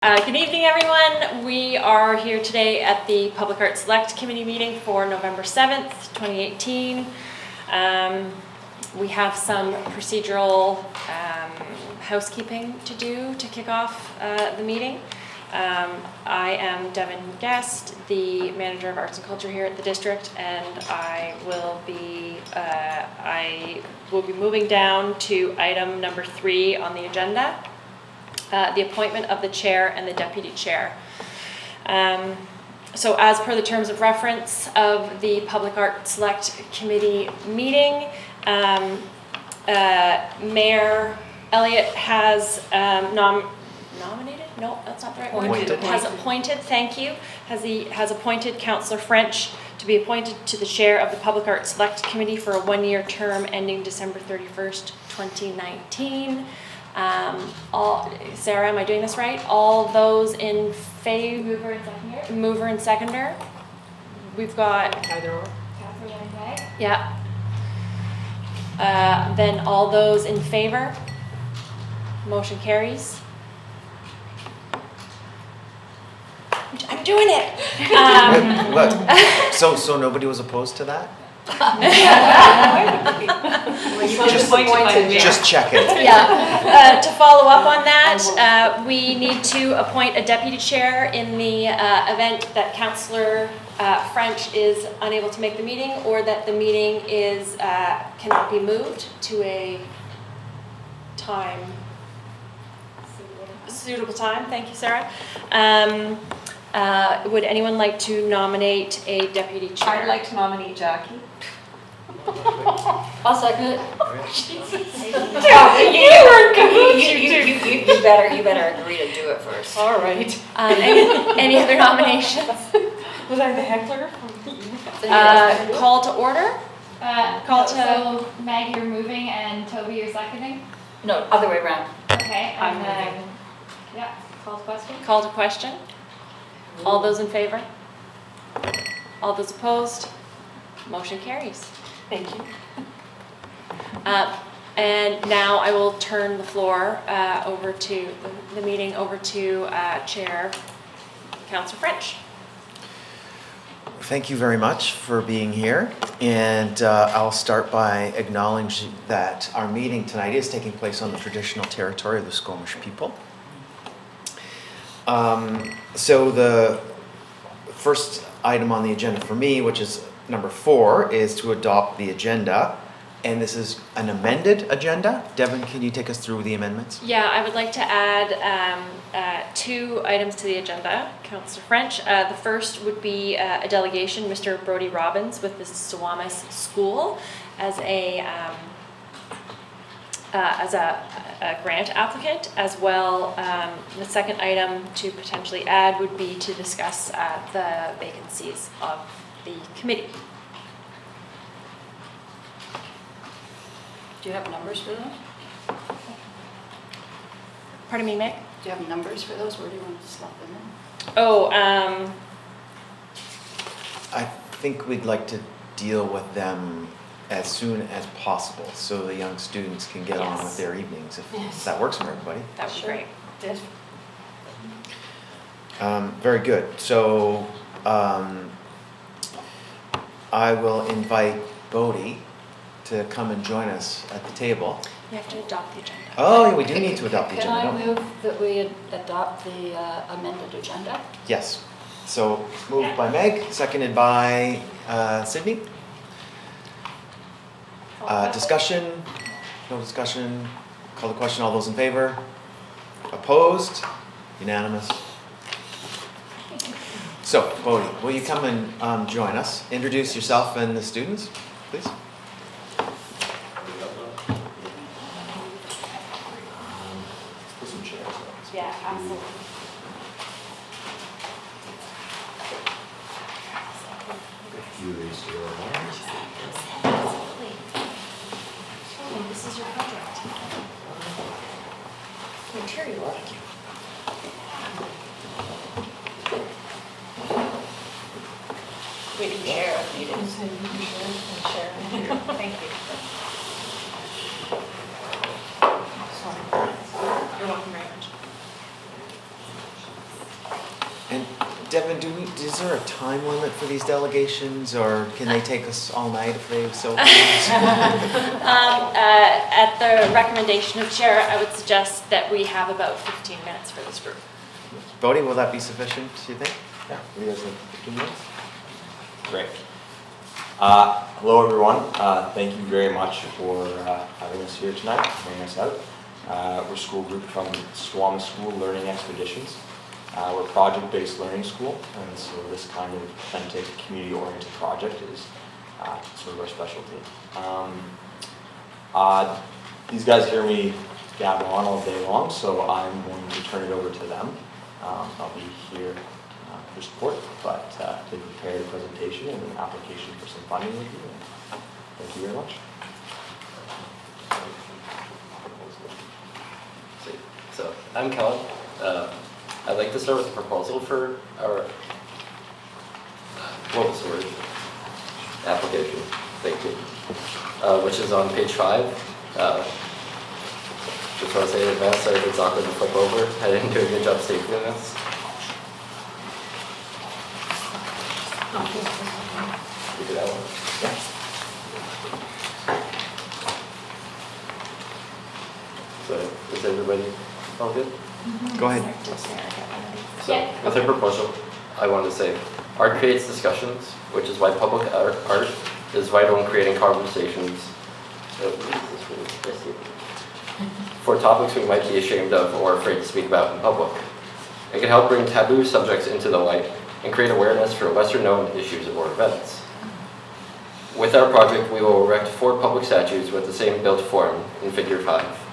Good evening, everyone. We are here today at the Public Art Select Committee meeting for November 7th, 2018. We have some procedural housekeeping to do to kick off the meeting. I am Devon Guest, the Manager of Arts and Culture here at the District, and I will be moving down to item number 3 on the agenda. The appointment of the chair and the deputy chair. So as per the terms of reference of the Public Art Select Committee meeting, Mayor Elliott has nominated? No, that's not the right word. Has appointed, thank you. Has appointed Councillor French to be appointed to the chair of the Public Art Select Committee for a 1-year term ending December 31st, 2019. Sarah, am I doing this right? All those in favor? Mover and seconder. We've got either or. Catherine and Meg. Yeah. Then all those in favor. Motion carries. I'm doing it. So nobody was opposed to that? Just check it. Yeah. To follow up on that, we need to appoint a deputy chair in the event that Councillor French is unable to make the meeting, or that the meeting is cannot be moved to a suitable time. Thank you, Sarah. Would anyone like to nominate a deputy chair? I'd like to nominate Jackie. I'll second it. You better agree to do it first. All right. Any other nominations? Was I the heckler? Call to order? So Meg, you're moving and Toby, you're seconding? No, other way around. Okay, I'm and then, moving. yeah, call to question? Call to question? All those in favor? All those opposed? Motion carries. Thank you. And now I will turn the floor over to the meeting over to Chair Councillor French. Thank you very much for being here, and I'll start by acknowledging that our meeting tonight is taking place on the traditional territory of the Squamish people. So the first item on the agenda for me, which is number 4, is to adopt the agenda, and this is an amended agenda. Devon, can you take us through the amendments? Yeah, I would like to add 2 items to the agenda, Councillor French. The first would be a delegation, Mr. Brody Robbins with the Squamish School as a grant applicant, as well. The second item to potentially add would be to discuss the vacancies of the committee. Do you have numbers for those? Pardon me, Mick? Do you have numbers for those? Where do you want to slot them in? Oh, I think we'd like to deal with them as soon as possible, so the young students can get on with their evenings, if that works for everybody. that would be great. Yes. Very good. So I will invite Bodie to come and join us at the table. You have to adopt the agenda. Oh, yeah, we do need to adopt the Can agenda, I don't we? move that we adopt the amended agenda? Yes. So moved by Meg, seconded by Sydney. Discussion? No discussion? Call the question. All those in favor? Opposed? Unanimous? So, Bodie, will you come and join us? Introduce yourself and the students, please. Yeah, absolutely. This is your project. Material. We can share if needed. Thank you. You're welcome very much. Devon, is there a time limit for these delegations, or can they take us all night if they so choose? At the recommendation of chair, I would suggest that we have about 15 minutes for this group. Bodie, will that be sufficient, do you think? Yeah, you guys have 15 minutes? Great. Hello, everyone. Thank you very much for having us here tonight, bringing us out. We're a school group from Squamish School Learning Expeditions. We're a project-based learning school, and so this kind of authentic, community-oriented project is sort of our specialty. These guys hear me gab on all day long, so I'm going to turn it over to them. I'll be here for support, but they prepared a presentation and an application for some funding with you. Thank you very much. So I'm Kellen. I'd like to start with a proposal for our global storage application. Thank you. Which is on page 5. Just want to say in advance, sorry if it's awkward to flip over. I didn't do a good job stapling this. You do that one? Yeah. So is everybody all good? Go ahead. So with our proposal, I wanted to say, art creates discussions, which is why public art is vital in creating conversations for topics we might be ashamed of or afraid to speak about in public. It can help bring taboo subjects into the light and create awareness for lesser-known issues or events. With our project, we will erect 4 public statues with the same built form in Figure 5.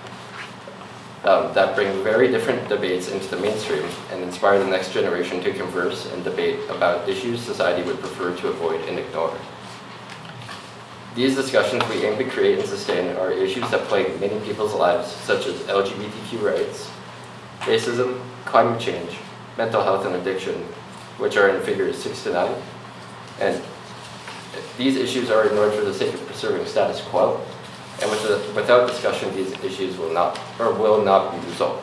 That bring very different debates into the mainstream and inspire the next generation to converse and debate about issues society would prefer to avoid and ignore. These discussions we aim to create and sustain are issues that plague many people's lives, such as LGBTQ rights, racism, climate change, mental health and addiction, which are in figures 6 to 9. And these issues are ignored for the sake of preserving status quo. And without discussion, these issues will not be resolved.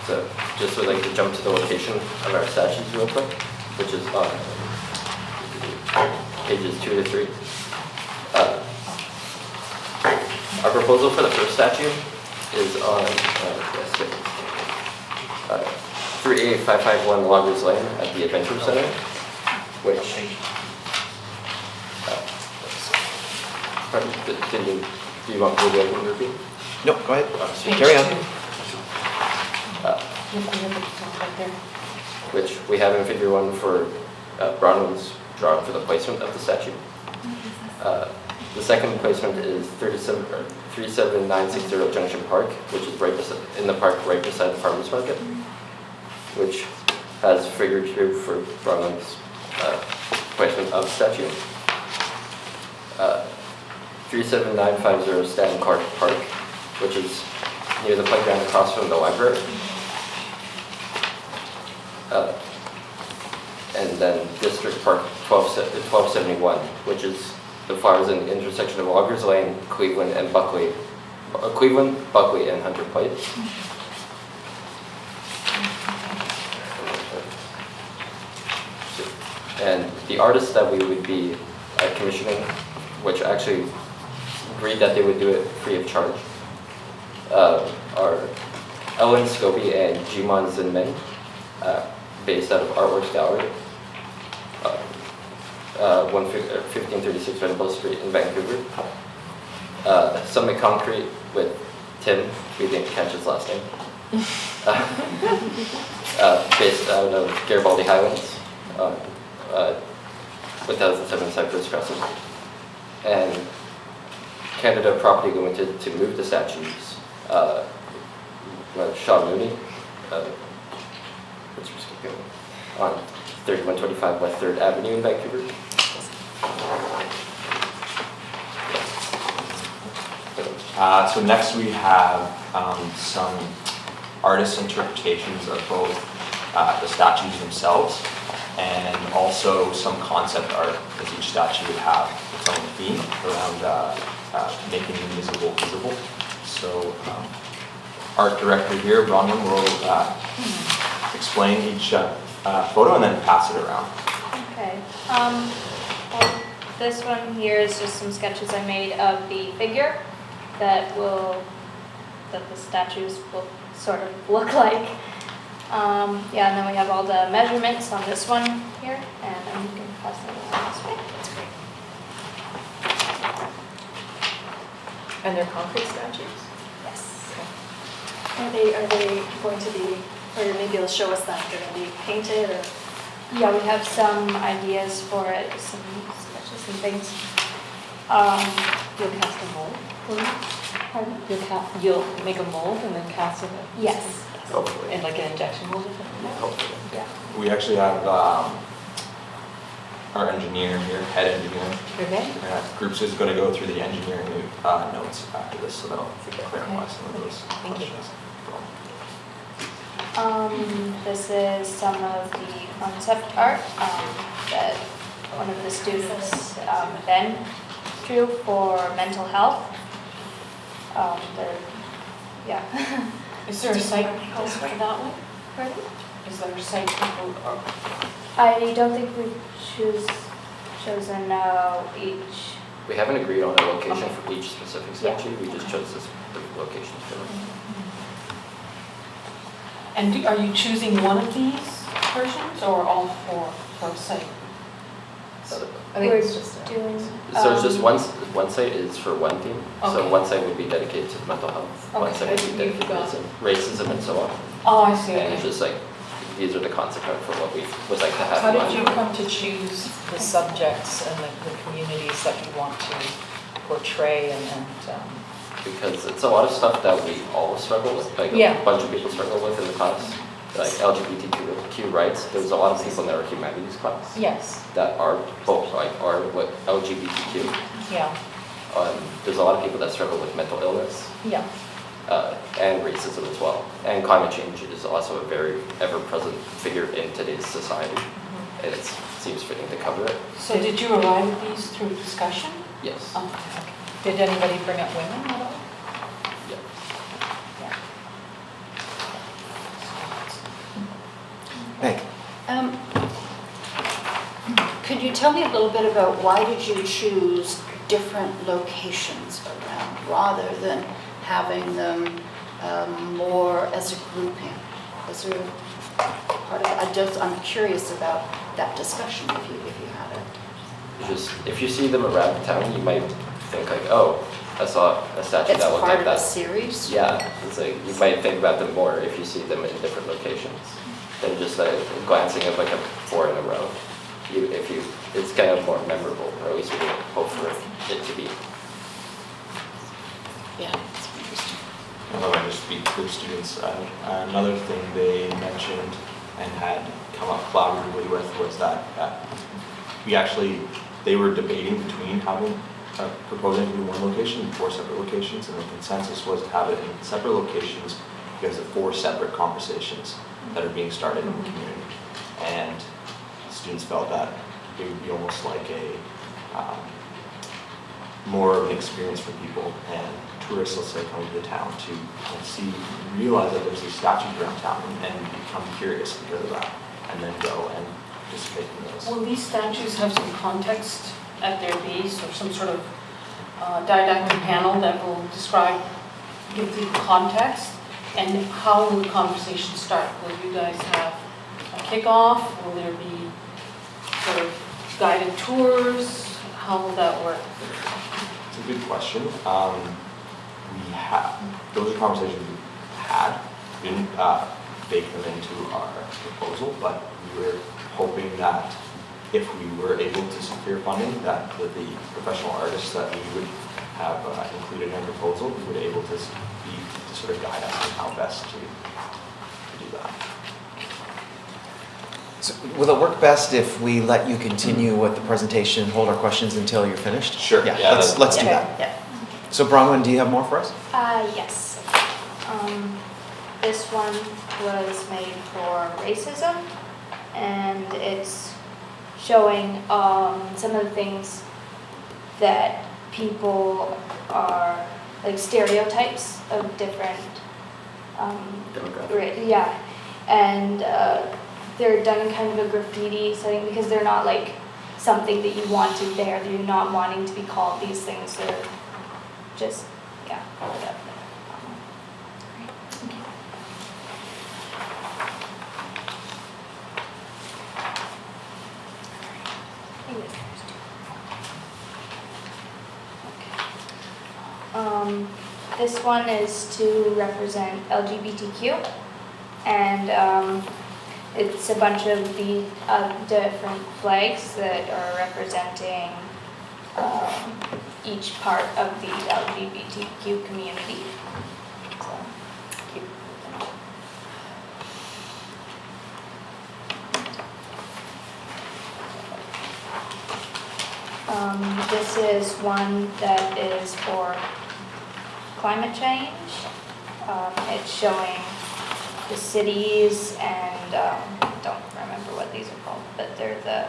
So just would like to jump to the location of our statues real quick, which is on pages 2 to 3. Our proposal for the first statue is on 38551 Loggers Lane at the Adventure Center, which do you want me to go and repeat? No, go ahead. Carry on. Which we have in figure 1 for Bronwyn's drawing for the placement of the statue. The second placement is 37960 Junction Park, which is right in the park right beside the farmers market, which has figure 2 for Bronwyn's placement of statue. 37950 Stanton Park, which is near the playground across from the library. And then District Park 1271, which is the flowers in the intersection of Loggers Lane, Cleveland, and Buckley. Buckley, and Hunter Place. And the artists that we would be commissioning, which actually agreed that they would do it free of charge, are Ellen Scobie and Jimon Zinmin, based out of Artworks Gallery, 1536 Venables Street in Vancouver. Summit Concrete with Tim, we didn't catch his last name, based out of Garibaldi Highlands, 1007 Cypress Crescent. And Canada Property Limited to move the statues, Shaw Mooney, on 3125 West 3rd Avenue in Vancouver. So next we have some artist interpretations of both the statues themselves and also some concept art, because each statue would have its own theme around making the invisible visible. So art director here, Bronwyn, will explain each photo and then pass it around. Okay. Well, this one here is just some sketches I made of the figure that the statues will sort of look like. Yeah, and then we have all the measurements on this one here, and then you can pass that along this way. That's great. And they're concrete statues? Yes. Are they going to be, or maybe you'll show us that, they're going to be painted or? Yeah, we have some ideas for it, some sketches and things. You'll cast a mold? Pardon? You'll make a mold and then cast it? Yes. Hopefully. And like an injection mold or something? Hopefully. Yeah. We actually have our engineer here, head engineer. Okay. Groups is going to go through the engineering notes after this, so that'll clarify some of those Thank you. questions. This is some of the concept art that one of the students, Ben, drew for mental health. Yeah. Is there a site proposed for that one? Pardon? Is there a site proposed or? I don't think we've chosen each. We haven't agreed on a location Okay. for each specific Yeah. statue, we just chose this location for them. And are you choosing one of these versions or all four for a site? So We're doing. so it's just one site is for one theme, so Okay. one site would be dedicated to mental health, one site would be Okay, dedicated you've got- to racism and so on. Oh, I see. And it's just like, these are the concept art for what we would like to have. How in did mind. you come to choose the subjects and the communities that you want to portray and Because it's a lot of stuff that we all struggle with, like Yeah. a bunch of people struggle with in the class, like LGBTQ rights. There's a lot of people in our humanities class yes, that are both like are what LGBTQ. yeah, There's a lot of people that struggle with mental illness yeah. and racism as well. And climate change is also a very ever-present figure in today's society, and it seems fitting to cover it. So did you arrive at these through discussion? Yes. Okay, okay. Did anybody bring up women at all? Yeah. Meg? Could you tell me a little bit about why did you choose different locations around rather than having them more as a grouping? Was there part of it? I'm curious about that discussion if you had it. Just if you see them around town, you might think like, oh, I saw a statue It's that looked part like of a that. series? Yeah, it's like you might think about them more if you see them in different locations than just glancing at like a four in a row. It's kind of more memorable, or at least we hope for it to be. Yeah, it's interesting. I know I just speak for students. Another thing they mentioned and had come up collaboratively with was that they were debating between proposing to do one location and 4 separate locations, and the consensus was to have it in separate locations because of 4 separate conversations that are being started in the community. And students felt that it would be almost like more of an experience for people and tourists, let's say, coming to the town to realize that there's these statues around town and become curious because of that, and then go and participate in those. Will these statues have some context at their base or some sort of didactic panel that will give the context? And how will the conversation start? Will you guys have a kickoff? Will there be sort of guided tours? How will that work? It's a good question. Those are conversations we've had. We didn't bake them into our proposal, but we were hoping that if we were able to secure funding, that the professional artists that we would have included in our proposal, we would be able to sort of guide us on how best to do that. So will it work best if we let you continue with the presentation and hold our questions until you're finished? Sure. Yeah, Yeah, let's do that. Yeah. So Bronwyn, do you have more for us? Yes. This one was made for racism. and it's showing some of the things that people are, like stereotypes of different Demographic. yeah, and they're done in kind of a graffiti setting because they're not like something that you wanted there. You're not wanting to be called these things. They're just, yeah, whatever. This one is to represent LGBTQ, and it's a bunch of the different flags that are representing each part of the LGBTQ community. So, keep this is one that is for climate change. It's showing the cities and don't remember what these are called, but they're the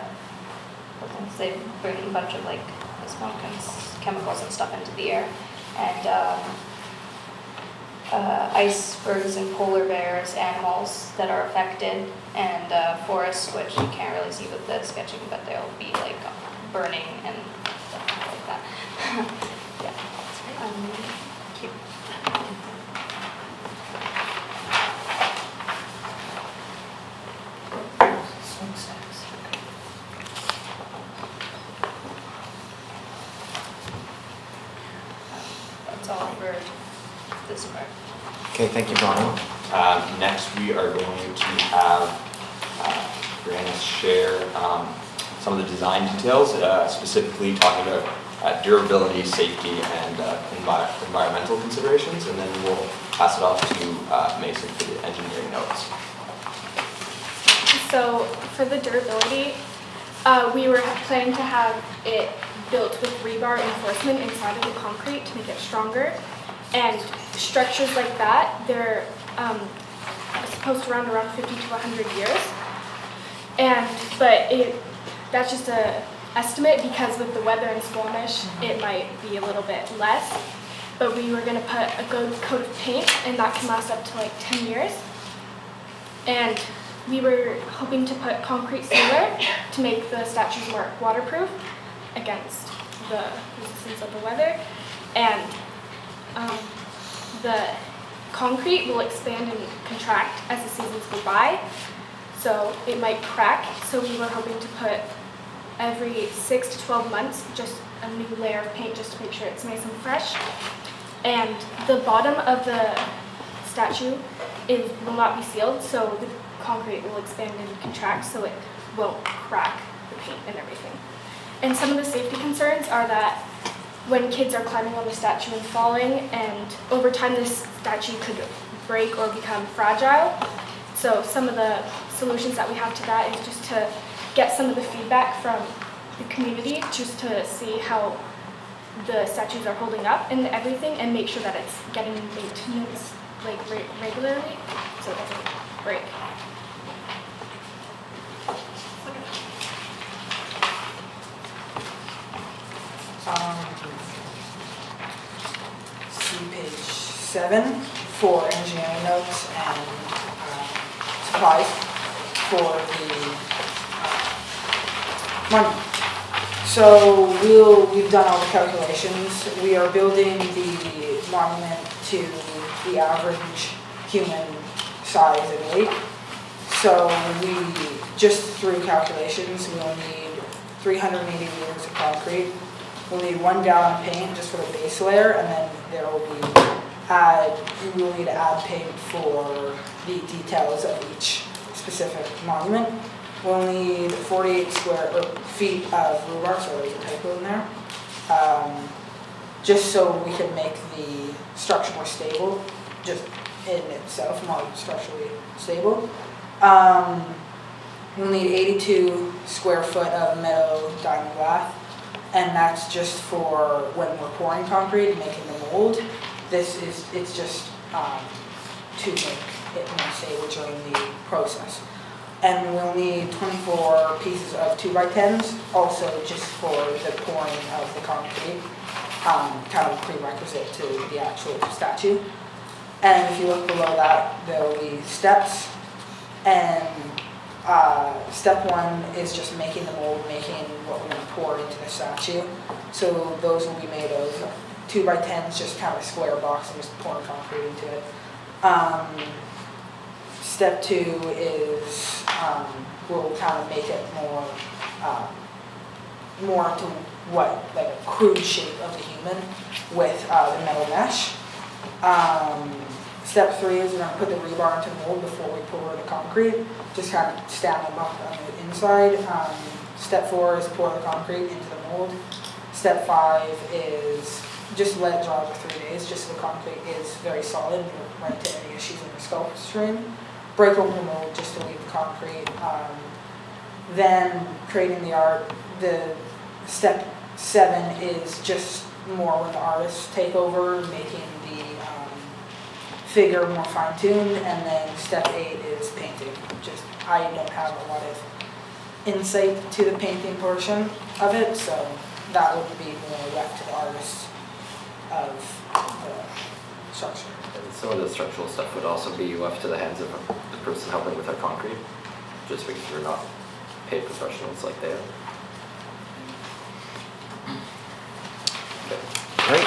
things they bring a bunch of like smoke and chemicals and stuff into the air, and icebergs and polar bears, animals that are affected, and forests, which you can't really see with the sketching, but they'll be like burning and stuff like that. Yeah. Cute. Smokestacks. That's all for this part. Okay, thank you, Brian. Next, we are going to have Brianna share some of the design details, specifically talking about durability, safety, and environmental considerations, and then we'll pass it off to Mason for the engineering notes. So for the durability, we were planning to have it built with rebar reinforcement inside of the concrete to make it stronger. And structures like that, they're supposed to run around 50 to 100 years. But that's just a estimate, because with the weather in Squamish, it might be a little bit less. But we were going to put a good coat of paint, and that can last up to like 10 years. And we were hoping to put concrete sealer to make the statues more waterproof against the resistance of the weather. And the concrete will expand and contract as the seasons go by, so it might crack. So we were hoping to put every 6 to 12 months just a new layer of paint, just to make sure it's nice and fresh. And the bottom of the statue will not be sealed, so the concrete will expand and contract, so it won't crack the paint and everything. And some of the safety concerns are that when kids are climbing on the statue and falling, and over time this statue could break or become fragile. So some of the solutions that we have to that is just to get some of the feedback from the community, just to see how the statues are holding up and everything, and make sure that it's getting maintenance like regularly, so it doesn't break. See page 7 for engineering notes and supplies for the monument. So we've done all the calculations. We are building the monument to the average human size and weight. So we, just through calculations, we will need 380 liters of concrete. We'll need 1 gallon of paint just for the base layer, and then there will be we will need to add paint for the details of each specific monument. We'll need 48 feet of rebar, so there's a typo in there, just so we can make the structure more stable, just in itself, more structurally stable. We'll need 82 square foot of metal diamond lath, and that's just for when we're pouring concrete and making the mold. It's just to make it more stable during the process. And we'll need 24 pieces of 2x10s, also just for the pouring of the concrete, kind of prerequisite to the actual statue. And if you look below that, there will be steps. And step 1 is just making the mold, making what we're going to pour into the statue. So those will be made of 2x10s, just kind of a square box, and just pouring concrete into it. Step 2 is we'll kind of make it more to what, like a crude shape of the human with the metal mesh. Step 3 is we're going to put the rebar into the mold before we pour the concrete, just kind of stand them up on the inside. Step 4 is pour the concrete into the mold. Step 5 is just let it dry for 3 days, just so the concrete is very solid and run into any issues in the sculpt stream. Break open the mold just to leave the concrete. Then creating the art. The step 7 is just more when the artists take over, making the figure more fine-tuned, and then step 8 is painting. Just I don't have a lot of insight to the painting portion of it, so that would be more left to the artists of the structure. And some of the structural stuff would also be left to the hands of the person helping with our concrete, just because we're not paid professionals like they are. Okay. Great.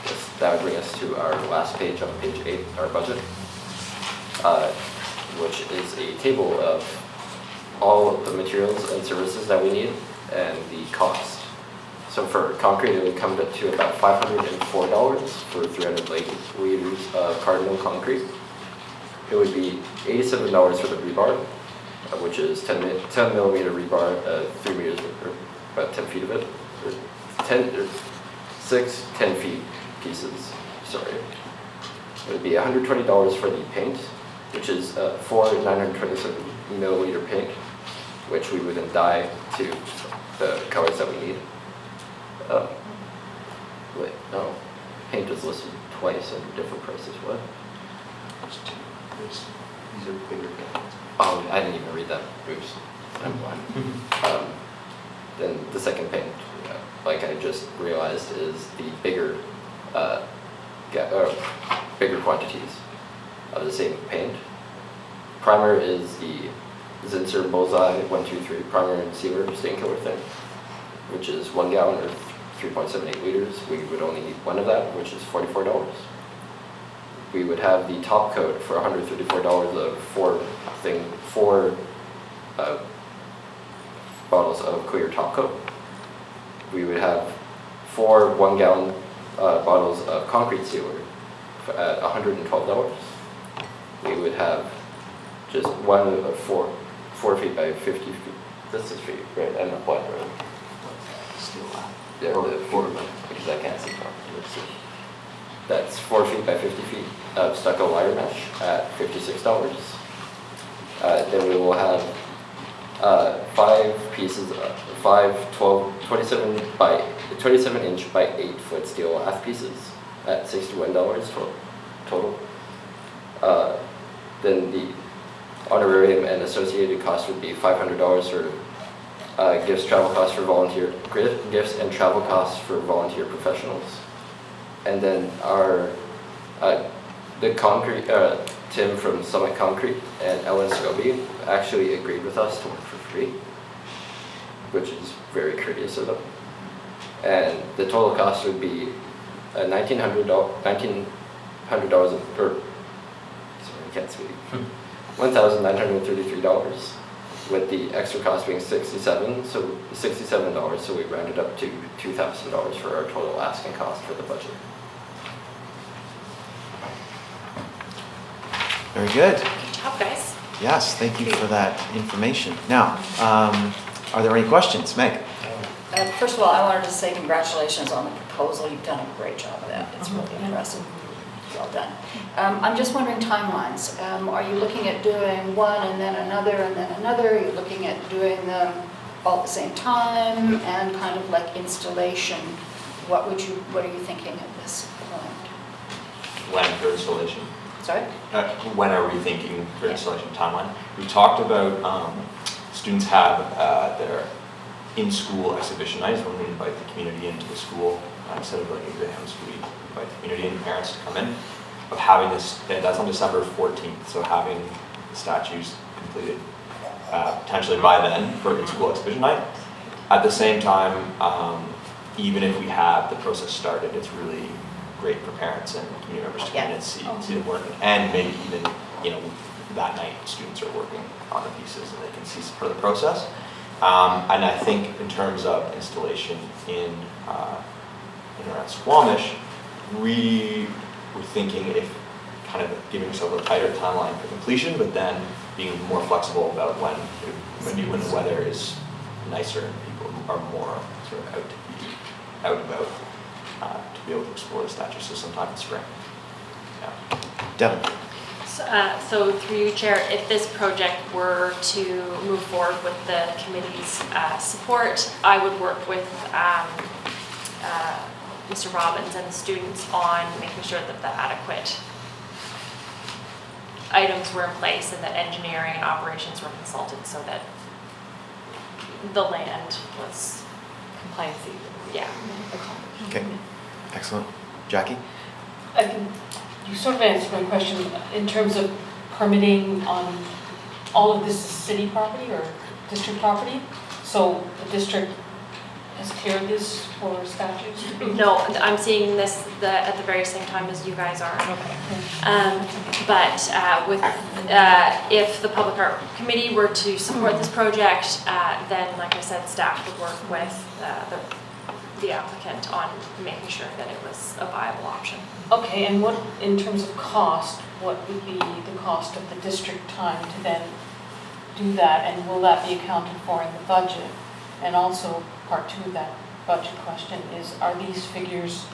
Yes, that would bring us to our last page on page 8, our budget, which is a table of all of the materials and services that we need and the cost. So for concrete, it would come to about $504 for 300 liters of cardinal concrete. It would be $87 for the rebar, which is 10 millimeter rebar, 3 meters, or about 10 feet of it, or 6 10 feet pieces, sorry. It would be $120 for the paint, which is 4 927 milliliter paint, which we would then dye to the colors that we need. Wait, no, paint is listed twice under different prices, what? These are bigger paintings. Oh, I didn't even read that, oops, I'm blind. Then the second paint, like I just realized, is the bigger quantities of the same paint. Primer is the Zinsser Bullseye 123 primer and sealer stain killer thing, which is 1 gallon or 3.78 liters. We would only need 1 of that, which is $44. We would have the top coat for $134 of 4 bottles of clear top coat. We would have 4 1-gallon bottles of concrete sealer at $112. We would have just 1 of 4 feet by 50 feet. This is feet, right? I'm not blind, right? Still Yeah, the 4 of them, because I can't see properly. That's 4 feet by 50 feet of stucco wire mesh at $56. Then we will have 5 pieces of 27 inch by 8 foot steel lath pieces at $61 total. Then the honorarium and associated cost would be $500 for gifts, travel costs for gifts and travel costs for volunteer professionals. And then our the concrete Tim from Summit Concrete and Ellen Scobie actually agreed with us to work for free, which is very courteous of them. And the total cost would be $1,900, or sorry, I can't speak. $1,933, with the extra cost being $67, so we rounded up to $2,000 for our total asking cost for the budget. Very good. Good job, guys. Yes, thank you for that information. Now, are there any questions? Meg? First of all, I wanted to say congratulations on the proposal. You've done a great job of that. It's really impressive. Well done. I'm just wondering timelines. Are you looking at doing one and then another and then another? Are you looking at doing them all at the same time and kind of like installation? What are you thinking at this point? Land for installation. Sorry? When are we thinking for installation timeline? We talked about students have their in-school exhibition nights when we invite the community into the school. Instead of like exams, we invite the community and parents to come in. Of having this, that's on December 14th, so having the statues completed potentially by then for in-school exhibition night. At the same time, even if we have the process started, it's really great for parents and community members to come in and see them working. And maybe even, that night students are working on the pieces and they can see part of the process. And I think in terms of installation in around Squamish, we were thinking if kind of giving ourselves a tighter timeline for completion, but then being more flexible about when the weather is nicer and people are more sort of out and about to be able to explore the statue. So sometime in spring. Yeah. Devon. So through you, Chair, if this project were to move forward with the committee's support, I would work with Mr. Robbins and the students on making sure that the adequate items were in place and that engineering and operations were consulted so that the land was Compliancy. Yeah. Okay, excellent. Jackie? You sort of answered my question in terms of permitting on all of this is city property or district property? So the district has cleared this for statues? No, I'm seeing this at the very same time as you guys are. Okay. But if the Public Art Committee were to support this project, then, like I said, staff would work with the applicant on making sure that it was a viable option. Okay, and what, in terms of cost, what would be the cost of the district time to then do that? And will that be accounted for in the budget? And also, part two of that budget question is, are these figures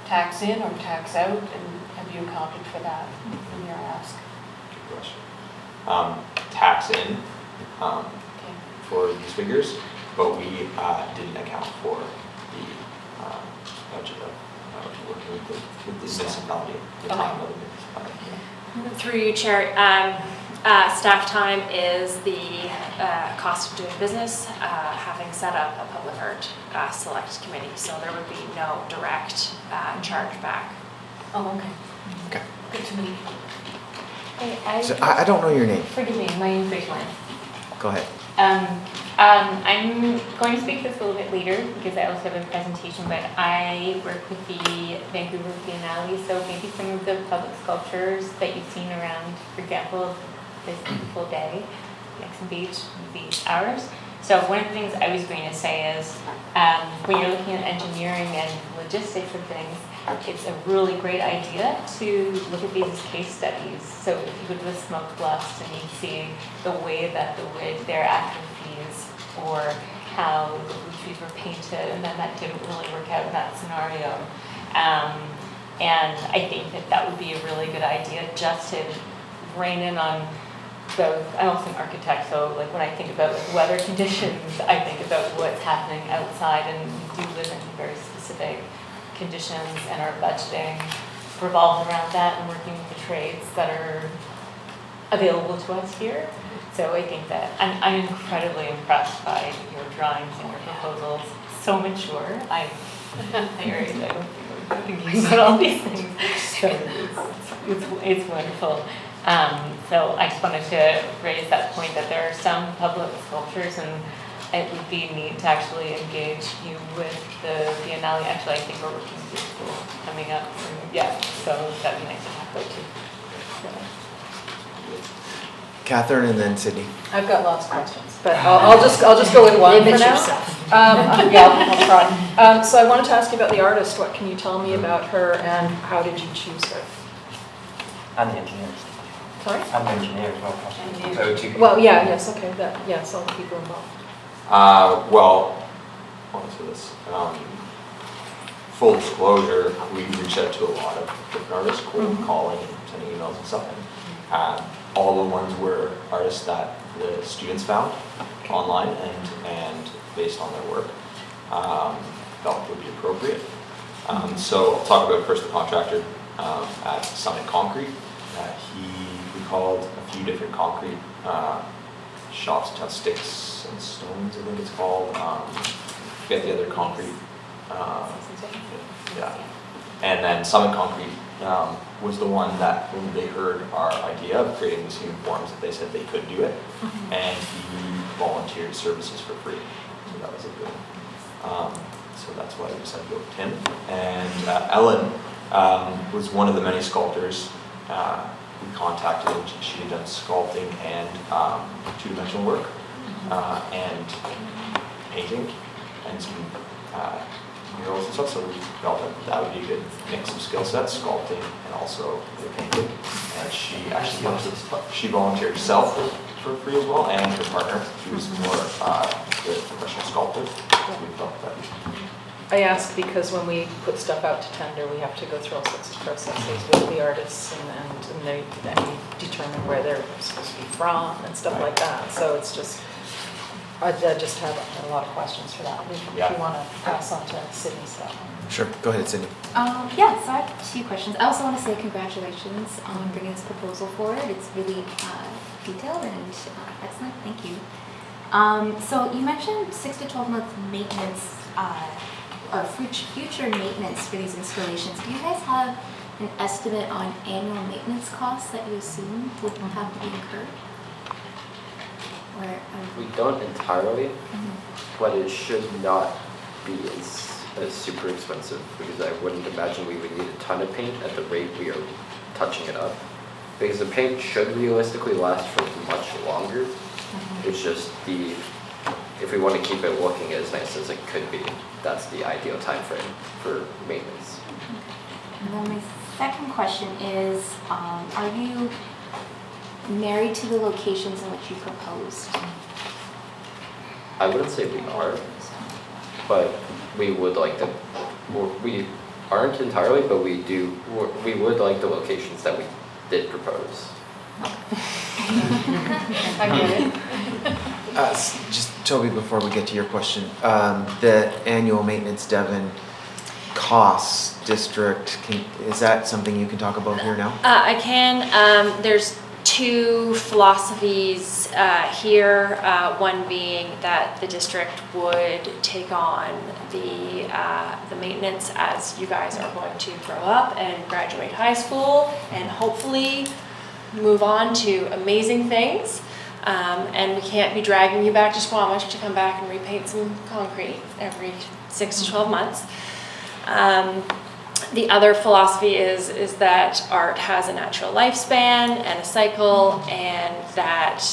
tax in or tax out? And have you accounted for that in your ask? Good question. Tax in for these figures, but we didn't account for the budget of working with the municipality, the time of the municipality. Through you, Chair, staff time is the cost of doing business, having set up a public art select committee, so there would be no direct charge back. Oh, okay. Okay. Good to meet you. Hey, So I don't know your name. Forgive me, my name's Rachel. Go ahead. I'm going to speak to this a little bit later because I also have a presentation, but I work with the Vancouver Biennale, so maybe some of the public sculptures that you've seen around, for example, this beautiful day, Nixon Beach, would be ours. So one of the things I was going to say is when you're looking at engineering and logistics of things, it's a really great idea to look at these as case studies. So if you go to the smoke blast and you see the way that the wood, their atrophies, or how the blue trees were painted, and then that didn't really work out in that scenario. And I think that would be a really good idea just to rein in on both. I'm also an architect, so like when I think about weather conditions, I think about what's happening outside, and we do live in very specific conditions, and our budgeting revolves around that and working with the trades that are available to us here. So I think that I'm incredibly impressed by your drawings and your proposals. So mature. I'm very thinking about all these things. So it's wonderful. So I just wanted to raise that point that there are some public sculptures, and it would be neat to actually engage you with the Biennale. Actually, I think we're working with the school coming up. So that'd be nice to talk about too. So. Catherine and then Sydney. I've got lots of questions, but I'll just go with one for now. I'll try. So I wanted to ask you about the artist. What can you tell me about her, and how did you choose her? I'm the engineer. Sorry? I'm the engineer as well. So two people. Well, yes, okay, yes, all the people involved. Well, I'll answer this. Full disclosure, we reached out to a lot of different artists, calling and sending emails and stuff. And, all the ones were artists that the students found online and based on their work felt would be appropriate. So I'll talk about first the contractor at Summit Concrete. We called a few different concrete shops to have sticks and stones, I think it's called. Get the other concrete. Yeah. And then Summit Concrete was the one that when they heard our idea of creating these uniforms, that they said they could do it, and he volunteered services for free. So that was a good one. So that's why we decided to go with him. And Ellen was one of the many sculptors we contacted. She had done sculpting and two-dimensional work and painting and some murals and stuff. So we felt that would be a good mix of skill sets, sculpting and also the painting. And she actually volunteered herself for free as well, and her partner, who was more the professional sculptor. So we felt that. I ask because when we put stuff out to tender, we have to go through all sorts of processes with the artists and they determine where they're supposed to be from and stuff like that. So it's just, I just have a lot of questions for that. If you want to pass on to Sydney stuff. Sure, go ahead, Cindy. Yeah, so I have 2 questions. I also want to say congratulations on bringing this proposal forward. It's really detailed and excellent. Thank you. So you mentioned 6 to 12 month maintenance or future maintenance for these installations. Do you guys have an estimate on annual maintenance costs that you assume would have to be incurred? We don't entirely, but it should not be as super expensive, because I wouldn't imagine we would need a ton of paint at the rate we are touching it up. Because the paint should realistically last for much longer. It's just if we want to keep it looking as nice as it could be, that's the ideal time frame for maintenance. And then my second question is, are you married to the locations in which you proposed? I wouldn't say we are, but we would like to, we aren't entirely, but we would like the locations that we did propose. I get it. Just Toby, before we get to your question, the annual maintenance Devon costs district, is that something you can talk about here now? I can. There's 2 philosophies here. One being that the district would take on the maintenance as you guys are going to grow up and graduate high school and hopefully move on to amazing things. And we can't be dragging you back to Squamish to come back and repaint some concrete every 6 to 12 months. The other philosophy is that art has a natural lifespan and a cycle, and that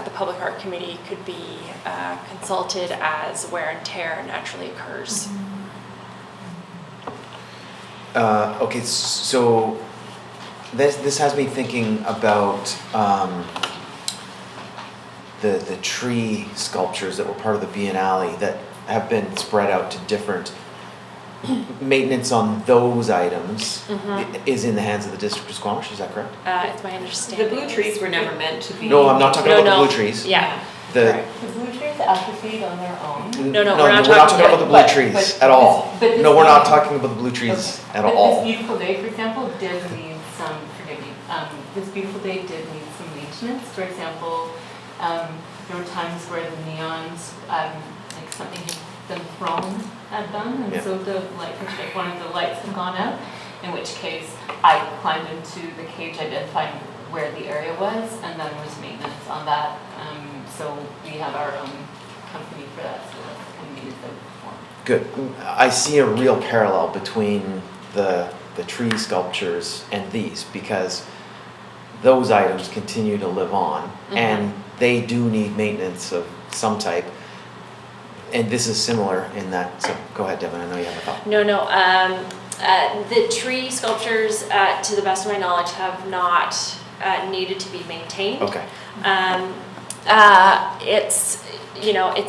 the Public Art Committee could be consulted as wear and tear naturally occurs. Okay, so this has me thinking about the tree sculptures that were part of the Biennale that have been spread out to different maintenance on those items is in the hands of the district of Squamish, is that correct? It's my understanding. The blue trees were never meant to be. No, I'm not talking about the blue trees. Yeah. The blue trees atrophied on their own. No, we're not talking about the blue trees at all. No, we're not talking about the blue trees at all. This beautiful day, for example, did need some, forgive me, this beautiful day did need some maintenance. For example, there were times where the neons, like something had been thrown at them, and so the light, like one of the lights had gone out, in which case I climbed into the cage, identified where the area was, and then was maintenance on that. So we have our own company for that, so that we needed them before. Good. I see a real parallel between the tree sculptures and these, because those items continue to live on and they do need maintenance of some type. And this is similar in that, so go ahead, Devon, I know you have a thought. No. The tree sculptures, to the best of my knowledge, have not needed to be maintained. Okay. It's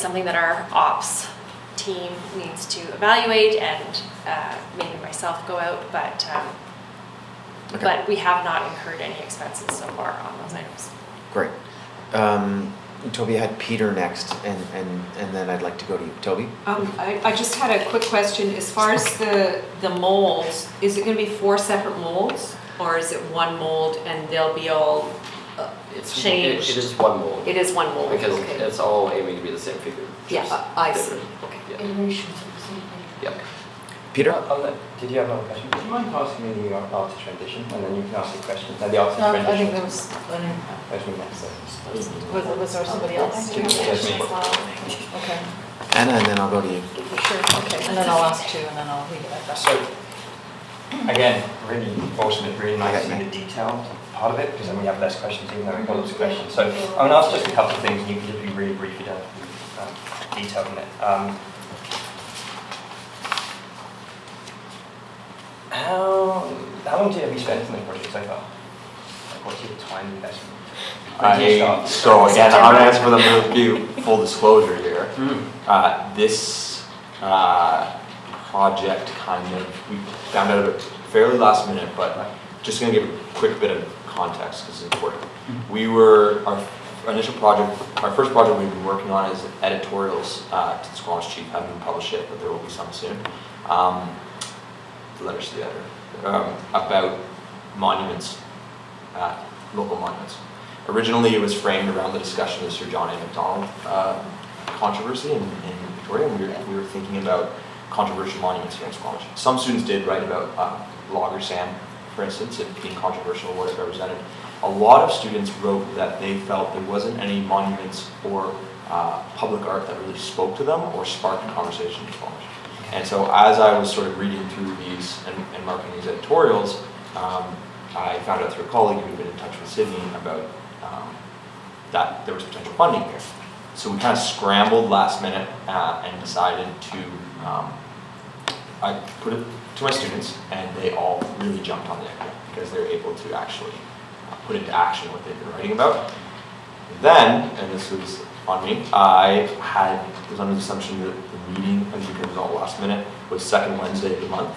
something that our ops team needs to evaluate, and maybe myself go out, but we have not incurred any expenses so far on those items. Great. Toby, I had Peter next, and then I'd like to go to you. Toby? I just had a quick question. As far as the molds, is it going to be 4 separate molds? or is it one mold and they'll be all changed? It is one mold. It is one mold, Because okay. it's all aiming to be the same figure. Yeah, just I see, different. okay. Yeah. Iterations of the same thing. Yep. Peter? Did you have another question? Would you mind passing me the artist rendition, and then you can ask the question? No, the artist No, rendition. I think there was, Where's me next? was there somebody else too? There's me. Okay, Anna, and then I'll go to you. sure, okay, and then I'll ask two, and then I'll leave it at that. So, again, really awesome, it's really nice to Okay. see the detail part of it, because then we have less questions, even though we've got lots of questions. So, I'm going to ask just a couple of things, and you can just be really brief, you don't have to be detailed in it. How long have you spent on the project so far? Like, what's your time investment? So again, I'm gonna answer for them with you, full disclosure here. This project we found out about fairly last minute, but just gonna give a quick bit of context because it's important. Our initial project, our first project we've been working on is editorials to the Squamish Chief. Haven't been published yet, but there will be some soon. Letters to the editor about monuments, local monuments. Originally, it was framed around the discussion of the Sir John A. Macdonald controversy in Victoria, and we were thinking about controversial monuments here in Squamish. Some students did write about Logger Sam, for instance, it being controversial, what it represented. A lot of students wrote that they felt there wasn't any monuments or public art that really spoke to them or sparked a conversation in Squamish. And so as I was sort of reading through these and marking these editorials, I found out through a colleague who had been in touch with Sydney about that there was potential funding here. So we kind of scrambled last minute and decided to, I put it to my students and they all really jumped on the idea because they were able to actually put into action what they've been writing about. Then, and this was on me, I was under the assumption that the meeting, as you can result last minute, was second Wednesday of the month.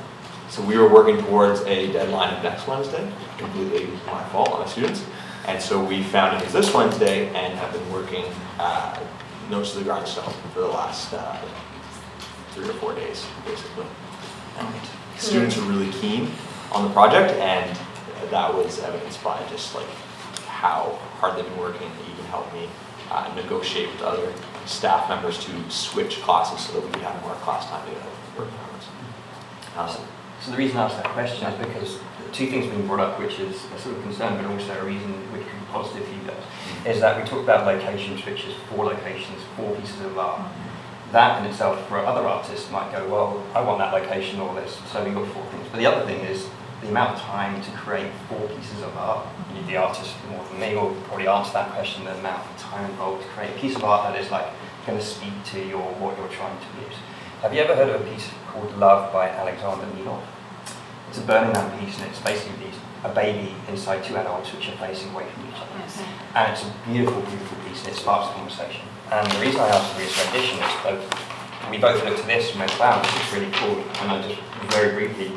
So we were working towards a deadline of next Wednesday, completely my fault on my students. And so we found it was this Wednesday and have been working nose to the grindstone for the last 3 or 4 days, basically. And students were really keen on the project, and that was evidenced by just like how hard they've been working. They even helped me negotiate with other staff members to switch classes so that we could have more class time together working on this. So the reason I asked that question is because two things being brought up, which is a sort of concern, but also a reason which could be positive for you guys, is that we talked about locations, which is 4 locations, 4 pieces of art. That in itself, for other artists, might go, well, I want that location or this, so we've got 4 things. But the other thing is the amount of time to create 4 pieces of art. The artist more than me will probably answer that question, the amount of time involved to create a piece of art that is like going to speak to what you're trying to use. Have you ever heard of a piece called Love by Alexander Milov? It's a Burning Man piece, and it's basically a baby inside 2 adults which are facing away from each other. Okay. And it's a beautiful, beautiful piece, and it sparks a conversation. And the reason I asked for this rendition is that we both looked at this and went, wow, this is really cool. And I just very briefly,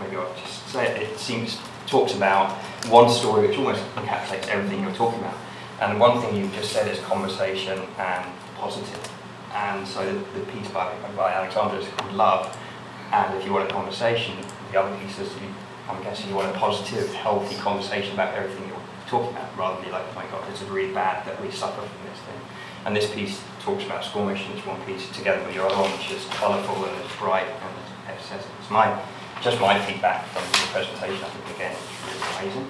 maybe I'll just say it, talks about one story which almost encapsulates everything you're talking about. And one thing you've just said is conversation and positive. And so the piece by Alexander is called Love. And if you want a conversation, the other piece is, I'm guessing you want a positive, healthy conversation about everything you're talking about, rather than be like, oh my God, it's really bad that we suffer from this thing. And this piece talks about Squamish, and it's one piece together with your other one, which is colourful and it's bright, and it says it's just my feedback from the presentation. I think again it's really amazing.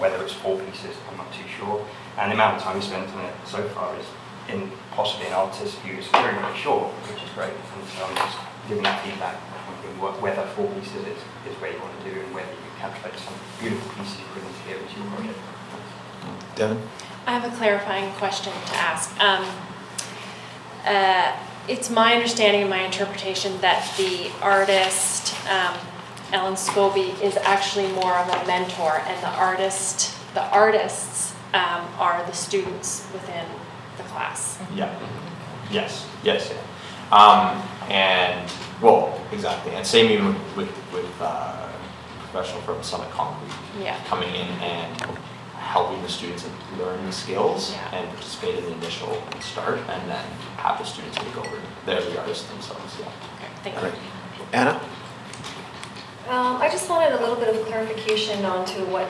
Whether it's 4 pieces, I'm not too sure. And the amount of time we spent on it so far is, in possibly an artist's view, is very, very short, which is great. And so I'm just giving that feedback, thinking whether 4 pieces is where you want to do, and whether you calculate some beautiful pieces you put into here into your project. Devon? I have a clarifying question to ask. It's my understanding and my interpretation that the artist, Ellen Scobie, is actually more of a mentor, and the artists are the students within the class. Yeah. Yes. And well, exactly. And same even with professional from Summit Concrete coming in and helping the students learn the skills and participate in the initial start, and then have the students take over. They're the artists themselves. Yeah. Okay, thank you. Great. Anna? I just wanted a little bit of clarification onto what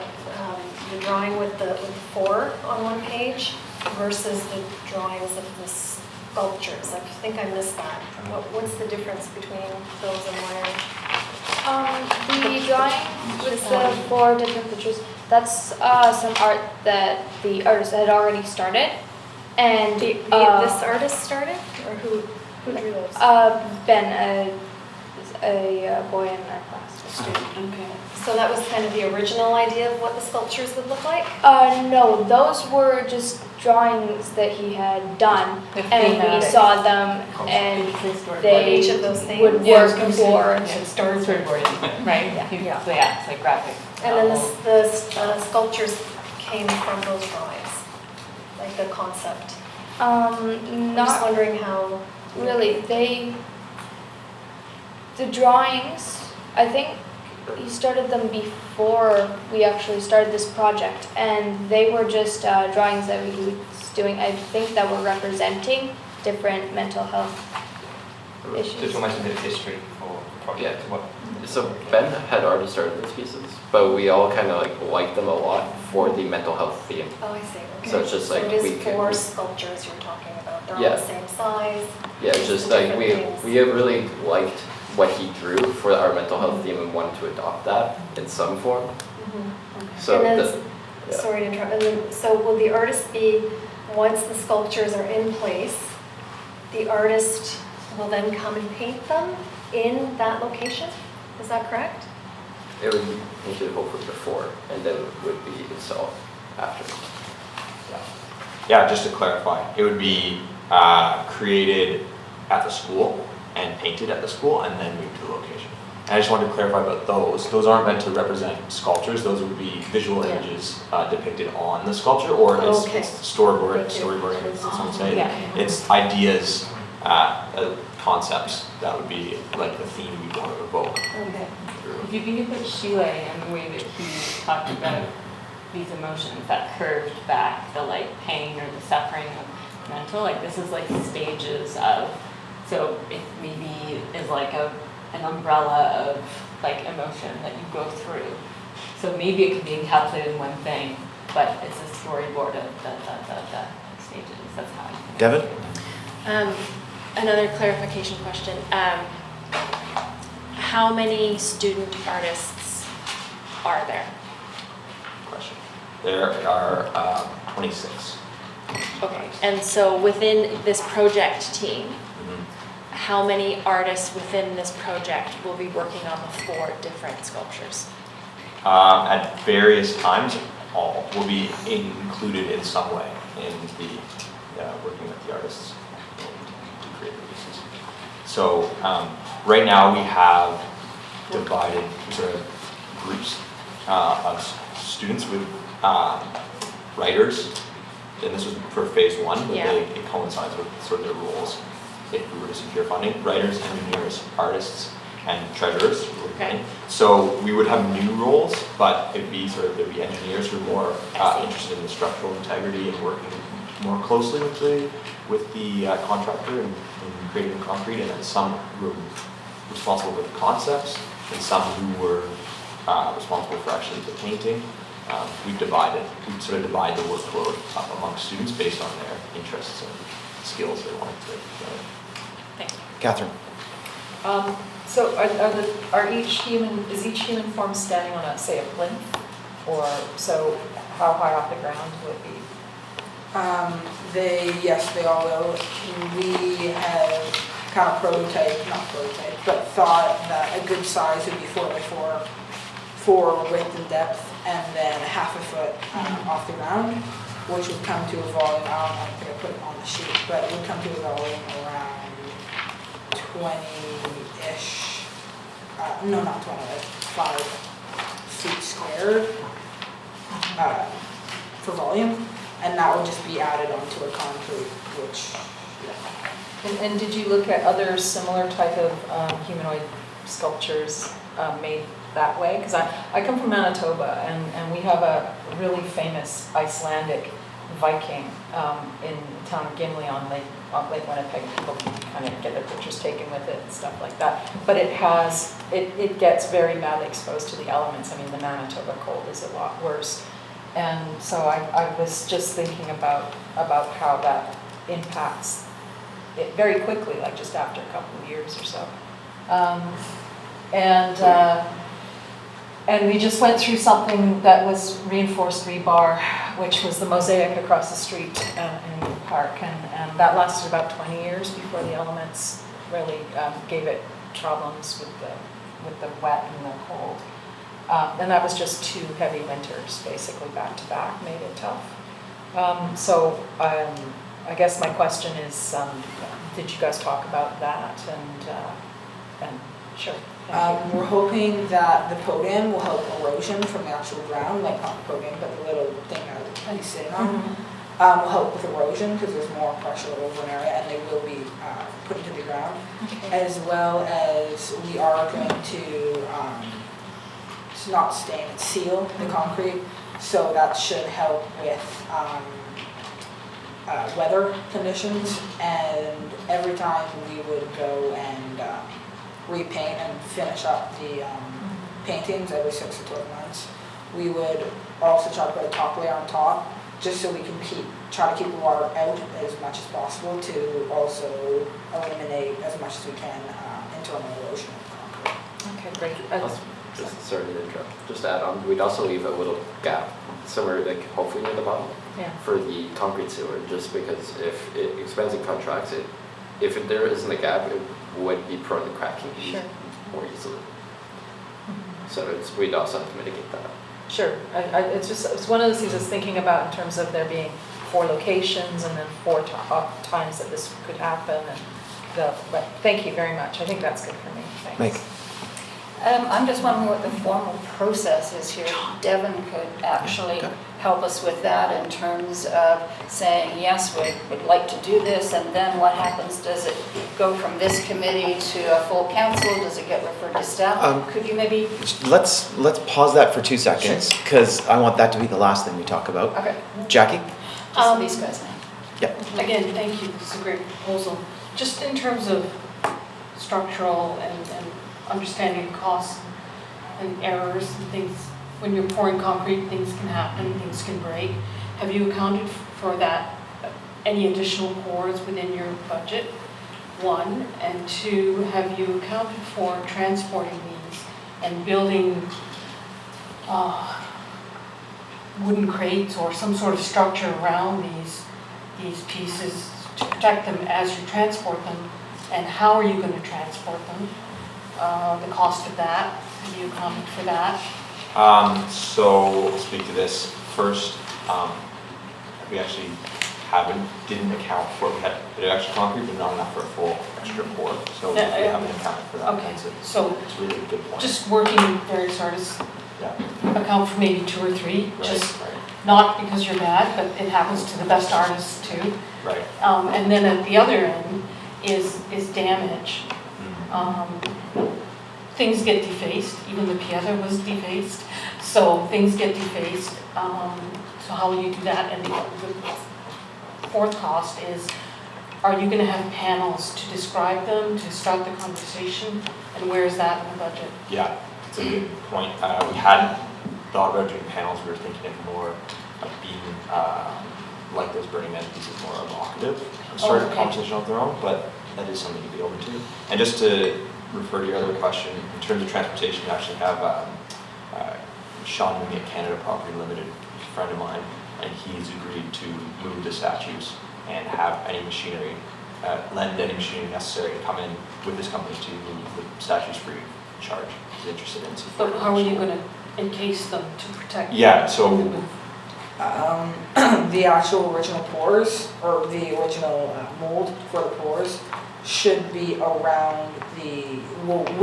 the drawing with the 4 on one page versus the drawings of the sculptures. I think I missed that. What's the difference between those and where? The drawing with the 4 different pictures, that's some art that the artist had already started. And This artist started? Or who drew those? Ben, a boy in our class. Okay. So that was kind of the original idea of what the sculptures would look like? No, those were just drawings that he had done, and we thematic. saw them, and they Each of those things? would work for. Storyboarding, right? Yeah. So yeah, it's like graphic. And then the sculptures came from those drawings, like the concept? I'm just Not wondering how... really, the drawings, I think he started them before we actually started this project, and they were just drawings that he was doing, I think, that were representing different mental health issues. Just almost a bit of history for the project. Yeah. What? So Ben had already started those pieces, but we all kind of like liked them a lot for the mental health theme. Oh, I see, okay. So it's just like So it we is could- 4 sculptures you're talking about, they're all Yeah. the same size? Yeah, it's just Different like things. we have really liked what he drew for our mental health theme and wanted to adopt that in some form. Okay. So And then, yeah. sorry to interrupt, and then, so will the artist be, once the sculptures are in place, the artist will then come and paint them in that location? Is that correct? It would be painted hopefully before and then would be installed after. Yeah, just to clarify, it would be created at the school and painted at the school and then moved to the location. And I just wanted to clarify about those. Those aren't meant to represent sculptures. Those would be visual Yeah. images depicted on the sculpture, or Okay. it's storyboarding, Thank you. as some say. Yeah. It's ideas, concepts that would be like the theme we want to evoke. Okay. If you think about Chile and the way that he talked about these emotions that curved back, the like pain or the suffering of mental, like this is like stages of, so it maybe is like an umbrella of like emotion that you go through. So maybe it could be encapsulated in one thing, but it's a storyboard of the stages. That's how I think. Devon? Another clarification question. How many student artists are there? Question. There are 26. Okay, and so within this project team, Mhm. how many artists within this project will be working on the 4 different sculptures? At various times, all will be included in some way in the working with the artists to create the pieces. So right now we have divided sort of groups of students with writers, and this was for phase 1, but Yeah. it coincides with sort of their roles if we were to secure funding: writers, engineers, artists, and treasurers. Okay. So we would have new roles, but there'd be engineers who are more interested in the structural integrity and working more closely with the contractor in creating concrete, and then some who were responsible for the concepts, and some who were responsible for actually the painting. We sort of divide the workload up among students based on their interests and skills they want to develop. Thank you. Catherine? So is each human form standing on a, say, a plinth? Or, so how high off the ground will it be? Yes, they all will. We have kind of but thought that a good size would be 4x4 for width and depth, and then half a foot off the ground, which would come to a volume, I don't know if I put it on the sheet, but it would come to a volume around 20-ish, no, not 20, like 5 feet squared for volume, and that would just be added onto a concrete, which, And did you look at other similar type of humanoid sculptures made that way? Because I come from Manitoba, and we have a really famous Icelandic Viking in the town of Gimli on Lake Lake Winnipeg, people can kind of get their pictures taken with it and stuff like that. But it gets very badly exposed to the elements. I mean, the Manitoba cold is a lot worse. And so I was just thinking about how that impacts it very quickly, like just after a couple of years or so. And we just went through something that was reinforced rebar, which was the mosaic across the street in the park, and that lasted about 20 years before the elements really gave it problems with the wet and the cold. And that was just 2 heavy winters, basically back to back, made it tough. So I guess my question is, did you guys talk about that? And sure. We're hoping that the podium will help erosion from the actual ground, like not the podium, but the little thing that he's sitting on. Will help with erosion because there's more pressure over an area, and they will be put into the ground. Okay. As well as we are going to not stain, seal the concrete, so that should help with weather conditions. And every time we would go and repaint and finish up the paintings every 6 to 12 months. We would also try to put a top layer on top, just so we can try to keep the water out as much as possible to also eliminate as much as we can internal erosion of the concrete. Okay, great. Sorry to interrupt. Just to add on, we'd also leave a little gap somewhere, like hopefully near the bottom, for the concrete sewer, just because if it expands and contracts, if there isn't a gap, it would be prone to cracking more easily. So we'd also have to mitigate that. Sure. It's one of those things I was thinking about in terms of there being 4 locations and then 4 times that this could happen. But thank you very much. I think that's good for me. Thanks. Meg. I'm just wondering what the formal process is here. Devon could actually help us with that in terms of saying, yes, we'd like to do this, and then what happens? Does it go from this committee to a full council? Does it get referred to staff? Could you maybe? Let's pause that for 2 seconds, because I want that to be the last thing we talk about. Okay. Jackie? Just these guys now. Yeah. Again, thank you, this is a great proposal. Just in terms of structural and understanding costs and errors and things, when you're pouring concrete, things can happen, things can break. Have you accounted for that, any additional pours within your budget? 1, and 2, have you accounted for transporting these and building wooden crates or some sort of structure around these pieces to protect them as you transport them? And how are you going to transport them? The cost of that, have you accounted for that? So I'll speak to this first. We actually didn't account for it. We had a bit of extra concrete, but not enough for a full extra pour. So we haven't accounted for that. Okay, so it's really a good point. just working very hard to account for maybe 2 or 3, not because you're bad, but it happens to the best artists too. Right. And then at the other end is damage. Things get defaced, even the pieta was defaced, so things get defaced. So how will you do that? And the 4th cost is, are you going to have panels to describe them, to start the conversation, and where is that in the budget? Yeah, it's a good point. We hadn't thought about doing panels. We were thinking of more of being like those Burning Man pieces, more evocative, and start a conversation of their own, but that is something to be open to. And just to refer to your other question, in terms of transportation, we actually have Sean Mooney at Canada Property Limited, who's a friend of mine, and he's agreed to move the statues and have any machinery, lend any machinery necessary to come in with this company to move the statues free of charge. He's interested in some. But how are you going to encase them to protect them? Yeah, so The actual original pours, or the original mold for the pours, should be around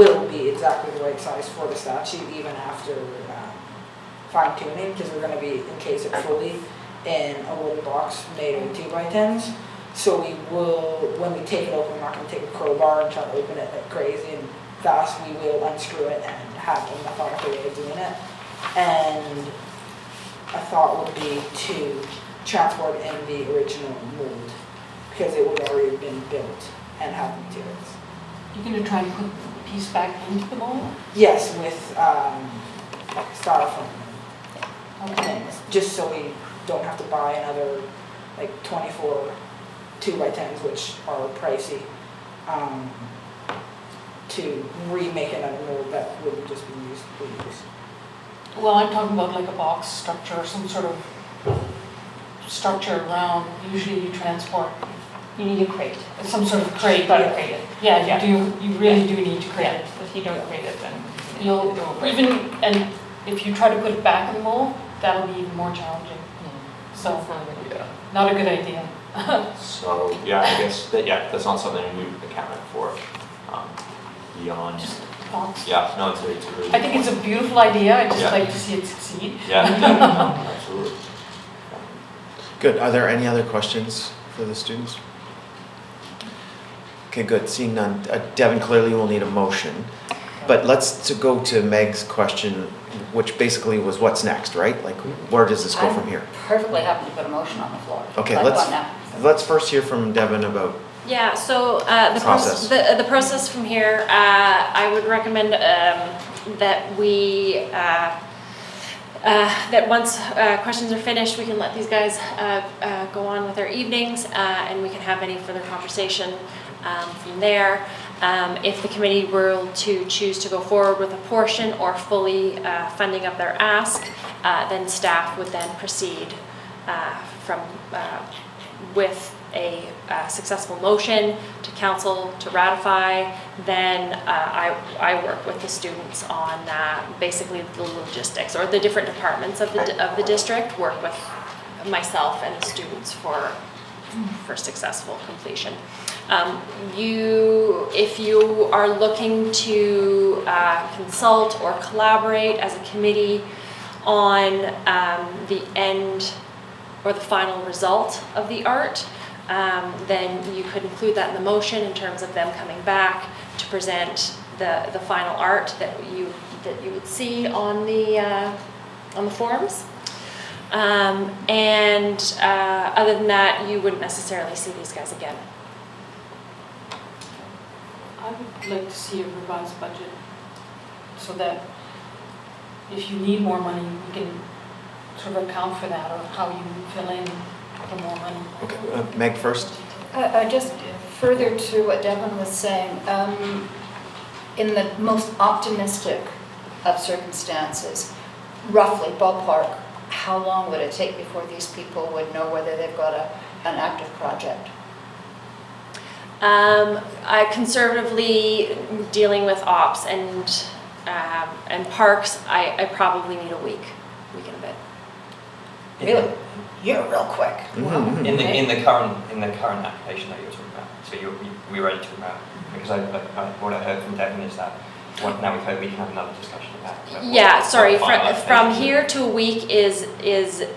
will be exactly the right size for the statue, even after fine tuning, because we're going to be encased it fully in a wooden box made of 2x10s. So we will, when we take it open, we're not going to take a crowbar and try to open it like crazy and fast. We will unscrew it and have a methodical way of doing it. And a thought would be to transport in the original mold, because it would already have been built and have the materials. You're gonna try and put the piece back into the mold? Yes, with styrofoam Okay. things, just so we don't have to buy another like 24 2x10s, which are pricey, to remake another mold that wouldn't just be used, reused. Well, I'm talking about like a box structure or some sort of structure around, usually you transport, You need a crate. some sort of crate. You gotta crate it. Yeah, you really do need to crate Yeah, it. if you don't crate it, then You'll, it won't break. even, and if you try to put it back in the mold, that'll be even more challenging. So, That's not a good idea. not a good idea. So, yeah, I guess, that's not something we accounted for, beyond, Just box. yeah, no, it's a really. I think it's a beautiful idea, I'd just Yeah. like to see it succeed. Yeah, absolutely. Good. Are there any other questions for the students? Okay, good. Seeing none. Devon, clearly will need a motion. But let's go to Meg's question, which basically was what's next, right? Like, where does this go from here? I'm perfectly happy to put a motion on the floor. Okay, Like let's what now? let's first hear from Devon about. Yeah, so the Process. the process from here, I would recommend that we, that once questions are finished, we can let these guys go on with their evenings, and we can have any further conversation from there. If the committee were to choose to go forward with a portion or fully funding of their ask, then staff would then proceed from with a successful motion to council to ratify. Then I work with the students on basically the logistics, or the different departments of the district work with myself and the students for successful completion. If you are looking to consult or collaborate as a committee on the end or the final result of the art, then you could include that in the motion in terms of them coming back to present the final art that you would see on the forms. Other than that, you wouldn't necessarily see these guys again. I would like to see a revised budget so that if you need more money, we can sort of account for that, or how you fill in for more money. Okay, Meg first. Just further to what Devon was saying, in the most optimistic of circumstances, roughly ballpark, how long would it take before these people would know whether they've got an active project? I conservatively dealing with ops and parks, I probably need a week and a bit. Really? You're real quick. Mm-hmm. In the current application that you're talking about, so we ready to talk about, because what I heard from Devon is that now we've heard we can have another discussion about it. Yeah, sorry, from here to a week is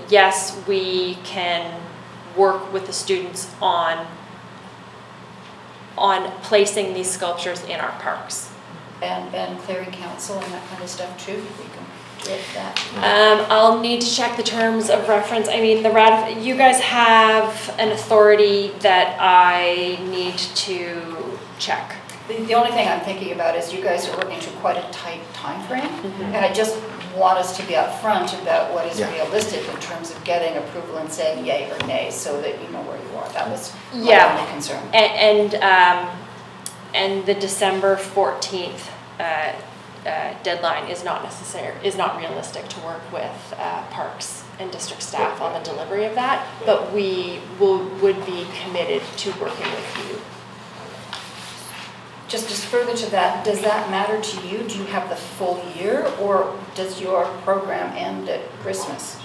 yes, we can work with the students on placing these sculptures in our parks. And clearing council and that kind of stuff too, we can do that. I'll need to check the terms of reference. I mean, you guys have an authority that I need to check. The only thing I'm thinking about is you guys are working to quite a tight time frame, Mm-hmm. and I just want us to be upfront about what is Yeah. realistic in terms of getting approval and saying yay or nay, so that you know where you are. That was my Yeah. only concern. And the December 14th deadline is not realistic to work with parks and district staff on the delivery of that, but we would be committed to working with you. Just further to that, does that matter to you? Do you have the full year, or does your program end at Christmas?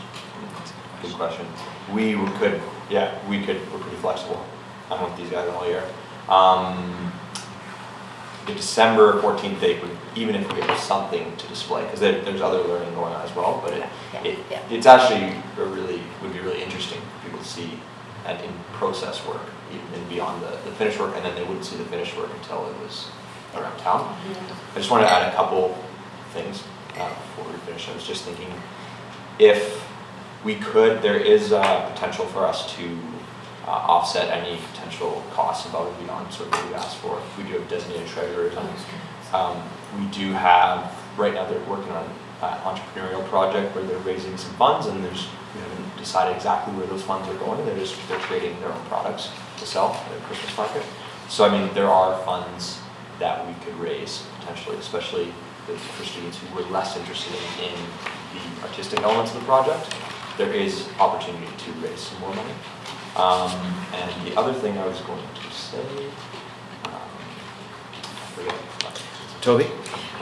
Good question. We're pretty flexible. I'm with these guys all year. The December 14th date would, even if we have something to display, because there's other learning going on as well, but it's actually would be really interesting for people to see that in process work, even beyond the finished work, and then they wouldn't see the finished work until it was around town. I just want to add a couple things before we finish. I was just thinking, if we could, there is potential for us to offset any potential costs above and beyond sort of what we asked for. We do have designated treasurers. We do have, right now they're working on an entrepreneurial project where they're raising some funds, and we haven't decided exactly where those funds are going. They're creating their own products to sell at the Christmas market. So I mean, there are funds that we could raise potentially, especially for students who were less interested in the artistic elements of the project. There is opportunity to raise some more money. And the other thing I was going to say, I forget. Toby?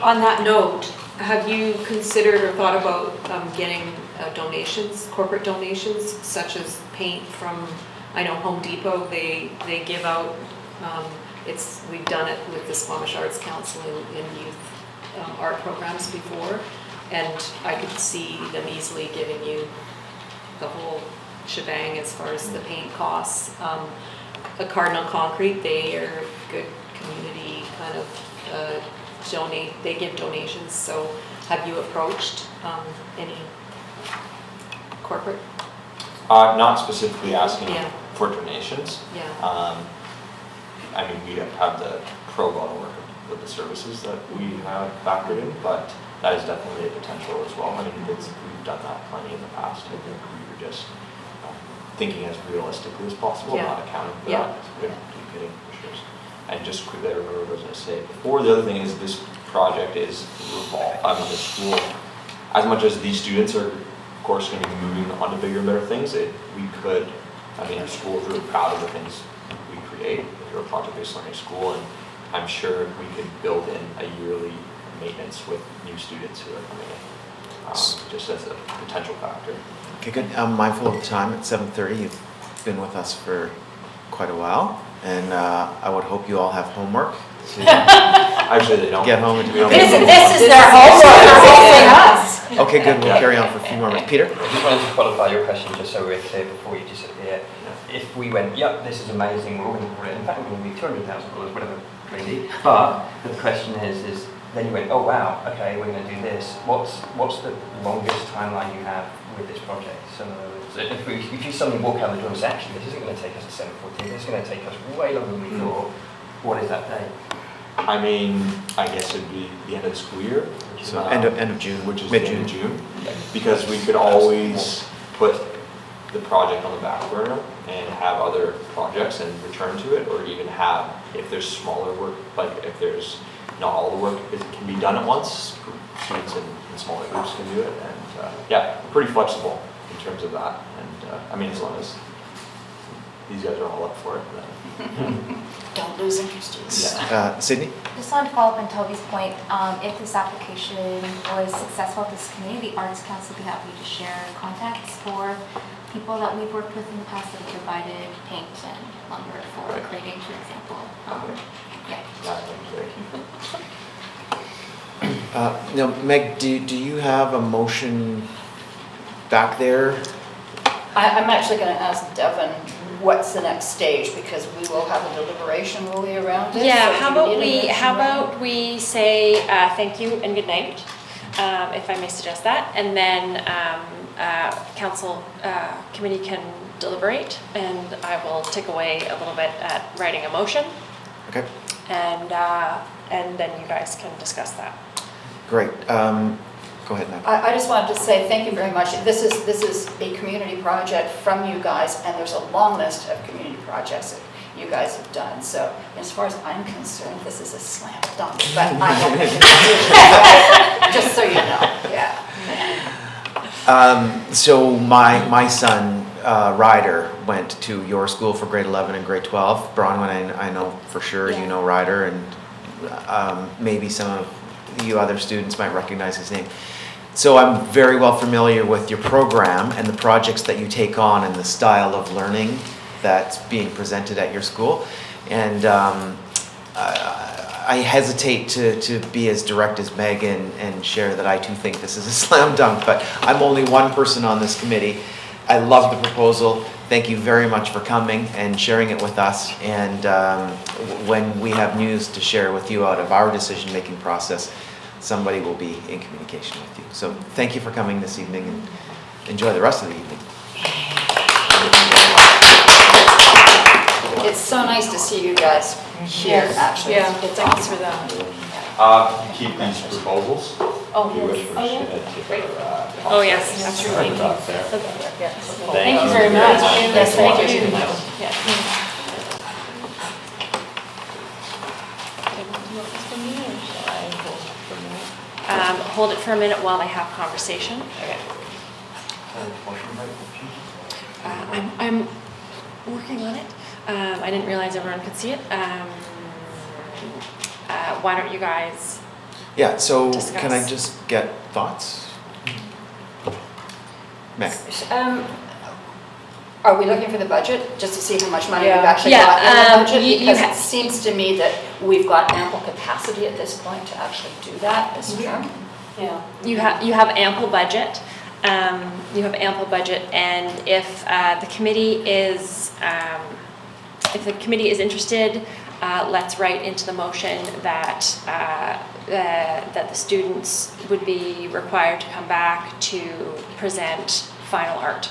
On that note, have you considered or thought about getting donations, corporate donations, such as paint from, I know Home Depot, they give out, we've done it with the Squamish Arts Council in youth art programs before, and I could see them easily giving you the whole shebang as far as the paint costs. A Cardinal Concrete, they are a good community kind of they give donations. So have you approached any corporate? Not specifically asking Yeah. for donations. Yeah. I mean, we have the pro bono work with the services that we have factored in, but that is definitely a potential as well. I mean, we've done that plenty in the past. I think we were just thinking as realistically as possible, Yeah. not accounting for Yeah. that. Good getting pictures. And just quickly, I remember what I was going to say before. The other thing is this project is the school. As much as these students are, of course, going to be moving on to bigger and better things, our school is really proud of the things we create. We're a project-based learning school, and I'm sure we could build in a yearly maintenance with new students who are coming in, just as a potential factor. Okay, good. I'm mindful of the time at 7:30. You've been with us for quite a while, and I would hope you all have homework to Actually, they don't. get home and to be able This to. is their homework. Okay, good. We'll carry on for a few more minutes. Peter? I just wanted to qualify your question just so we're clear before you disappear. If we went, yep, this is amazing, we're all going to put it, in fact, we're going to be $200,000, whatever it may be. But the question is then you went, oh wow, okay, we're going to do this. What's the longest timeline you have with this project? So if you suddenly walk out the door and say, actually, this isn't going to take us to 7:14, this is going to take us way longer than we thought, what is that date? I mean, I guess it'd be the end of the school year. So end of June, which is mid-June. mid-June. Because we could always put the project on the back burner and have other projects and return to it, or even have, if there's smaller work, like if there's not all the work can be done at once, students in smaller groups can do it. And yeah, we're pretty flexible in terms of that. And I mean, as long as these guys are all up for it, then. Don't lose interest. Yeah. Sydney? Just wanted to follow up on Toby's point. If this application was successful at this community, the Arts Council would be happy to share contacts for people that we've worked with in the past that have provided paint and lumber for creating, for example. Yeah. Now, Meg, do you have a motion back there? I'm actually going to ask Devon what's the next stage, because we will have a deliberation, will we, around it? Yeah, So how do you about need a motion around we say thank you and good night, if I may suggest that, and then council committee can deliberate, and I will take away a little bit at writing a motion. Okay. And then you guys can discuss that. Great. Go ahead, Meg. I just wanted to say thank you very much. This is a community project from you guys, and there's a long list of community projects that you guys have done. So as far as I'm concerned, this is a slam dunk, but I hope just so you know, yeah. So my son, Ryder, went to your school for grade 11 and grade 12. Bronwyn, I know for sure you know Ryder, and maybe some of you other students might recognize his name. So I'm very well familiar with your program and the projects that you take on and the style of learning that's being presented at your school. And I hesitate to be as direct as Meg and share that I too think this is a slam dunk, but I'm only one person on this committee. I love the proposal. Thank you very much for coming and sharing it with us. And when we have news to share with you out of our decision-making process, somebody will be in communication with you. So thank you for coming this evening, and enjoy the rest of the evening. It's so nice to see you guys here, Yes. actually. Yeah, It's thanks for awesome. that. Keep these proposals. Oh, You wish yes. for Shannon to, Oh, yes, absolutely. Talk there. Thank you very much. Yes, thank you. Hold it for a minute while they have conversation. I'm working on it. I didn't realize everyone could see it. Why don't you guys? Yeah, so can I Discuss. just get thoughts? Meg? Are we looking for the budget, just to see how much money Yeah. we've actually Yeah, got in the budget? you Because ha- it seems to me that we've got ample capacity at this point to actually do that this term. Yeah. You have ample budget. You have ample budget, and if the committee is interested, let's write into the motion that that the students would be required to come back to present final art.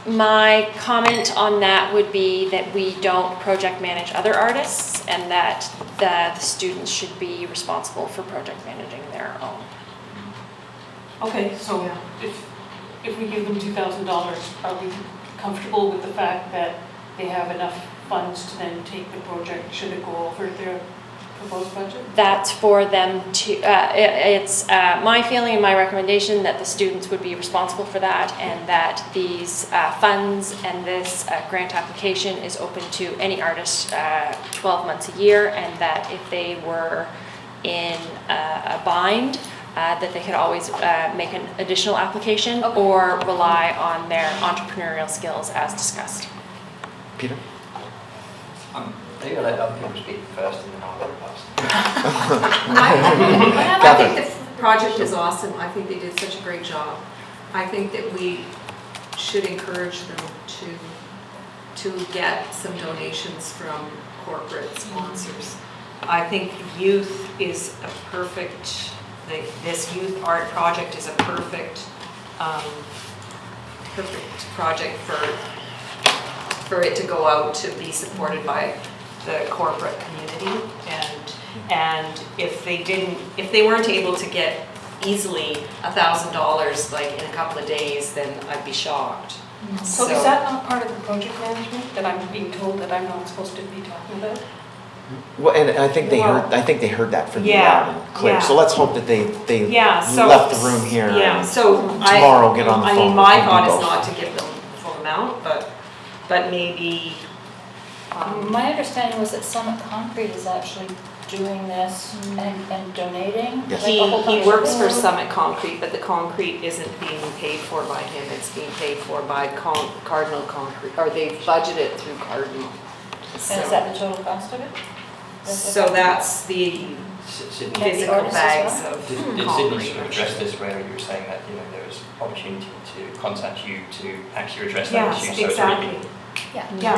My comment on that would be that we don't project manage other artists, and that the students should be responsible for project managing their own. Okay, so if we give them $2,000, are we comfortable with the fact that they have enough funds to then take the project, should it go over their proposed budget? That's for them to, it's my feeling and my recommendation that the students would be responsible for that, and that these funds and this grant application is open to any artist 12 months a year, and that if they were in a bind, that they could always make an additional application or rely on their entrepreneurial skills as discussed. Peter? Maybe I'll let other people speak first and then I'll go last. I think the project is awesome. I think they did such a great job. I think that we should encourage them to get some donations from corporate sponsors. I think youth is a perfect, this youth art project is a perfect project for it to go out to be supported by the corporate community, and if they weren't able to get easily $1,000 like in a couple of days, then I'd be shocked. So is that not part of the project management that I'm being told that I'm not supposed to be talking about? Well, and I think they heard that from you loud and clear. Yeah. So let's hope that they so left the room here. Yeah, and so tomorrow get on the phone. I mean, my with thought people. is not to give them the full amount, but maybe. My understanding was that Summit Concrete is actually doing this and donating. Yes. He works for Summit Concrete, but the concrete isn't being paid for by him, it's being paid for by Cardinal Concrete, or they budget it through Cardinal. And is that the total cost of it? So that's the Sydney, physical artists as bags well? of did Sydney concrete. sort of address this where you were saying that, you know, there was opportunity to contact you to actually address that Yes, issue? So it's already exactly. been- Yeah.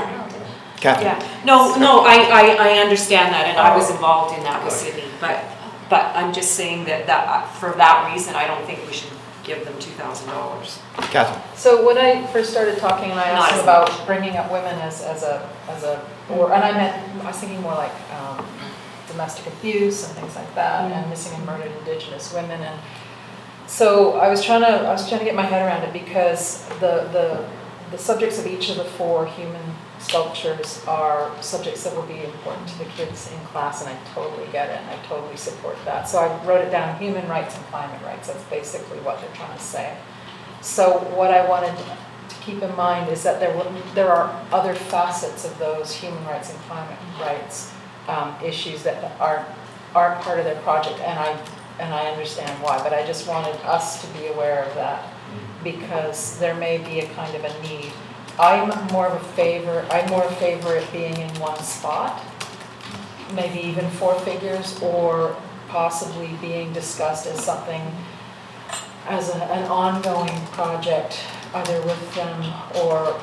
Kathy? Yeah, no, I understand that, and I was involved in that with Sydney, but I'm just saying that for that reason, I don't think we should give them $2,000. Kathy? So when I first started talking and I Not asked as them about bringing up women as a, and I was thinking more like domestic abuse and things like that, and missing and murdered Indigenous women, and so I was trying to get my head around it, because the subjects of each of the 4 human sculptures are subjects that will be important to the kids in class, and I totally get it, and I totally support that. So I wrote it down: human rights and climate rights. That's basically what they're trying to say. So what I wanted to keep in mind is that there are other facets of those human rights and climate rights issues that aren't part of their project, and I understand why, but I just wanted us to be aware of that, because there may be a kind of a need. I'm more of a favor it being in one spot, maybe even 4 figures, or possibly being discussed as something, as an ongoing project, either with them or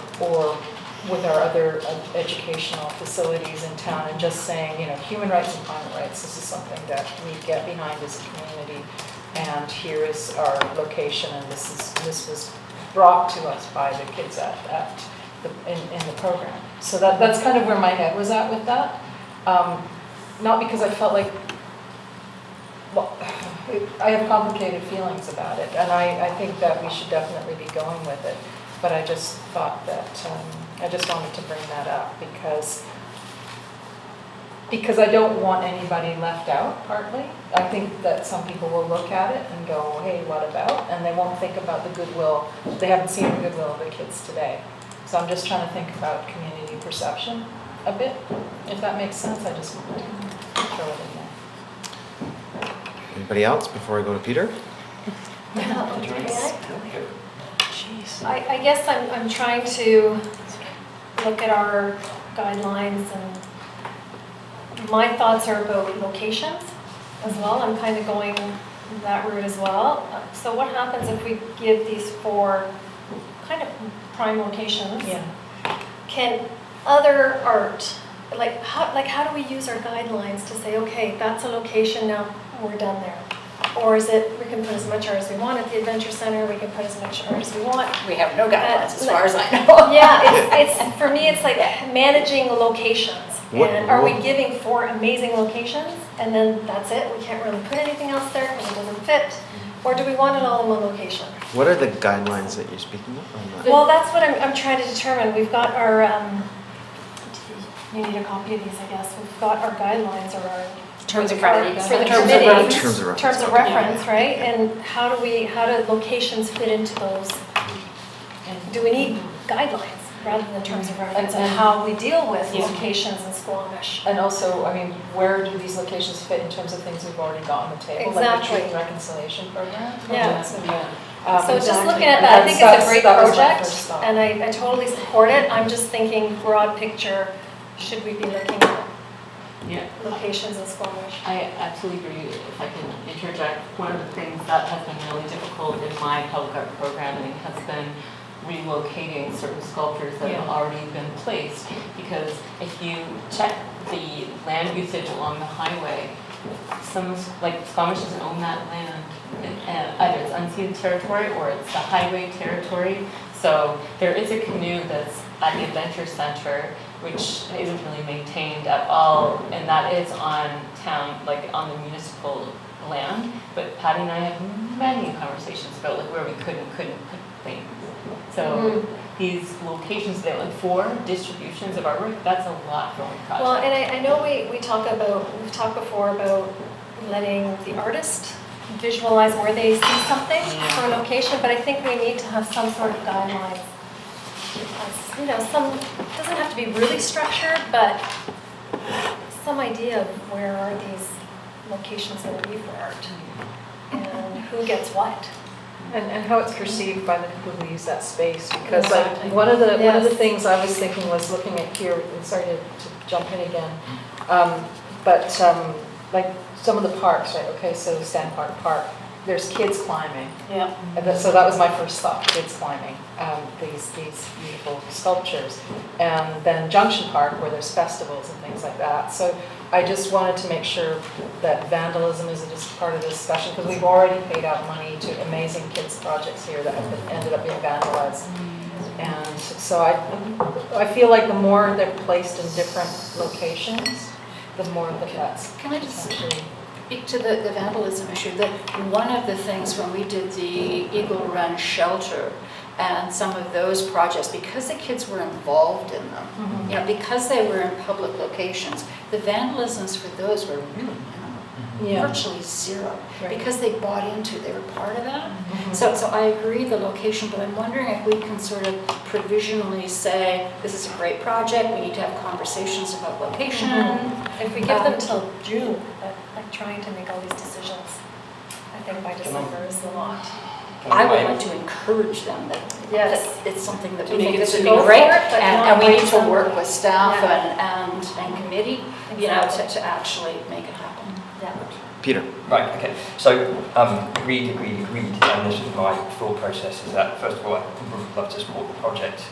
with our other educational facilities in town, and just saying, you know, human rights and climate rights, this is something that we get behind as a community, and here is our location, and this was brought to us by the kids in the program. So that's kind of where my head was at with that. Not because I felt like, well, I have complicated feelings about it, and I think that we should definitely be going with it. But I just thought that, I just wanted to bring that up because I don't want anybody left out, partly. I think that some people will look at it and go, hey, what about? And they won't think about the goodwill. They haven't seen the goodwill of the kids today. So I'm just trying to think about community perception a bit, if that makes sense. I just wanted to throw it in there. Anybody else before I go to Peter? I guess I'm trying to look at our guidelines, and my thoughts are about locations as well. I'm kind of going that route as well. So what happens if we give these 4 kind of prime locations? Yeah. Can other art, how do we use our guidelines to say, okay, that's a location, now we're done there? Or is it, we can put as much art as we want at the Adventure Center, we can put as much art as we want? We have no guidelines as far as I know. Yeah, it's for me, it's like managing locations. And are we What- giving 4 amazing locations, and then that's it? We can't really put anything else there because it doesn't fit? Or do we want it all in one location? What are the guidelines that you're speaking of? I'm not- Well, that's what I'm trying to determine. We've got our, you need a copy of these, I guess. We've got our guidelines or our Terms of for the reference. committee. Terms of reference. Terms of reference, right? And how do locations fit into those? And do we need guidelines rather than terms of reference on how we deal with locations in Squamish? And also, I mean, where do these locations fit in terms of things we've already got on the table? Like the Exactly. Truth and Reconciliation Program? Yeah. So So just looking at that, I think it's a great project, and I totally support it. I'm just thinking broad picture, should we be looking at Yeah. locations in Squamish? I absolutely agree. If I can interject, one of the things that has been really difficult in my public art programming has been relocating certain sculptures that have already been placed. Because if you check the land usage along the highway, like Squamish doesn't own that land. Either it's unceded territory or it's the highway territory. So there is a canoe that's at the Adventure Center, which isn't really maintained at all, and that is on town, like on the municipal land. But Patty and I have many conversations about like where we could and couldn't put things. So these locations that like 4 distributions of artwork, that's a lot for one project. Well, and I know we've talked before about letting the artist visualize where they see something for a location, but I think we need to have some sort of guidelines. You know, doesn't have to be really structured, but some idea of where are these locations going to be for art, and who gets what. And how it's perceived by the people who use that space, because Exactly. like one of the Yes. things I was thinking was looking at here, and sorry to jump in again, but like some of the parks, right? Okay, so Stanpart Park, there's kids climbing. Yeah. So that was my first thought, kids climbing these beautiful sculptures, and then Junction Park where there's festivals and things like that. So I just wanted to make sure that vandalism is just part of the discussion, because we've already paid out money to amazing kids projects here that have ended up being vandalized. And so I feel like the more they're placed in different locations, the more that's. Can I just speak to the vandalism issue? That one of the things when we did the Eagle Run shelter and some of those projects, because the kids were involved in them, you know, because they were in public locations, the vandalisms for those were really minimal, virtually zero, because they bought into, they were part of that. So I agree the location, but I'm wondering if we can sort of provisionally say, this is a great project, we need to have conversations about location. If we give them till June, like trying to make all these decisions, I think by December is a lot. I would like to encourage them that it's something that we To make think it this would go be for great, it, but and not we need break to them. work with staff Yeah. and committee, you know, to actually make it happen. Yeah. Peter. Right, okay. So, agreed. And this is my thought process, is that first of all, I would love to support the project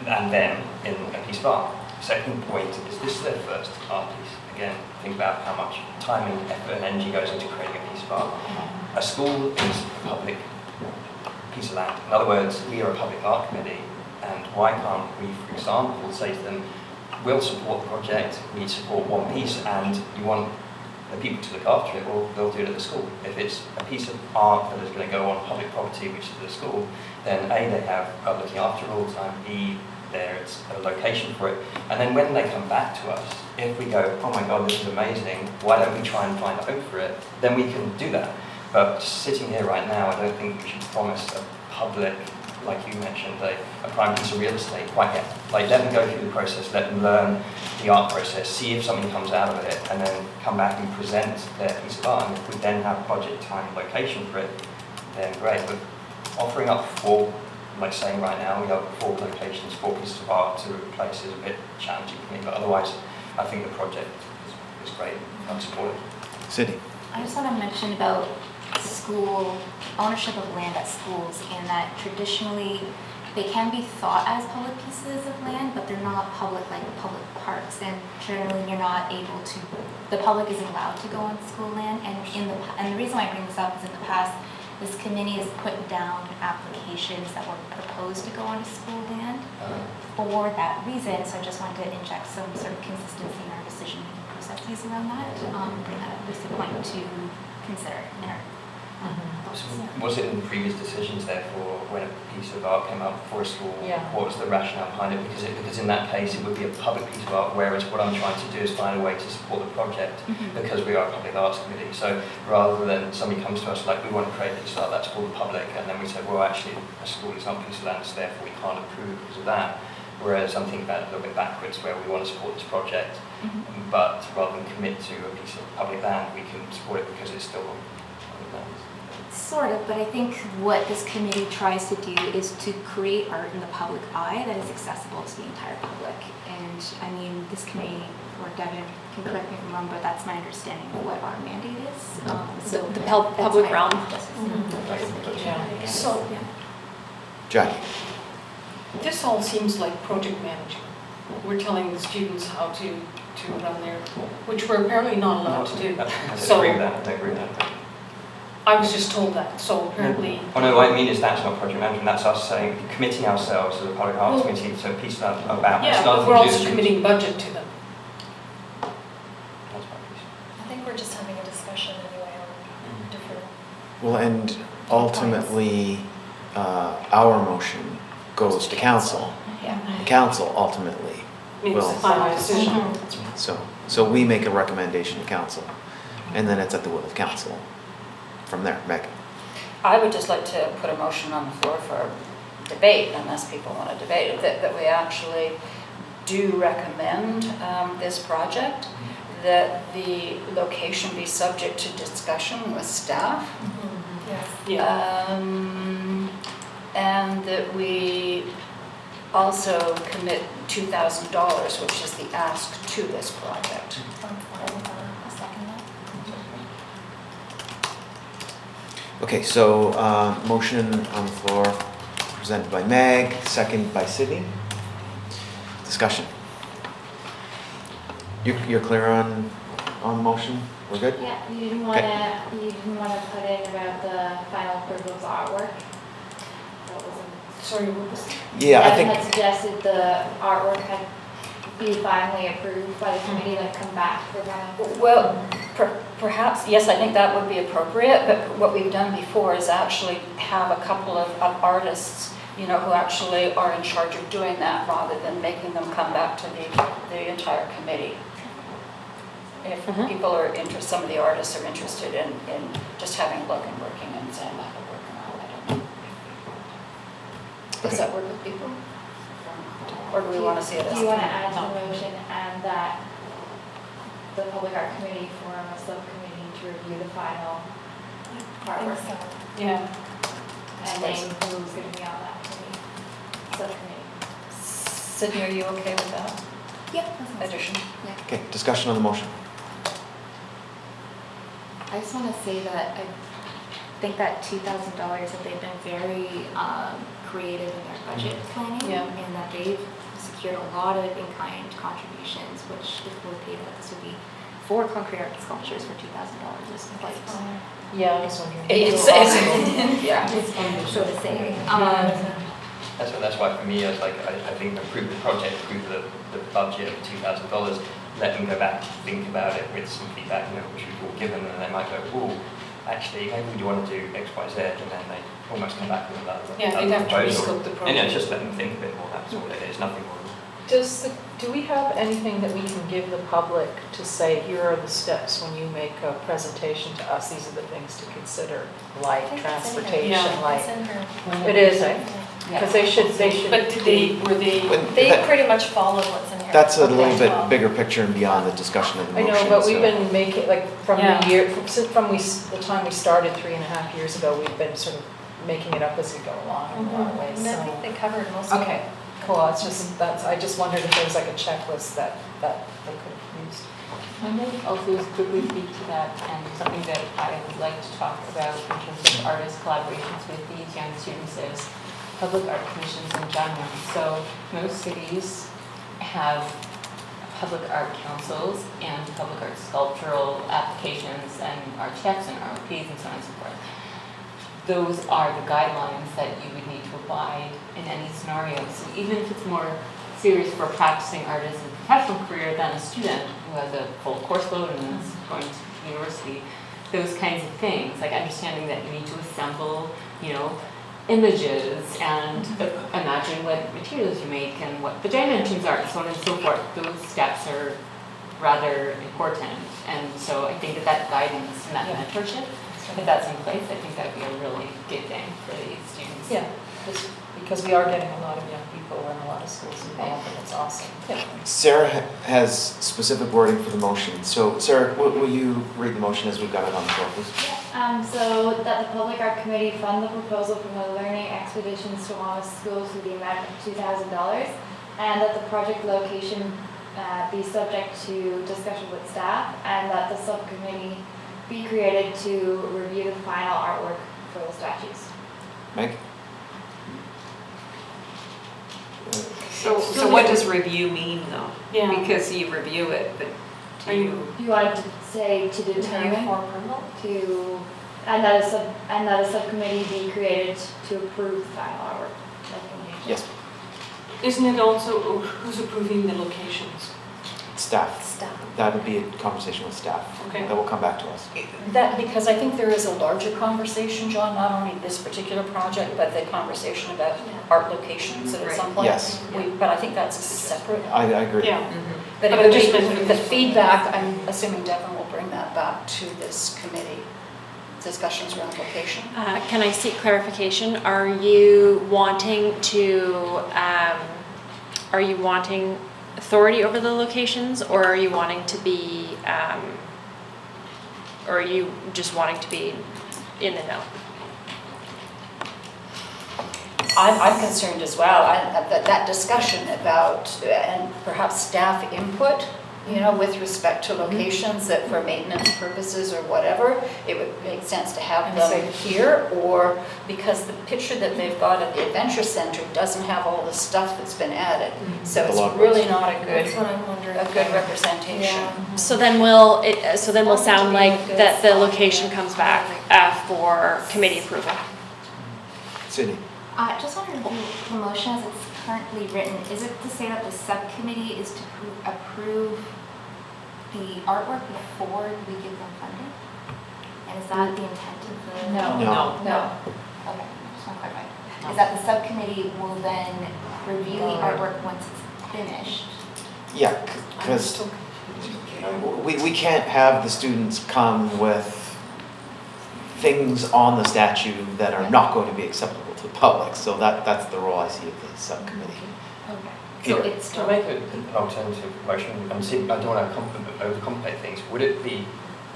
and them in a piece of art. Second point is this is their first art piece. Again, think about how much time and effort and energy goes into creating a piece of art. A school is a public piece of land. In other words, we are a public art committee, and why can't we, for example, say to them, we'll support the project, we support one piece, and you want the people to look after it, well, they'll do it at the school. If it's a piece of art that is going to go on public property, which is the school, then A, they have looking after it all the time, B, there's a location for it, and then when they come back to us, if we go, oh my god, this is amazing, why don't we try and find a home for it, then we can do that. But sitting here right now, I don't think we should promise a public, like you mentioned, a prime piece of real estate quite yet. Like, let them go through the process, let them learn the art process, see if something comes out of it, and then come back and present their piece of art. And if we then have project time location for it, then great. But offering up 4, like saying right now, we have 4 locations, 4 pieces of art to replace is a bit challenging for me. But otherwise, I think the project is great. I'm supportive. Sydney. I just want to mention about school ownership of land at schools, and that traditionally they can be thought as public pieces of land, but they're not public like public parks, and generally you're not able to, the public isn't allowed to go on school land. And the reason why I bring this up is in the past, this committee has put down applications that were proposed to go onto school land for that reason. So I just wanted to inject some sort of consistency in our decision-making processes around that. Bring that up as a point to consider in our Was it in previous decisions, therefore, when a piece of art came up for a school, what was the rationale behind it? Because in that case, it would be a public piece of art, whereas what I'm trying to do is find a way to support the project, because we are a public arts committee. So rather than somebody comes to us like, we want to create a piece of art that's for the public, and then we say, well, actually, a school is not a piece of land, so therefore we can't approve because of that. Whereas I'm thinking about it a little bit backwards, where we want to support this project, but rather than commit to a piece of public land, we can support it because it's still public land. Sort of, but I think what this committee tries to do is to create art in the public eye that is accessible to the entire public. And I mean, this committee, or Devon can correct me if I'm wrong, but that's my understanding of what our mandate is. So The public realm. So, Jackie. this all seems like project management. We're telling the students how to run their, which we're apparently not allowed to do. I don't agree with that. I don't agree with that. I was just told that, so apparently. Oh no, what I mean is that's not project management, that's us saying, committing ourselves as a public arts committee to a piece about Yeah, it's but nothing we're to do also with- committing budget to them. That's my piece. I think we're just having a discussion anyway on different. Well, and ultimately, our motion goes to council. The council ultimately Makes will. the final decision. So we make a recommendation to council, and then it's at the will of council from there. Meg. I would just like to put a motion on the floor for debate, unless people want to debate it, that we actually do recommend this project, that the location be subject to discussion with staff. Yeah. And that we also commit $2,000, which is the ask to this project. I'll second that. Okay, so motion on the floor presented by Meg, second by Sydney. Discussion. You're clear on the motion? We're good? Yeah, you didn't want to put in about the final approval of artwork? That wasn't. Sorry, what was? Yeah, I Devin think. had suggested the artwork had be finally approved by the committee, then come back for final. Well, perhaps, yes, I think that would be appropriate, but what we've done before is actually have a couple of artists, who actually are in charge of doing that, rather than making them come back to the entire committee. If people are interested, some of the artists are interested in just having a look and working and saying that would work or not, I don't know. Does that work with people? Or do we want to see it as? Do you want to add to the motion and that the public art committee form a subcommittee to review the final artwork? Yeah. And name who's going to be on that committee, subcommittee? Sydney, are you okay with that Yeah. addition? Yeah. Okay, discussion on the motion. I just want to say that I think that $2,000, that they've been very creative in their budget planning, and that they've secured a lot of in-kind contributions, which if we're paid, that this would be 4 concrete art sculptures for $2,000 is quite. Yeah, I was wondering. Yeah. It's so to say. That's why for me, I think approve the project, approve the budget of $2,000, let them go back, think about it with some feedback, which we've all given, and they might go, oh, actually, maybe we do want to do X, Y, Z, and then they almost come back with another Yeah, they'd have to proposal. rescope the And project. just let them think a bit more, that's all it is, nothing more. Do we have anything that we can give the public to say, here are the steps when you make a presentation to us, these are the things to consider, like transportation, Yeah. like. It's in her. It is, eh? Because they should. But were they? They pretty much followed what's in here. That's a Okay. little bit bigger picture and beyond the discussion of the I motion. know, but we've so- been making, like, from Yeah. the year, from the time we started 3.5 years ago, we've been sort of making it up as we go along in a lot of ways, And I so. think they covered most of it. Okay, cool, it's just, I just wondered if there was like a checklist that they could have used. I might also quickly speak to that, and something that I would like to talk about in terms of artist collaborations with these young students is public art commissions in general. So most cities have public art councils and public art sculptural applications and RTFs and ROPs and so on and so forth. Those are the guidelines that you would need to abide in any scenario. So even if it's more serious for a practicing artist in a professional career than a student who has a full course load and is going to university, those kinds of things, like understanding that you need to assemble, images and imagine what materials you make and what the dimensions are and so on and so forth. Those steps are rather important. And so I think that guidance and that mentorship, if that's in place, I think that would be a really good thing for these students. Yeah, just because we are getting a lot of young people and a lot of schools involved, and it's awesome. Yeah. Sarah has specific wording for the motion. So Sarah, will you read the motion as we've got it on the floor, please? So that the Public Art Committee fund the proposal from the learning expeditions to Squamish schools with the amount of $2,000, and that the project location be subject to discussion with staff, and that the subcommittee be created to review the final artwork for the statues. Meg? So what does review mean though? Yeah. Because you review it, but do you? You wanted to say to determine For approval? and that a subcommittee be created to approve the final artwork. Yes, Isn't it also who's approving the locations? staff. Staff. That would be a conversation with staff. Okay. That will come back to us. That, because I think there is a larger conversation, John, not only this particular project, but the conversation about art locations at some point. Yes. But I think that's separate. I agree. Yeah. But But it I would just be, meant- the feedback, I'm assuming Devon will bring that back to this committee, discussions around location. Can I seek clarification? Are you wanting authority over the locations, or are you wanting to be, or are you just wanting to be in the know? I'm concerned as well, that discussion about, and perhaps staff input, with respect to locations that for maintenance purposes or whatever, it would make sense to have them here, or because the picture that they've got at the Adventure Center doesn't have all the stuff that's been added. So The it's log really books. not a That's good, what I'm wondering. a good representation. Yeah. So then we'll sound like that the location comes back for committee approval. Sydney? Just wondering, the motion as it's currently written, is it to say that the subcommittee is to approve the artwork before we give them funding? And is that the intent of the? No. Okay, just want to clarify. Is that the subcommittee will then review the artwork once it's finished? Yeah, because we can't have the students come with things on the statue that are not going to be acceptable to the public. So that's the role I see of the subcommittee. Okay. So it's To still. make an alternative motion, and see, I don't want to overcomplicate things, would it be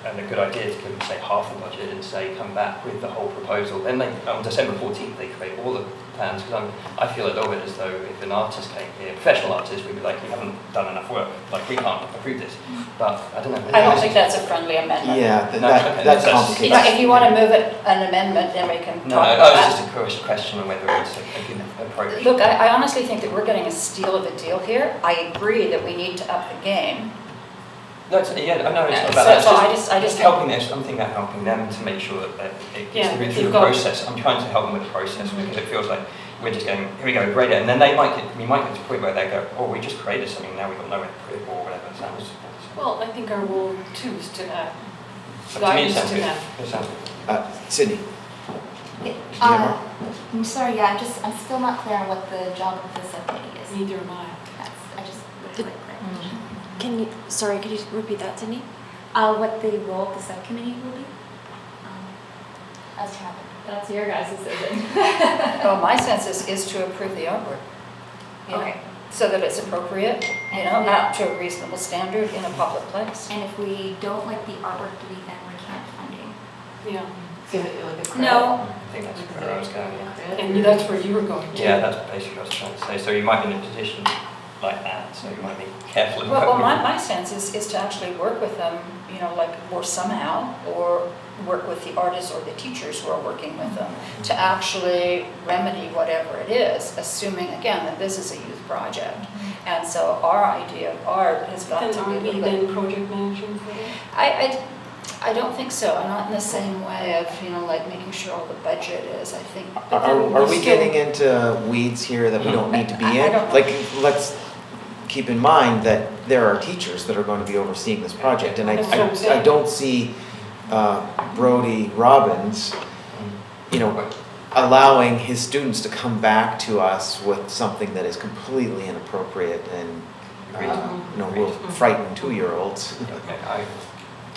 a good idea to give them, say, half the budget and say, come back with the whole proposal? Then on December 14th, they create all the plans, because I feel a little bit as though if an artist came here, a professional artist, we'd be like, you haven't done enough work, like we can't approve this. But I don't know. I don't think that's a friendly amendment. Yeah, No, okay, that's that's- complicated. If you want to move it, an amendment, then we can talk No, about that that. was just a question on whether it's a good approach. Look, I honestly think that we're getting a steal of a deal here. I agree that we need to up the game. No, it's, yeah, I know it's not about So that. I It's just just helping this. I'm thinking about helping them to make sure that it Yeah, gets through they've the got- process. I'm trying to help them with the process because it feels like we're just going, here we go, grade it, and then we might get to a point where they go, oh, we just created something, now we've got nowhere to put it or whatever. It sounds. Well, I think our role too is to add But to me, it guidance sounds to good. them. It sounds good. Sydney? I'm sorry, yeah, I'm still not clear on what the job of the subcommittee is. Neither am I. I just would like clarification. Could you repeat that, Sydney? What the role of the subcommittee will be? As chairman. That's your guys' decision. Well, my sense is to approve the artwork. you know, Okay. So that it's appropriate, you know, up to a reasonable standard in a public place. And if we don't like the artwork, do we then recant funding? Yeah, So like a No. I think that's where I was going. and that's where you were going to. Yeah, that's basically what I was trying to say. So you might be in a position like that, so you might be careful. Well, my sense is to actually work with them, you know, like, or somehow, or work with the artists or the teachers who are working with them to actually remedy whatever it is, assuming, again, that this is a youth project. And so our idea of art has got Then to be a aren't we little bit... then project managing for that? I don't think so. I'm not in the same way of, you know, like making sure all the budget is, I think. Are we getting into weeds here that we don't need to be I in? don't know. Like, let's keep in mind that there are teachers that are going to be overseeing this project, and That's what I'm I saying. don't see Brody Robbins, you know, allowing his students to come back to us with something that is completely inappropriate and, you know, will frighten 2-year-olds. Okay,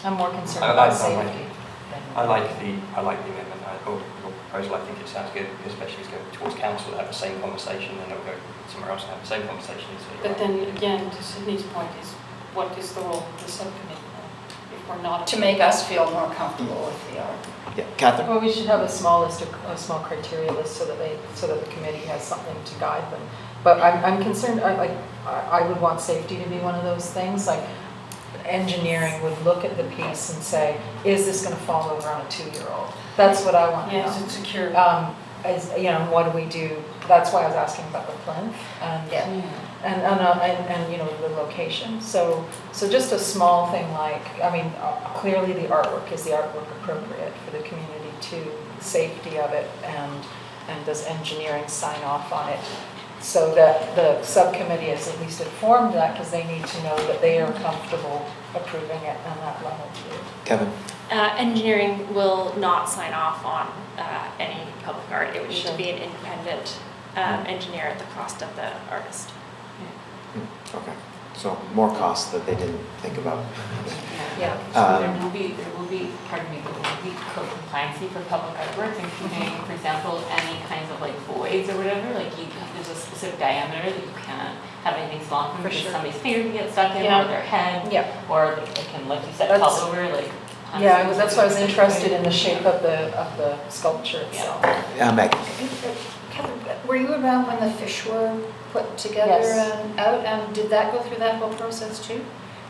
I'm more concerned I about like- safety. I like the amendment. Your proposal, I think it sounds good, especially as going towards council to have the same conversation, and they'll go somewhere else and have the same conversation. So you're But right. then again, to Sydney's point is, what is the role of the subcommittee then? If we're not. To make us feel more comfortable with the art. Yeah, Catherine? Well, we should have a small criteria list so that the committee has something to guide them. But I'm concerned, I would want safety to be one of those things, like engineering would look at the piece and say, is this gonna fall over on a 2-year-old? That's what I want to know. Yes, it's secure. You know, what do we do? That's why I was asking about the plinth and, Yeah. and you know, the location. So just a small thing like, I mean, clearly the artwork, is the artwork appropriate for the community to, safety of it, and does engineering sign off on it? So that the subcommittee is at least informed of that, because they need to know that they are comfortable approving it on that level too. Kevin? Engineering will not sign off on any public art. It would need to be an independent engineer at the cost of the artist. Okay, so more costs that they didn't think about. Yeah. There will be, pardon me, but there will be code compliancy for public artworks, including, for example, any kinds of like voids or whatever, like there's a specific diameter that you can't have anything small from, For because sure. somebody's finger can get stuck in, Yeah. or their head, Yeah. or they can, like you said, That's- fall over, like. Yeah, that's why I was interested in the shape of the sculpture itself. Meg? Kevin, were you around when the fish were put together Yes. and out? And did that go through that whole process too?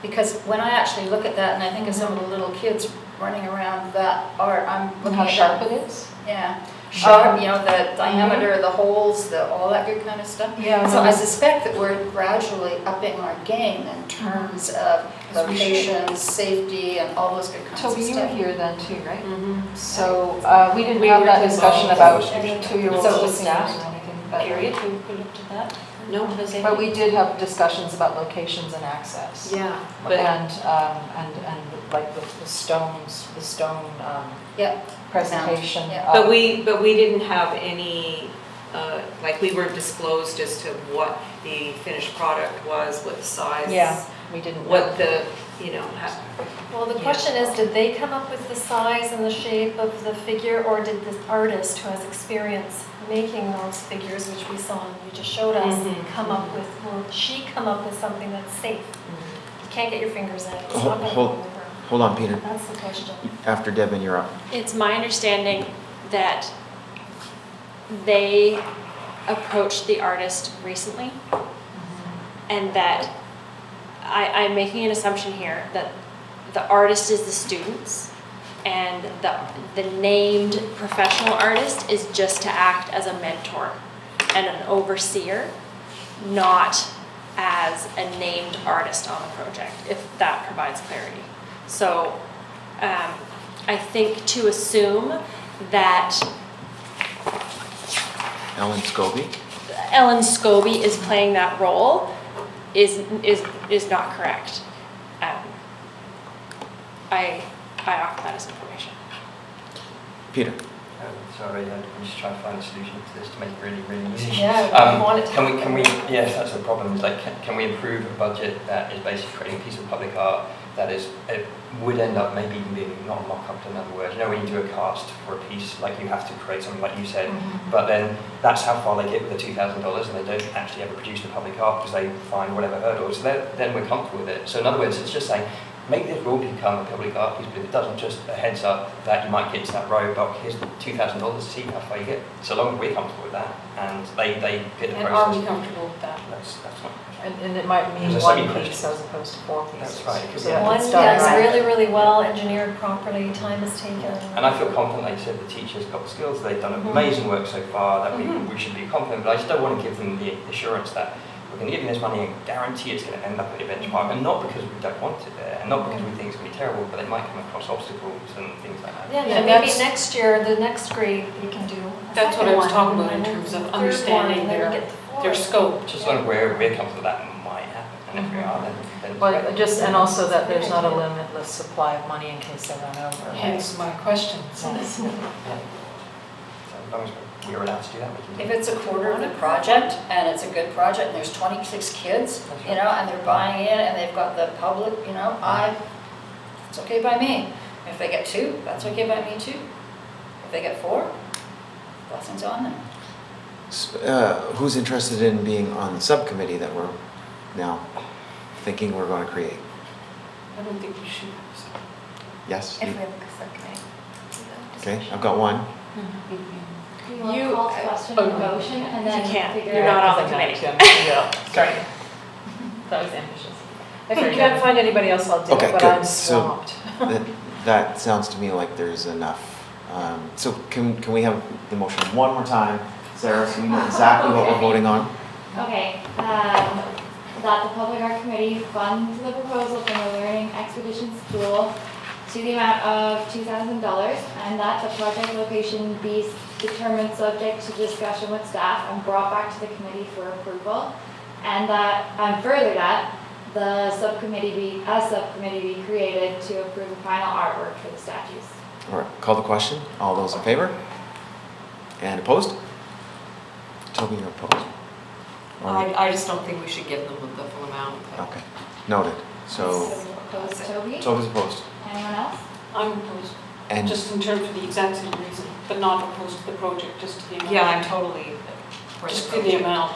Because when I actually look at that and I think of some of the little kids running around that art, I'm looking How at sharp that. it is? Yeah, sharp, you know, the diameter, the holes, all that good kind of stuff. Yeah. So I suspect that we're gradually upping our game in terms of location, safety, and all those good kinds of Toby, you were stuff. here then too, right? Mm-hmm. So we didn't We have were that involved. discussion about Any 2-year-olds So it was with staff, seniors or anything. but- Period, who looked at that? No, has it? But we did have discussions about locations and access. Yeah, but And like the stone Yeah. presentation. Yeah. But we didn't have any, like, we weren't disclosed as to what the finished product was, what the size. Yeah, we didn't know. What the, you know, Well, the question is, did they come up with the size and the shape of the figure, or did the artist who has experience making those figures, which we saw and you just showed us, come up with, will she come up with something that's safe? You can't get your fingers in it. It's not gonna fall over. Hold on, Peter. That's the question. After Devin, you're up. It's my understanding that they approached the artist recently, and that I'm making an assumption here that the artist is the students, and the named professional artist is just to act as a mentor and an overseer, not as a named artist on the project, if that provides clarity. So I think to assume that Ellen Scobie? Ellen Scobie is playing that role is not correct. I offer that as information. Peter? Sorry, I'm just trying to find a solution to this to make it really, really easy. Yeah, I want it to Can we, yes, that's the problem, is like, can we improve a budget that is basically creating a piece of public art that is, it would end up maybe even being not a mock-up in other words. You know, when you do a cast for a piece, like you have to create something like you said, but then that's how far they get with the $2,000 and they don't actually ever produce the public art because they find whatever hurdles, so then we're comfortable with it. So in other words, it's just saying, make this rule become a public art piece, but if it doesn't, just a heads up that you might get to that road, but here's $2,000 to see how far you get. So long as we're comfortable with that, and they get the And process. are we comfortable with that? That's not. And it might mean There's one so many piece questions. as opposed to 4 pieces. That's right, it could So be that One it's done that's right. really, really well engineered properly, time is taken. And I feel confident, like you said, the teachers got the skills, they've done amazing work so far, that we should be confident, but I just don't want to give them the assurance that we're going to give you this money and guarantee it's going to end up at your benchmark, and not because we don't want it there, and not because we think it's going to be terrible, but they might come across obstacles and things like that. Yeah, Yeah, maybe that's- next year, the next grade, we can do. a That's what second I was one, talking about in and then terms of third understanding one, and then their- we get the Their fourth. scope. Just as long as we're comfortable that might happen, and if we are, then it's Well, great. just, and also that there's not a limitless supply of money in case they run over. Hence my questions. So as long as we're allowed to do that, we can do If it. it's a quarter of the project and it's a good project and there's 26 kids, you know, and they're buying in and they've got the public, you know, it's okay by me. If they get 2, that's okay by me too. If they get 4, blessings on them. Who's interested in being on the subcommittee that we're now thinking we're going to create? I don't think we should. Yes? If You- we have a subcommittee. Okay, I've got one. Do you want to call to question a motion and then You can't. figure You're out? not on the committee. Yeah, sorry. That was ambitious. If Very I can't good. find anybody else, I'll do Okay, it, but good. I'm So- swamped. That sounds to me like there's enough. So can we have the motion one more time, Sarah, so we know exactly what we're voting on? Okay, that the Public Art Committee funds the proposal from the Learning Expedition School to the amount of $2,000, and that the project location be determined subject to discussion with staff and brought back to the committee for approval. And that, and further that, the subcommittee be created to approve the final artwork for the statues. All right, call the question. All those in favor? And opposed? Toby, you're opposed? Or- I just don't think we should give them the full amount. Okay, noted. So Opposed, Toby? Toby's opposed. Anyone else? I'm opposed, And just in terms of the exact same reason, but not opposed to the project, just to the amount. Yeah, I'm totally for Just the to the project. amount.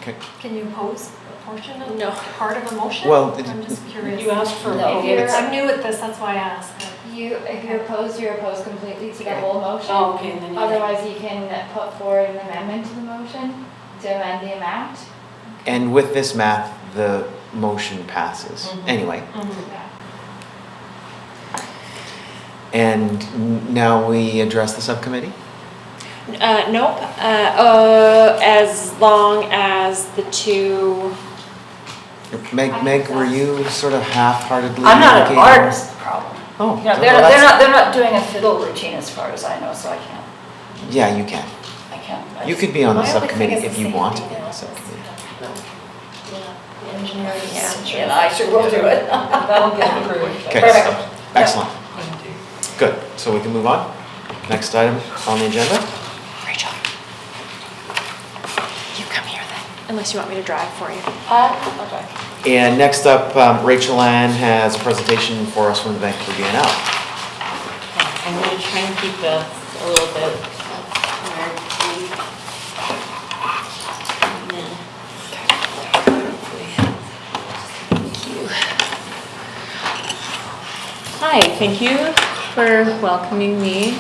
okay. Can you pose a portion of No. part of a motion? Well, I'm just curious. You asked for. No. If you're- I'm new at this, that's why I asked. If you're opposed completely to the whole motion. Oh, okay, and then you. Otherwise, you can put forward an amendment to the motion to amend the amount. And with this math, the motion passes. Anyway, and now we address the subcommittee? Nope, as long as the two, Meg, were you sort of half-heartedly? I'm not an looking- artist, the problem. Oh. You know, so they're that's- not doing a fiddle routine as far as I know, so I can't. Yeah, you can. I can't. You could be on the My only thing subcommittee is if the you want to safety be on the analysis. subcommittee. The engineering. Yeah, and I sure will do it. That'll get approved. Okay, Perfect. excellent. Good, so we can move on. Next item on the agenda? Rachel. You come here then, unless you want me to drive for you. Okay. And next up, Rachel Ann has a presentation for us from the Vancouver Biennale. I'm going to try and keep this a little bit. Hi, thank you for welcoming me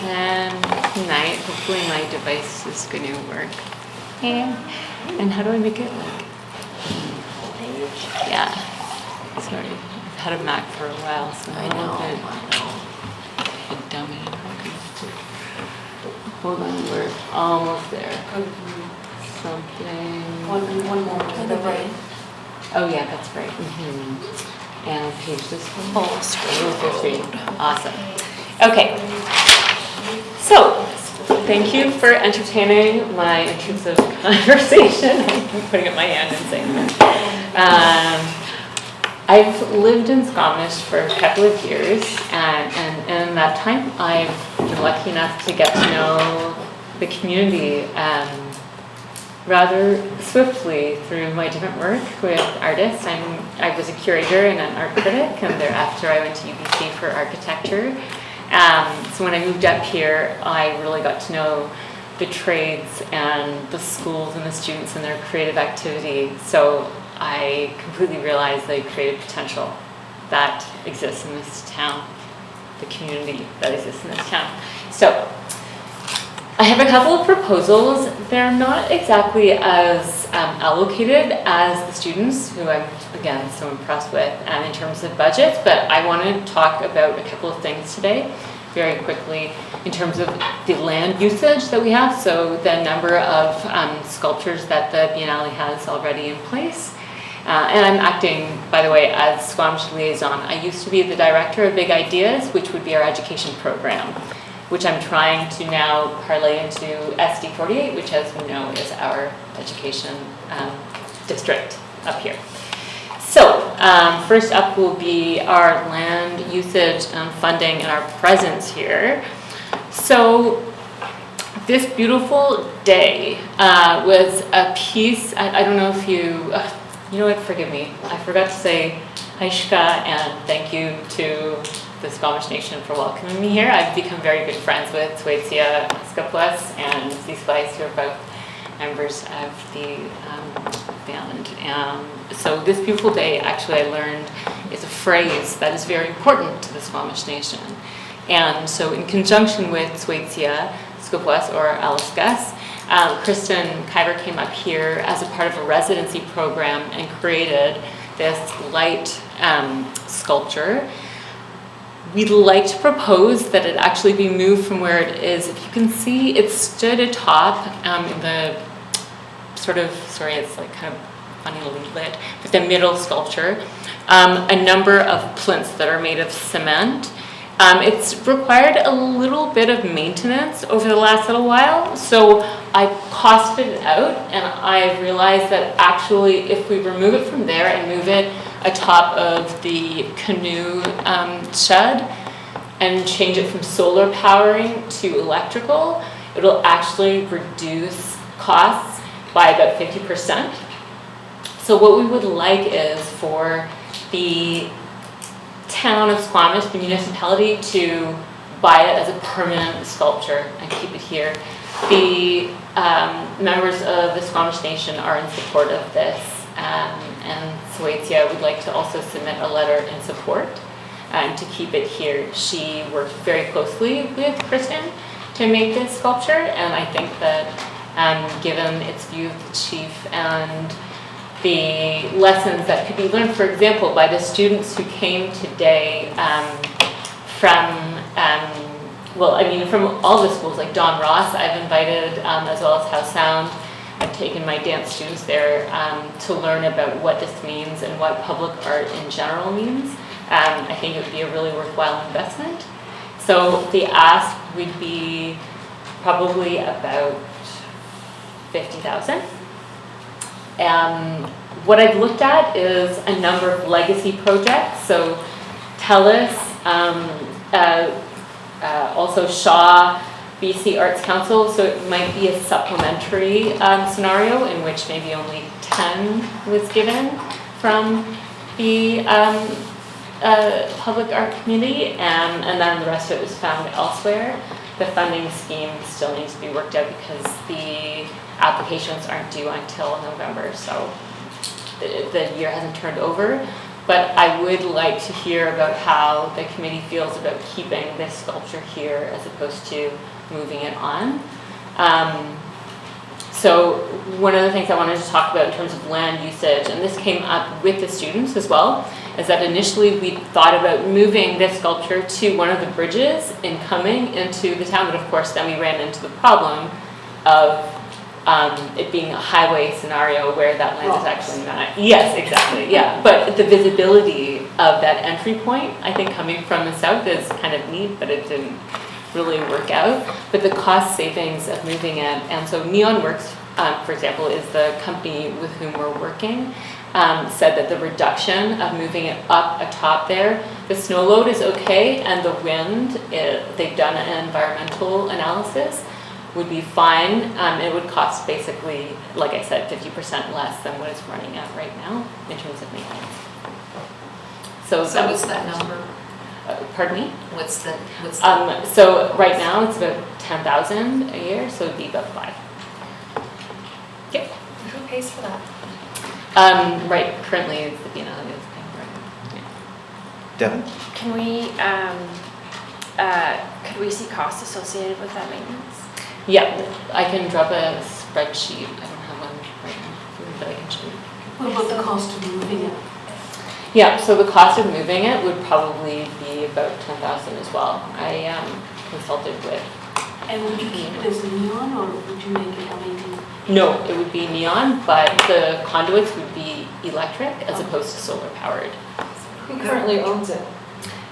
and tonight. Hopefully my device is going to work. And how do I make it like? Yeah. Sorry, I've had a Mac for a while, so I know dumb it. Hold on, we're almost there. Something. One more to the right. Oh, yeah, that's right. And page this one? Full screen. Awesome. Okay. So, thank you for entertaining my intrusive conversation. I'm putting up my hand and saying that. I've lived in Squamish for a couple of years, and in that time, I've been lucky enough to get to know the community rather swiftly through my different work with artists. I was a curator and an art critic, and thereafter I went to UBC for architecture. So when I moved up here, I really got to know the trades and the schools and the students and their creative activity. So I completely realized the creative potential that exists in this town, the community that exists in this town. So I have a couple of proposals. They're not exactly as allocated as the students, who I'm, again, so impressed with in terms of budgets, but I want to talk about a couple of things today very quickly in terms of the land usage that we have, so the number of sculptures that the Biennale has already in place. And I'm acting, by the way, as Squamish Liaison. I used to be the director of Big Ideas, which would be our education program, which I'm trying to now parlay into SD48, which, as we know, is our education district up here. So first up will be our land usage and funding and our presence here. So this beautiful day was a piece, I don't know if you know what, forgive me, I forgot to say Haishka and thank you to the Squamish Nation for welcoming me here. I've become very good friends with Swayzia Skapuas and Zisvais, who are both members of the band. So this beautiful day, actually, I learned is a phrase that is very important to the Squamish Nation. And so in conjunction with Swayzia Skapuas or Alaskas, Kristen Kyver came up here as a part of a residency program and created this light sculpture. We'd like to propose that it actually be moved from where it is. If you can see, it stood atop in the sort of, sorry, it's like kind of funnily lit, but the middle sculpture, a number of plinths that are made of cement. It's required a little bit of maintenance over the last little while, so I costed it out, and I realized that actually if we remove it from there and move it atop of the canoe shed and change it from solar powering to electrical, it'll actually reduce costs by about 50%. So what we would like is for the town of Squamish, the municipality, to buy it as a permanent sculpture and keep it here. The members of the Squamish Nation are in support of this, and Swayzia would like to also submit a letter in support to keep it here. She worked very closely with Kristen to make this sculpture, and I think that given its view of the chief and the lessons that could be learned, for example, by the students who came today from all the schools, like Don Ross, I've invited, as well as House Sound. I've taken my dance students there to learn about what this means and what public art in general means. I think it would be a really worthwhile investment. So the ask would be probably about $50,000. What I've looked at is a number of legacy projects. So TELUS, also Shaw, BC Arts Council. So it might be a supplementary scenario in which maybe only 10 was given from the public art community, and then the rest of it was found elsewhere. The funding scheme still needs to be worked out because the applications aren't due until November, so the year hasn't turned over. But I would like to hear about how the committee feels about keeping this sculpture here as opposed to moving it on. So one of the things I wanted to talk about in terms of land usage, and this came up with the students as well, is that initially we thought about moving this sculpture to one of the bridges in coming into the town, but of course then we ran into the problem of it being a highway scenario where that land is actually not. Yes, exactly, yeah. But the visibility of that entry point, I think coming from the south is kind of neat, but it didn't really work out. But the cost savings of moving it, and so Neon Works, for example, is the company with whom we're working, said that the reduction of moving it up atop there, the snow load is okay, and the wind, they've done an environmental analysis, would be fine. It would cost basically, like I said, 50% less than what it's running at right now in terms of maintenance. So what's that number? Pardon me? What's the? So right now it's about 10,000 a year, so it'd be about 5. Yep. Who pays for that? Right, currently it's the Biennale that's paying for it. Yeah. Devon? Can we, could we see costs associated with that maintenance? Yeah, I can drop a spreadsheet. I don't have one right now, but I can show you. What about the cost of moving it? Yeah, so the cost of moving it would probably be about 10,000 as well. I consulted with. And would you keep it as neon or would you make it LED? No, it would be neon, but the conduits would be electric as opposed to solar powered. Who currently owns it?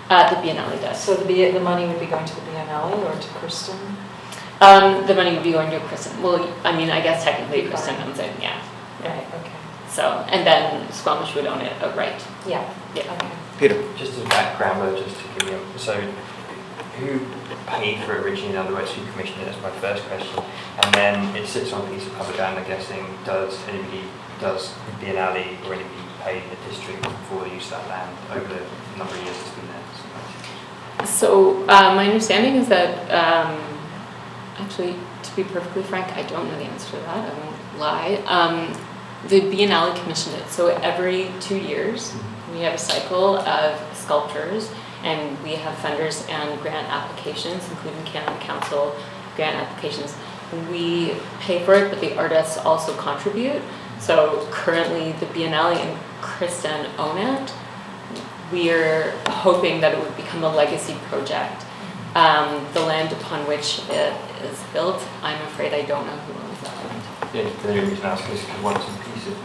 The Biennale does. So the money would be going to the Biennale or to Kristen? The money would be going to Kristen. Well, I mean, I guess technically Kristen owns it, yeah. Right, okay. So, and then Squamish would own it outright. Yeah. Yeah. Okay. Peter? Just as background, though, just to give you, so who paid for it originally? In other words, who commissioned it? That's my first question. And then it sits on a piece of public land, I'm guessing. Does Biennale or anybody pay the district for the use of that land over the number of years it's been there? So my understanding is that, actually, to be perfectly frank, I don't know the answer to that. I won't lie. The Biennale commissioned it. So every 2 years, we have a cycle of sculptures, and we have funders and grant applications, including Canada Council grant applications. We pay for it, but the artists also contribute. So currently, the Biennale and Kristen own it. We're hoping that it would become a legacy project. The land upon which it is built, I'm afraid I don't know who owns that land. Yeah, the only reason I ask is because once a piece of,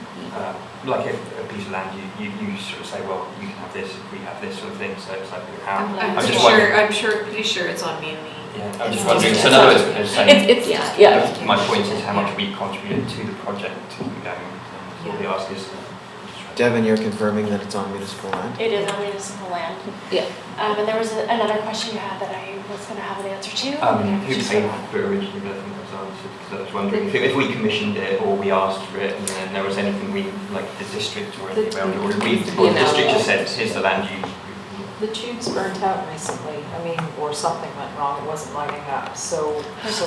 like a piece of land, you sort of say, well, you can have this, we have this sort of thing, so it's like, how? Pretty sure it's on me and me. Yeah, I'm just wondering, so in other words, it's saying, It's yeah. my point is how much we contributed to the project, all the ask is. Devon, you're confirming that it's on municipal land? It is on municipal land. Yeah. And there was another question you had that I was going to have an answer to. Who paid for it originally? I think that's answered, because I was wondering if we commissioned it or we asked for it and then there was anything we, like the district or anything around it, or the district just said, here's the land you. The tubes burnt out recently, I mean, or something went wrong, it wasn't lining up, so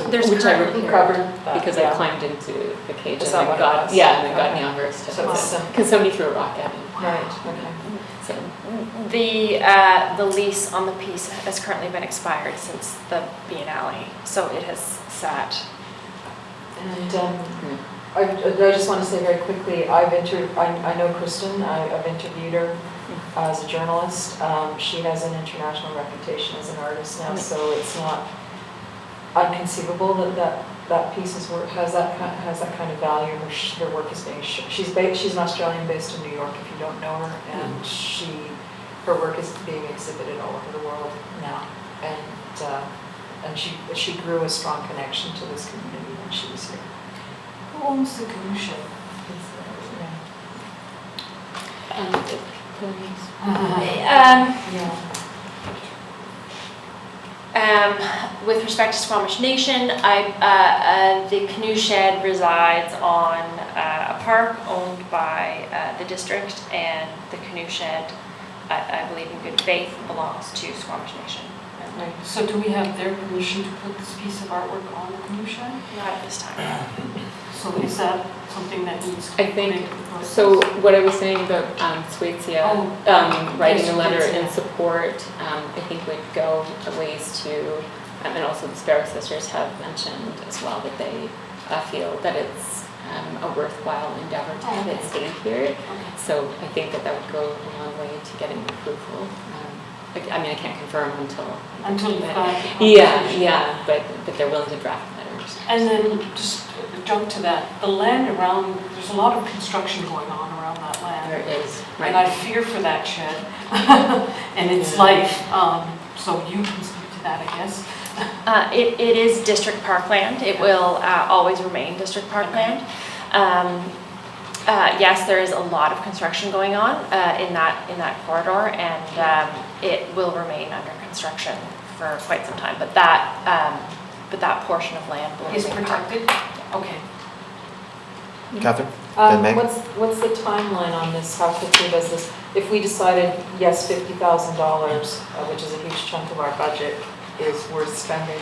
There's which I recovered that, because I climbed into the cage Is and that what I it got, was? yeah, and I got Okay. Neon Works to So fix it's it. Because somebody threw a rock at me. Right, okay. So, The lease on the piece has currently been expired since the Biennale, so it has sat. And I just want to say very quickly, I know Kristen, I've interviewed her as a journalist. She has an international reputation as an artist now, so it's not unconceivable that piece has that kind of value. Her work is being she's an Australian based in New York, if you don't know her, and her work is being exhibited all over the world now, and she grew a strong connection to this community when she was here. Who owns the canoe ship? With respect to Squamish Nation, the canoe shed resides on a park owned by the district, and the canoe shed, I believe in good faith, belongs to Squamish Nation. Right, so do we have their permission to put this piece of artwork on the canoe shed? Not at this time. So is that something that needs to be? I think, so what I was saying about Swatia writing a letter in support, I think would go a ways to, and also the Sparrow Sisters have mentioned as well that they feel that it's a worthwhile endeavor to have it stay here. So I think that would go a long way to getting approval. I mean, I can't confirm until you've got yeah, but they're willing to draft letters. And then just joke to that, the land around, there's a lot of construction going on around that land. There is, And I fear for that shed and its life, so you can speak to that, I guess. It is district parkland. It will always remain district parkland. Yes, there is a lot of construction going on in that corridor, and it will remain under construction for quite some time. But that portion of land will Is remain parked. protected? Okay. Catherine? Then Meg? What's the timeline on this? How quickly does this, if we decided, yes, $50,000, which is a huge chunk of our budget, is worth spending,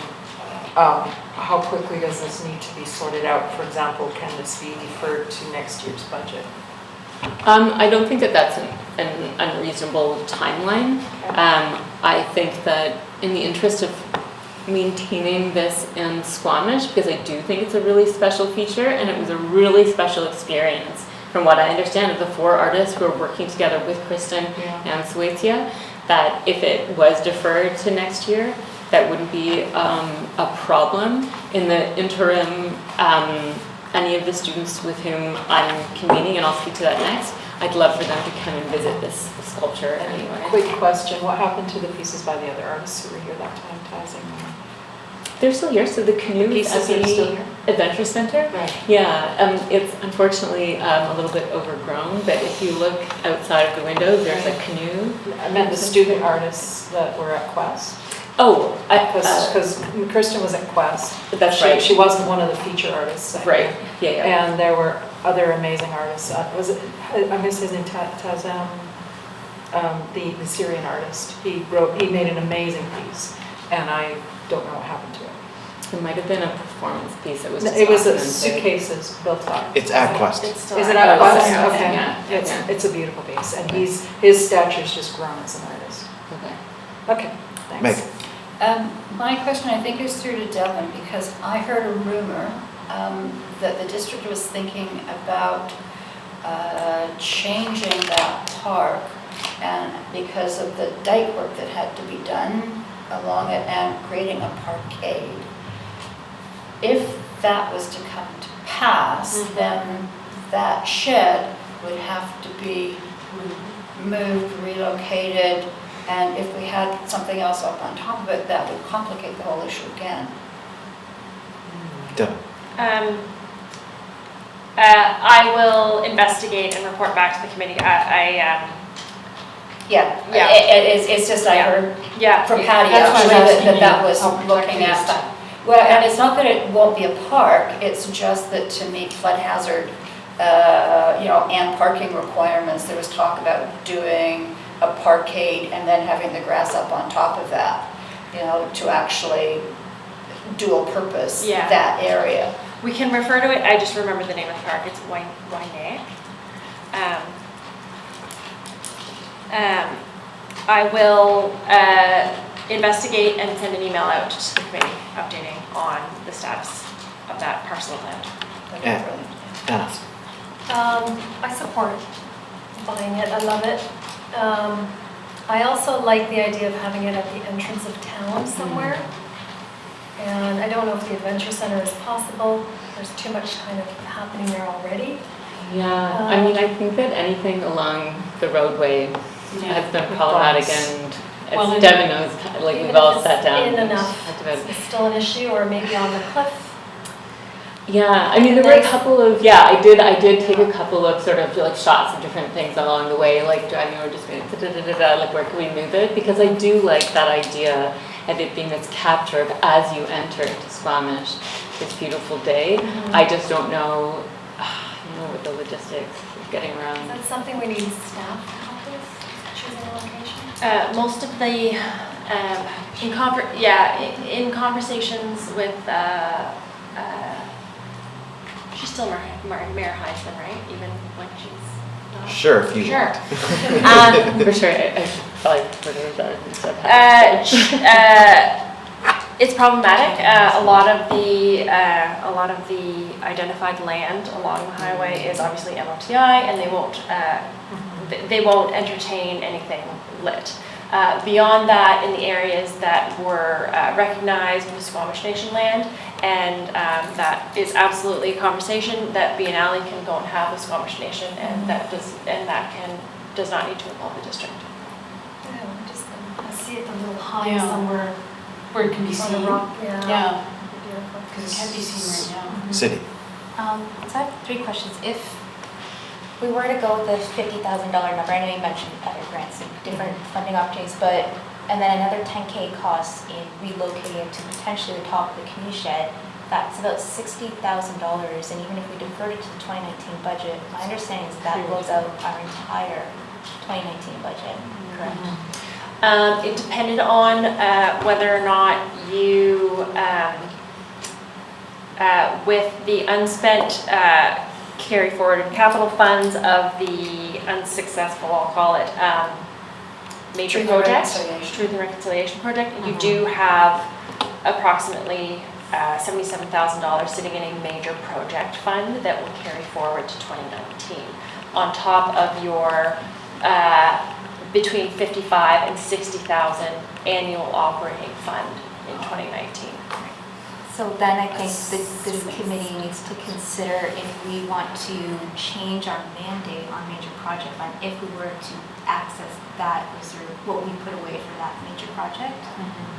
how quickly does this need to be sorted out? For example, can this be deferred to next year's budget? I don't think that that's an unreasonable timeline. I think that in the interest of maintaining this in Squamish, because I do think it's a really special feature and it was a really special experience from what I understand of the 4 artists who are working together with Kristen and Suecia, that if it was deferred to next year, that wouldn't be a problem. In the interim, any of the students with whom I'm convening, and I'll speak to that next, I'd love for them to come and visit this sculpture anyway. Quick question, what happened to the pieces by the other artists who were here that time, Tazing? They're still here, so the canoes at pieces are still the here? Adventure Center. Right. Yeah, it's unfortunately a little bit overgrown, but if you look outside of the window, there's a canoe. I meant the student artists that were at Quest. Oh, Because Kristen was at Quest. That's right. She wasn't one of the feature artists. Right, yeah. And there were other amazing artists. I miss his name, Tazam, the Syrian artist. He made an amazing piece, and I don't know what happened to it. It might have been a performance piece that was It was documented. suitcases built up. It's at Quest. It's still Is it at at Quest. Quest? Okay. Yeah. It's a beautiful piece, and his stature's just grown as an artist. Okay, thanks. Meg? My question, I think, is through to Devon, because I heard a rumor that the district was thinking about changing that park, and because of the dike work that had to be done along it and creating a parkade. If that was to come to pass, then that shed would have to be moved, relocated, and if we had something else up on top of it, that would complicate the whole issue again. Devon? I will investigate and report back to the committee. It's just I heard from Patty That's why I'm actually asking that you was how looking protected is at. that? Well, and it's not that it won't be a park, it's just that to meet flood hazard, and parking requirements, there was talk about doing a parkade and then having the grass up on top of that, to actually dual purpose that area. We can refer to it. I just remember the name of the park. It's Wainak. I will investigate and send an email out to the committee updating on the status of that parcel of land. Anna? I support buying it, I love it. I also like the idea of having it at the entrance of town somewhere. And I don't know if the Adventure Center is possible. There's too much kind of happening there already. Yeah, I mean, I think that anything along the roadway has been problematic, and Well, as Devon knows, like Even we've all if it's sat down. in and enough, talked about it. it's still an issue, or maybe on the cliff. Yeah, I mean, there were a couple of, I did take a couple of sort of like shots of different things along the way, like driving over just going like where can we move it? Because I do like that idea of it being this capture of as you enter into Squamish, this beautiful day. I just don't know, with the logistics of getting around. Is that something we need staff to help with, choosing a location? Most of the in conversations with she's still Mayor Heisman, right? Even when she's not. Sure, if you Sure. want. For sure, I should probably remove that instead of it's problematic. A lot of the identified land along the highway is obviously MOTI, and they won't entertain anything lit. Beyond that, in the areas that were recognized with Squamish Nation land, and that is absolutely a conversation that Biennale can go and have with Squamish Nation, and that does not need to involve the district. I see it a little high Yeah. somewhere Where it can be on seen. a rock, yeah. Yeah, Beautiful. because it can be seen right now. Cindy? So I have 3 questions. If we were to go with the $50,000 number, I know you mentioned other grants and different funding opportunities, and then another $10K cost in relocating to potentially the top of the community shed, that's about $60,000. And even if we deferred it to the 2019 budget, my understanding is that blows out our entire 2019 budget, correct? It depended on whether or not you, with the unspent carry forward capital funds of the unsuccessful, I'll call it, major Truth and project, Reconciliation. Truth and Reconciliation project, you do have approximately $77,000 sitting in a major project fund that will carry forward to 2019, on top of your between 55 and 60,000 annual operating fund in 2019. So then I think the committee needs to consider if we want to change our mandate on major project fund, if we were to access that reserve, what we put away for that major project.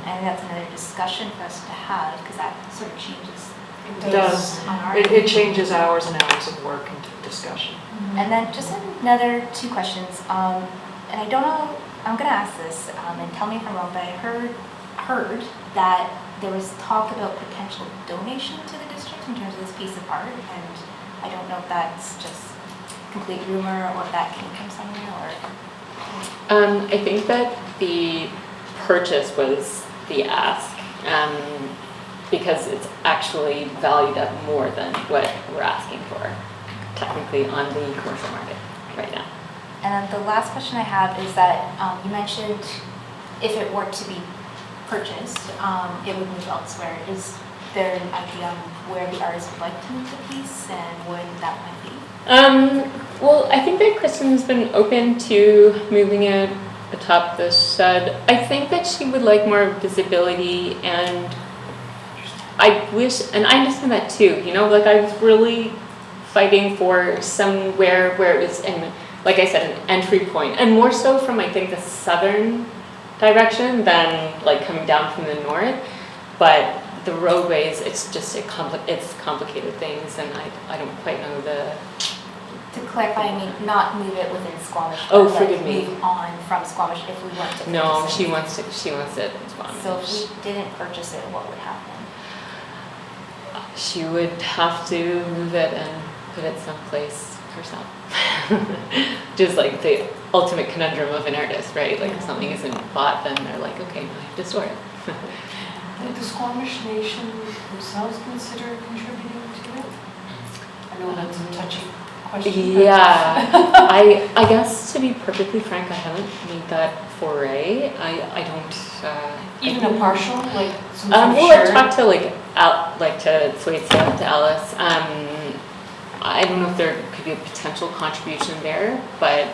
I think that's another discussion for us to have, because that sort of changes. It does. On our It changes hours and hours of work and discussion. And then just another 2 questions. And I don't know, I'm going to ask this, and tell me if I'm wrong, but I heard that there was talk about potential donation to the district in terms of this piece of art, and I don't know if that's just complete rumor or if that came from somewhere, or... I think that the purchase was the ask, because it's actually valued at more than what we're asking for, technically, on the commercial market right now. And then the last question I have is that you mentioned if it were to be purchased, it would move elsewhere. Is there an idea on where the artist would like to move the piece and when that might be? Well, I think that Kristen's been open to moving it atop the shed. I think that she would like more visibility, and I wish, and I understand that too, you know, like I was really fighting for somewhere where it was, like I said, an entry point, and more so from, I think, the southern direction than like coming down from the north. But the roadways, it's just it's complicated things, and I don't quite know the... To clarify, I mean not move it within Squamish. Oh, but forgive me. Move on from Squamish if we want to. No, purchase she it. wants it in Squamish. So if we didn't purchase it, what would happen? She would have to move it and put it someplace herself. Just like the ultimate conundrum of an artist, right? Like if something isn't bought, then they're like, okay, now I have to store it. Would the Squamish Nation themselves consider contributing to it? I know that's a touchy question. Yeah, I guess to be perfectly frank, I haven't made that foray. I don't. Even a partial, like some sort of Well, share? I talked to to Swaitsa, to Alice. I don't know if there could be a potential contribution there, but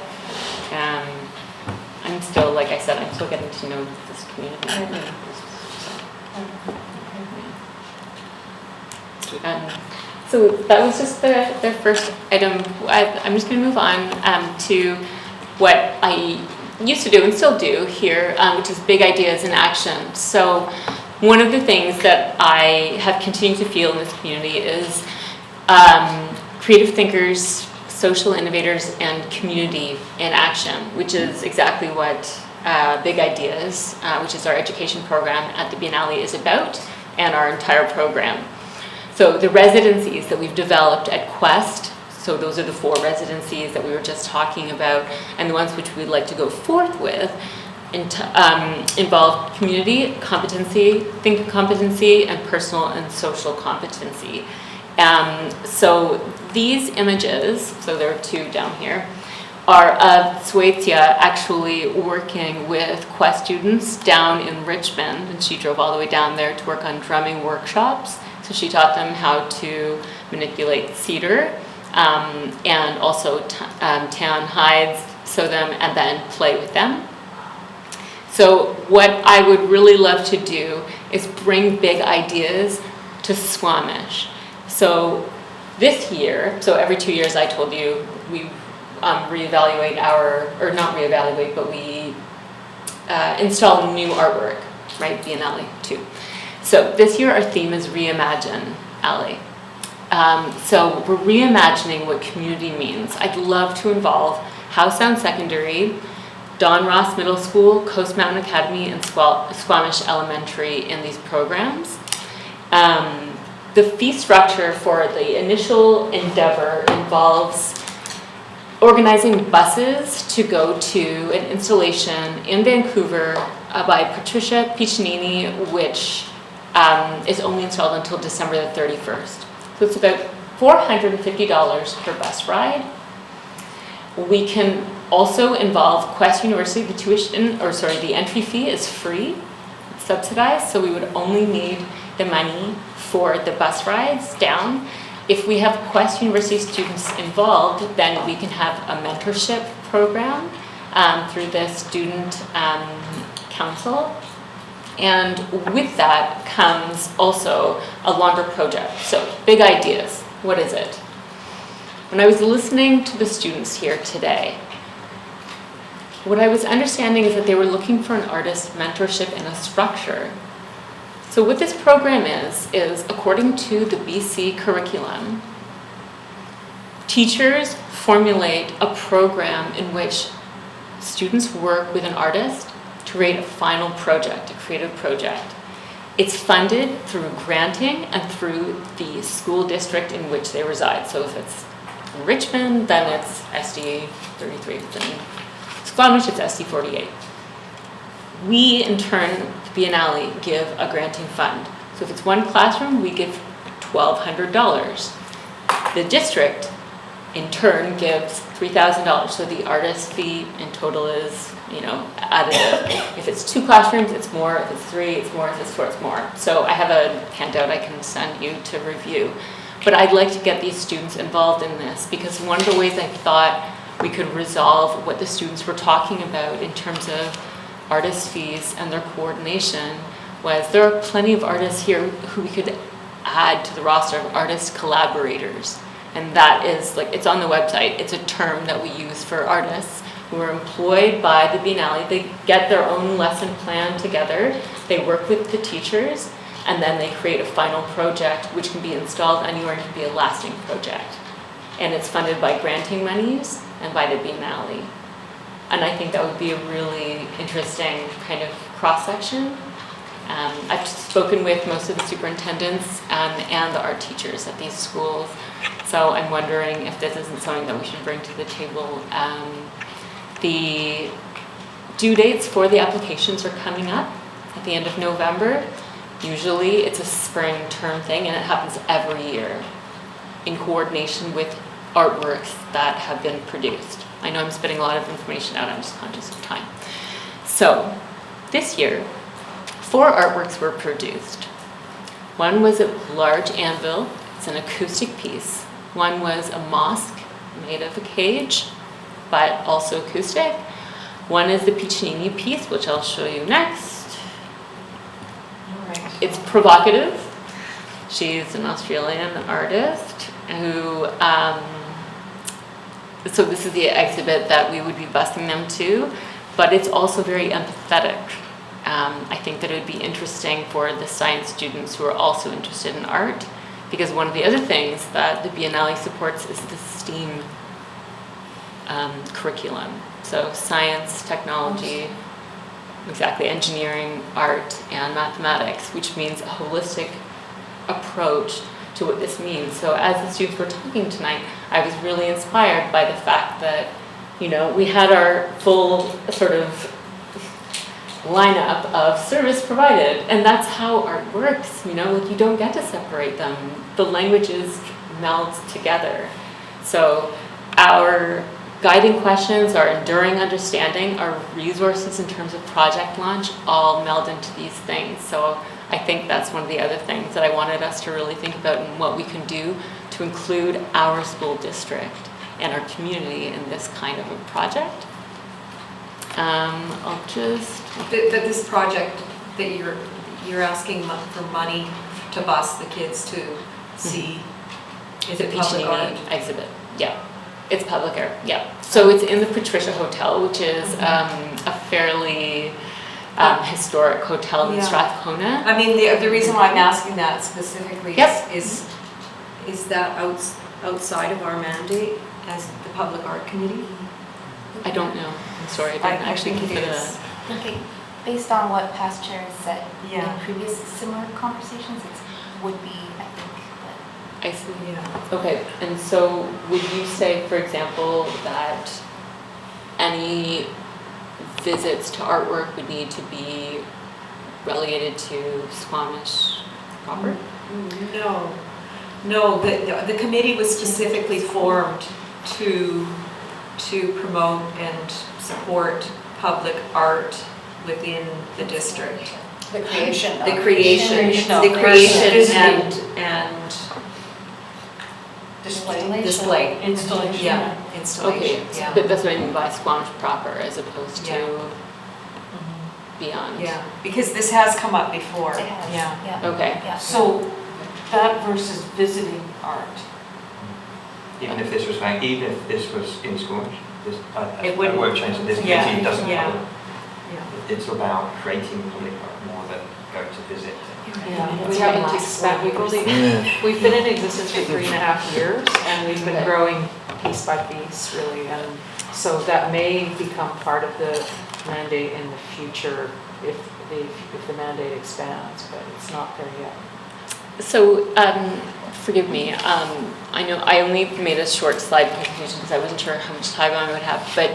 I'm still, like I said, I'm still getting to know this community. So that was just the first item. I'm just going to move on to what I used to do and still do here, which is big ideas in action. So one of the things that I have continued to feel in this community is creative thinkers, social innovators, and community in action, which is exactly what Big Ideas, which is our education program at the Biennale, is about, and our entire program. So the residencies that we've developed at Quest, so those are the 4 residencies that we were just talking about, and the ones which we'd like to go forth with, involve community competency, thinking competency, and personal and social competency. So these images, so there are 2 down here, are of Swaitsa actually working with Quest students down in Richmond, and she drove all the way down there to work on drumming workshops. So she taught them how to manipulate cedar and also tan hides, sew them, and then play with them. So what I would really love to do is bring big ideas to Squamish. So this year, so every 2 years I told you, we reevaluate or not reevaluate, but we install new artwork, right, Biennale 2. So this year our theme is Reimagine Alley. So we're reimagining what community means. I'd love to involve Howe Sound Secondary, Don Ross Middle School, Coast Mountain Academy, and Squamish Elementary in these programs. The fee structure for the initial endeavor involves organizing buses to go to an installation in Vancouver by Patricia Piccinini, which is only installed until December the 31st. So it's about $450 per bus ride. We can also involve Quest University. The entry fee is free, it's subsidized, so we would only need the money for the bus rides down. If we have Quest University students involved, then we can have a mentorship program through the student council. And with that comes also a longer project. So big ideas, what is it? When I was listening to the students here today, what I was understanding is that they were looking for an artist mentorship and a structure. So what this program is according to the BC curriculum, teachers formulate a program in which students work with an artist to create a final project, a creative project. It's funded through granting and through the school district in which they reside. So if it's Richmond, then it's SD 33. Then Squamish, it's SD 48. We, in turn, Biennale, give a granting fund. So if it's one classroom, we give $1,200. The district, in turn, gives $3,000. So the artist fee in total is, additive. If it's 2 classrooms, it's more. If it's 3, it's more. If it's 4, it's more. So I have a handout I can send you to review. But I'd like to get these students involved in this, because one of the ways I thought we could resolve what the students were talking about in terms of artist fees and their coordination was there are plenty of artists here who we could add to the roster of artist collaborators. And that is, it's on the website. It's a term that we use for artists who are employed by the Biennale. They get their own lesson plan together. They work with the teachers, and then they create a final project which can be installed anywhere and can be a lasting project. And it's funded by granting monies and by the Biennale. And I think that would be a really interesting kind of cross-section. I've spoken with most of the superintendents and the art teachers at these schools. So I'm wondering if this isn't something that we should bring to the table. The due dates for the applications are coming up at the end of November. Usually it's a spring term thing, and it happens every year in coordination with artworks that have been produced. I know I'm spitting a lot of information out, I'm just conscious of time. So this year, 4 artworks were produced. One was a large anvil, it's an acoustic piece. One was a mosque made of a cage, but also acoustic. One is the Piccinini piece, which I'll show you next. It's provocative. She's an Australian artist who, so this is the exhibit that we would be busing them to, but it's also very empathetic. I think that it would be interesting for the science students who are also interested in art, because one of the other things that the Biennale supports is the STEAM curriculum. So science, technology, exactly, engineering, art, and mathematics, which means a holistic approach to what this means. So as the students were talking tonight, I was really inspired by the fact that, we had our full sort of lineup of service provided, and that's how art works, you don't get to separate them. The languages meld together. So our guiding questions, our enduring understanding, our resources in terms of project launch all meld into these things. So I think that's one of the other things that I wanted us to really think about and what we can do to include our school district and our community in this kind of a project. I'll just, That this project that you're asking for money to bus the kids to see, is the it public art? Piccinini exhibit, yeah. It's public art, yeah. So it's in the Patricia Hotel, which is a fairly historic hotel in Yeah. Strathcona. I mean, the reason why I'm asking that specifically Yep. is that outside of our mandate as the Public Art Committee? I don't know, I'm sorry, I I didn't actually think it consider is. that. Okay, based on what past chairs said Yeah. in previous similar conversations, it would be, I think, but. I see. Yeah. Okay, and so would you say, for example, that any visits to artwork would need to be relegated to Squamish proper? No, the committee was specifically formed to promote and support public art within the district. The creation of. The creation and display. Installation. Yeah, Okay, installation, yeah. but that's what I mean by Squamish proper as opposed Yeah. to beyond. Yeah, because this has come up before. It has, Yeah. yeah. Okay. Yeah. So that versus visiting art. Even if this was in Squamish, I It wouldn't- won't change it. This Yeah, committee doesn't yeah. have Yeah. It's about creating public art more than going to visit. Yeah, we It's haven't last expanded, 4 years. we've been in existence for 3.5 years, and we've been growing piece by piece, really, and so that may become part of the mandate in the future if the mandate expands, but it's not there yet. So, forgive me, I know I only made a short slide presentation because I wasn't sure how much time I would have, but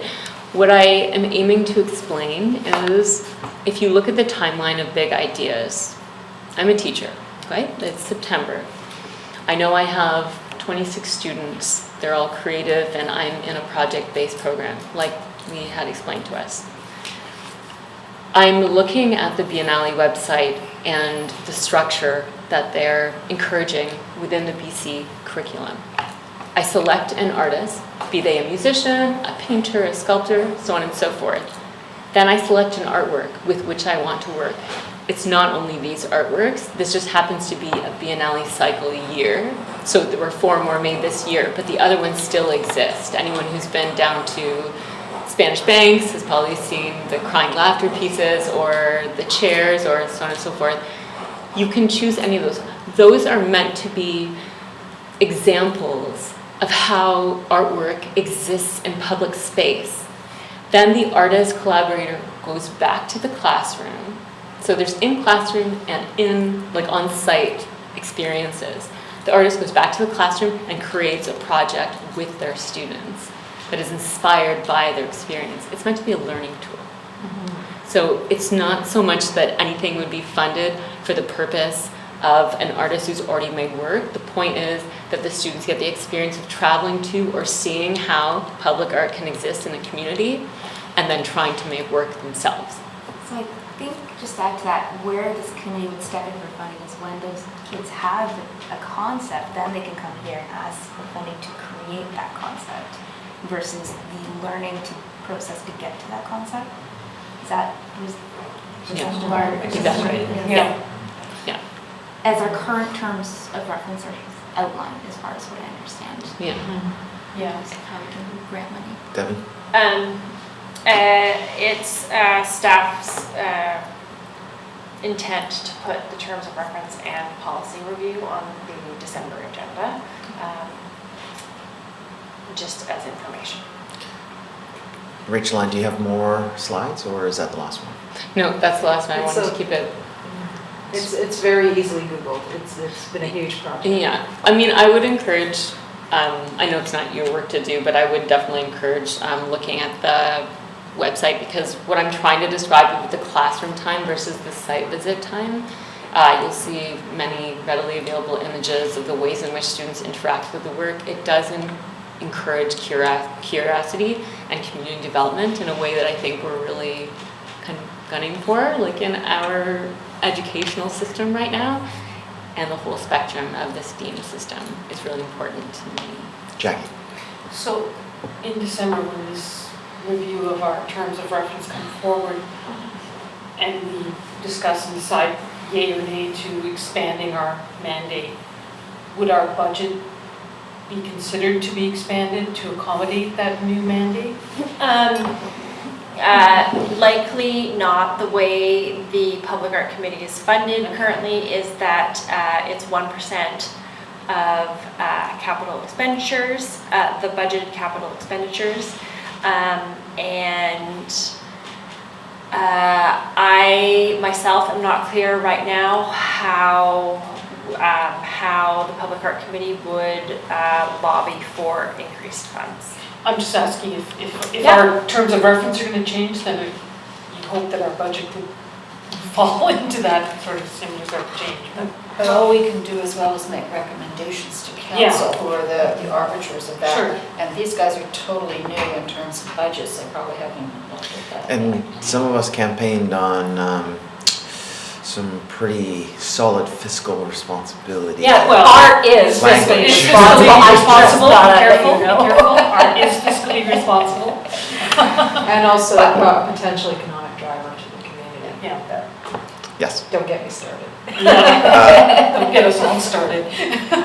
what I am aiming to explain is if you look at the timeline of big ideas, I'm a teacher, right? It's September. I know I have 26 students, they're all creative, and I'm in a project-based program, like we had explained to us. I'm looking at the Biennale website and the structure that they're encouraging within the BC curriculum. I select an artist, be they a musician, a painter, a sculptor, so on and so forth. Then I select an artwork with which I want to work. It's not only these artworks, this just happens to be a Biennale cycle a year. So there were 4 more made this year, but the other ones still exist. Anyone who's been down to Spanish Banks has probably seen the crying laughter pieces or the chairs or so on and so forth. You can choose any of those. Those are meant to be examples of how artwork exists in public space. Then the artist collaborator goes back to the classroom. So there's in classroom and in like on-site experiences. The artist goes back to the classroom and creates a project with their students that is inspired by their experience. It's meant to be a learning tool. So it's not so much that anything would be funded for the purpose of an artist who's already made work. The point is that the students get the experience of traveling to or seeing how public art can exist in a community and then trying to make work themselves. So I think, just add to that, where this committee would step in for funding is when those kids have a concept, then they can come here and ask for funding to create that concept versus the learning to process to get to that concept. Is that, Exactly. Yeah. Yeah. As our current terms of reference are outlined, as far as what I understand. Yeah. Yeah. How we can grant money. Devon? It's staff's intent to put the terms of reference and policy review on the December agenda, just as information. Rachel, do you have more slides, or is that the last one? No, that's the last one. I It's wanted a- to keep it. It's very easily Googled. It's been a huge project. Yeah, I mean, I would encourage, I know it's not your work to do, but I would definitely encourage looking at the website, because what I'm trying to describe with the classroom time versus the site visit time, you'll see many readily available images of the ways in which students interact with the work. It does encourage curiosity and community development in a way that I think we're really kind of gunning for, like in our educational system right now, and the whole spectrum of the STEAM system is really important to me. Jackie? So in December, when review of our terms of reference come forward and we discuss and decide yay or nay to expanding our mandate, would our budget be considered to be expanded to accommodate that new mandate? Likely not. The way the Public Art Committee is funded currently is that it's 1% of capital expenditures, the budgeted capital expenditures. And I myself am not clear right now how the Public Art Committee would lobby for increased funds. I'm just asking if our terms of reference are going to change, then you'd hope that our budget would fall into that sort of similar sort of change. But all we can do as well is make recommendations to council, who are the arbiters of that. Sure. And these guys are totally new in terms of budgets, they probably haven't looked at that. And some of us campaigned on some pretty solid fiscal responsibility. Yeah, well, Art is fiscally Language. responsible. Careful, be careful. Art is fiscally responsible. And also potential economic driver to the community. Yeah. Yes. Don't get me started. Don't get us all started.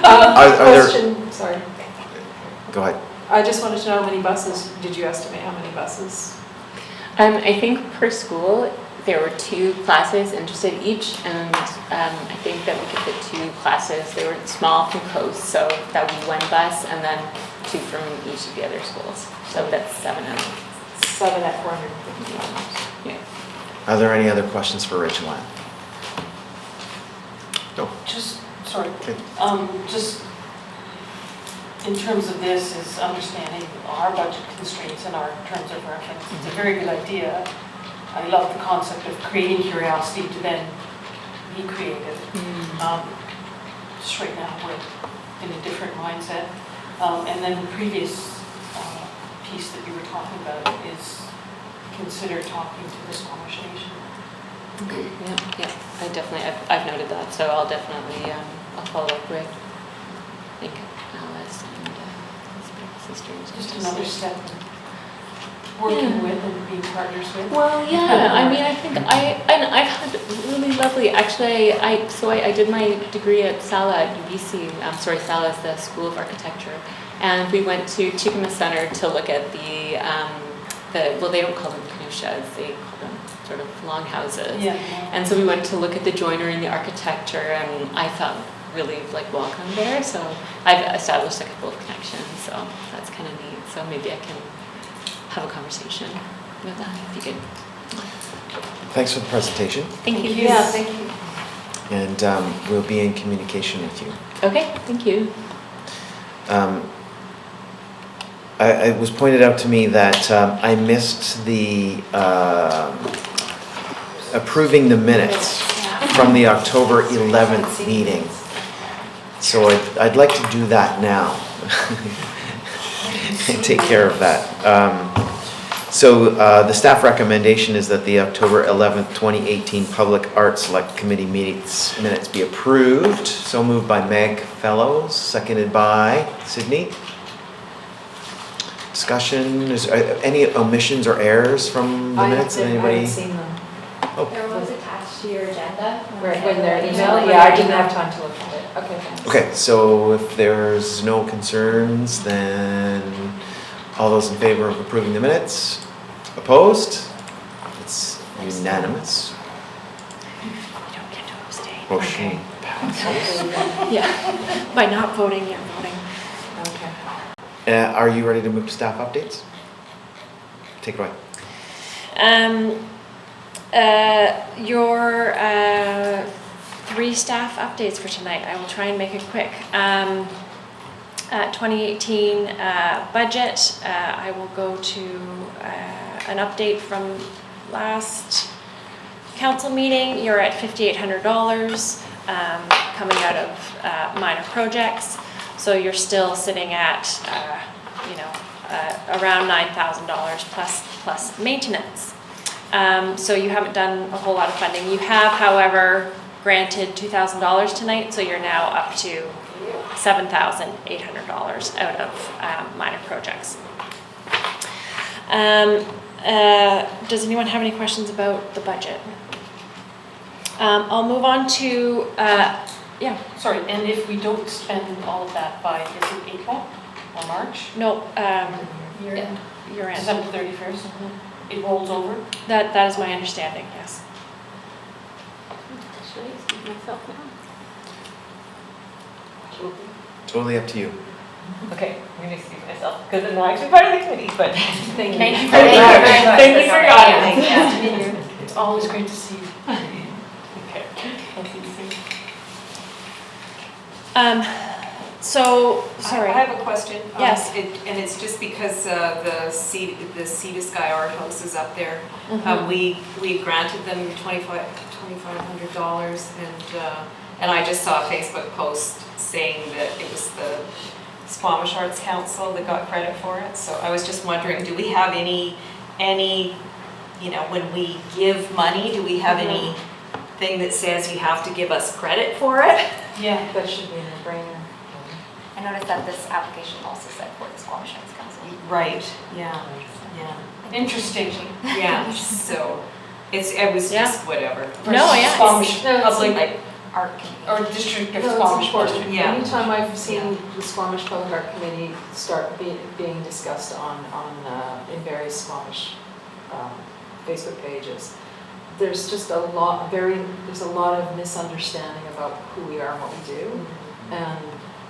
Are there- Question, sorry. Go ahead. I just wanted to know how many buses, did you estimate how many buses? I think per school, there were 2 classes interested each, and I think that we could fit 2 classes. They were small from coast, so that would be 1 bus, and then 2 from each of the other schools. So that's 7 and 7 at $450. yeah. Are there any other questions for Rachel Ann? No. Just, sorry, Okay. just in terms of this is understanding our budget constraints and our terms of reference. It's a very good idea. I love the concept of creating curiosity to then be creative. Just right now, we're in a different mindset. And then the previous piece that you were talking about is consider talking to the Squamish Nation. Yeah, I've noted that, so I'll definitely, I'll follow up with, I think, Alice and his sisters. Just another step in working with and being partners with. Well, yeah, I mean, I think I've had really lovely, actually, I did my degree at SALA at UBC, SALA is the School of Architecture, and we went to Chikama Center to look at well, they don't call them canuchas, they call them sort of longhouses. Yeah. And so we went to look at the joinery and the architecture, and I felt really welcome there, so I've established a couple of connections, so that's kind of neat, so maybe I can have a conversation with that, if you could. Thanks for the presentation, Thank you. Yeah, thank you. and we'll be in communication with you. Okay, thank you. It was pointed out to me that I missed the approving the minutes from the October 11th meeting. So I'd like to do that now and take care of that. So the staff recommendation is that the October 11th, 2018 Public Art Select Committee minutes be approved. So moved by Meg Fellows, seconded by Sydney. Discussion, is any omissions or errors from the minutes? I Anybody? haven't seen them. There was attached to your agenda. Right, when they're emailed, yeah, I didn't have time to look at it. Okay, thanks. Okay, so if there's no concerns, then all those in favor of approving the minutes? Opposed? It's unanimous. You don't get to abstain. Motion passes. Yeah, by not voting, you're voting. Okay. Are you ready to move to staff updates? Take it away. Your 3 staff updates for tonight. I will try and make it quick. 2018 budget. I will go to an update from last council meeting. You're at $5,800 coming out of minor projects. So you're still sitting at, around $9,000 plus maintenance. So you haven't done a whole lot of funding. You have, however, granted $2,000 tonight, so you're now up to $7,800 out of minor projects. Does anyone have any questions about the budget? I'll move on to, yeah, Sorry, and if we don't spend all of that by, is it April or March? no, Year end? year end. December 31st? It rolls over? That is my understanding, yes. Should I excuse myself now? Totally up to you. Okay, I'm gonna excuse myself, because I'm not actually part of the committee, but Thank you. thank you very much. Thank you for your audience. It's always great to see you. Okay. So, sorry. I have a question. Yes. And it's just because the Sea to Sky Art House is up there. Mhm. We granted them $2,500, and I just saw a Facebook post saying that it was the Squamish Arts Council that got credit for it. So I was just wondering, do we have any, when we give money, do we have anything that says you have to give us credit for it? Yeah. That should be a no-brainer. I noticed that this application also said for the Squamish Arts Council. Right, yeah. Interesting. Yeah, so it was just whatever. No, yeah. Squamish No, it's Public, Like art community. or District of No, it's Squamish. important. Yeah. Anytime I've seen the Squamish Public Art Committee start being discussed in various Squamish Facebook pages, there's just there's a lot of misunderstanding about who we are and what we do. And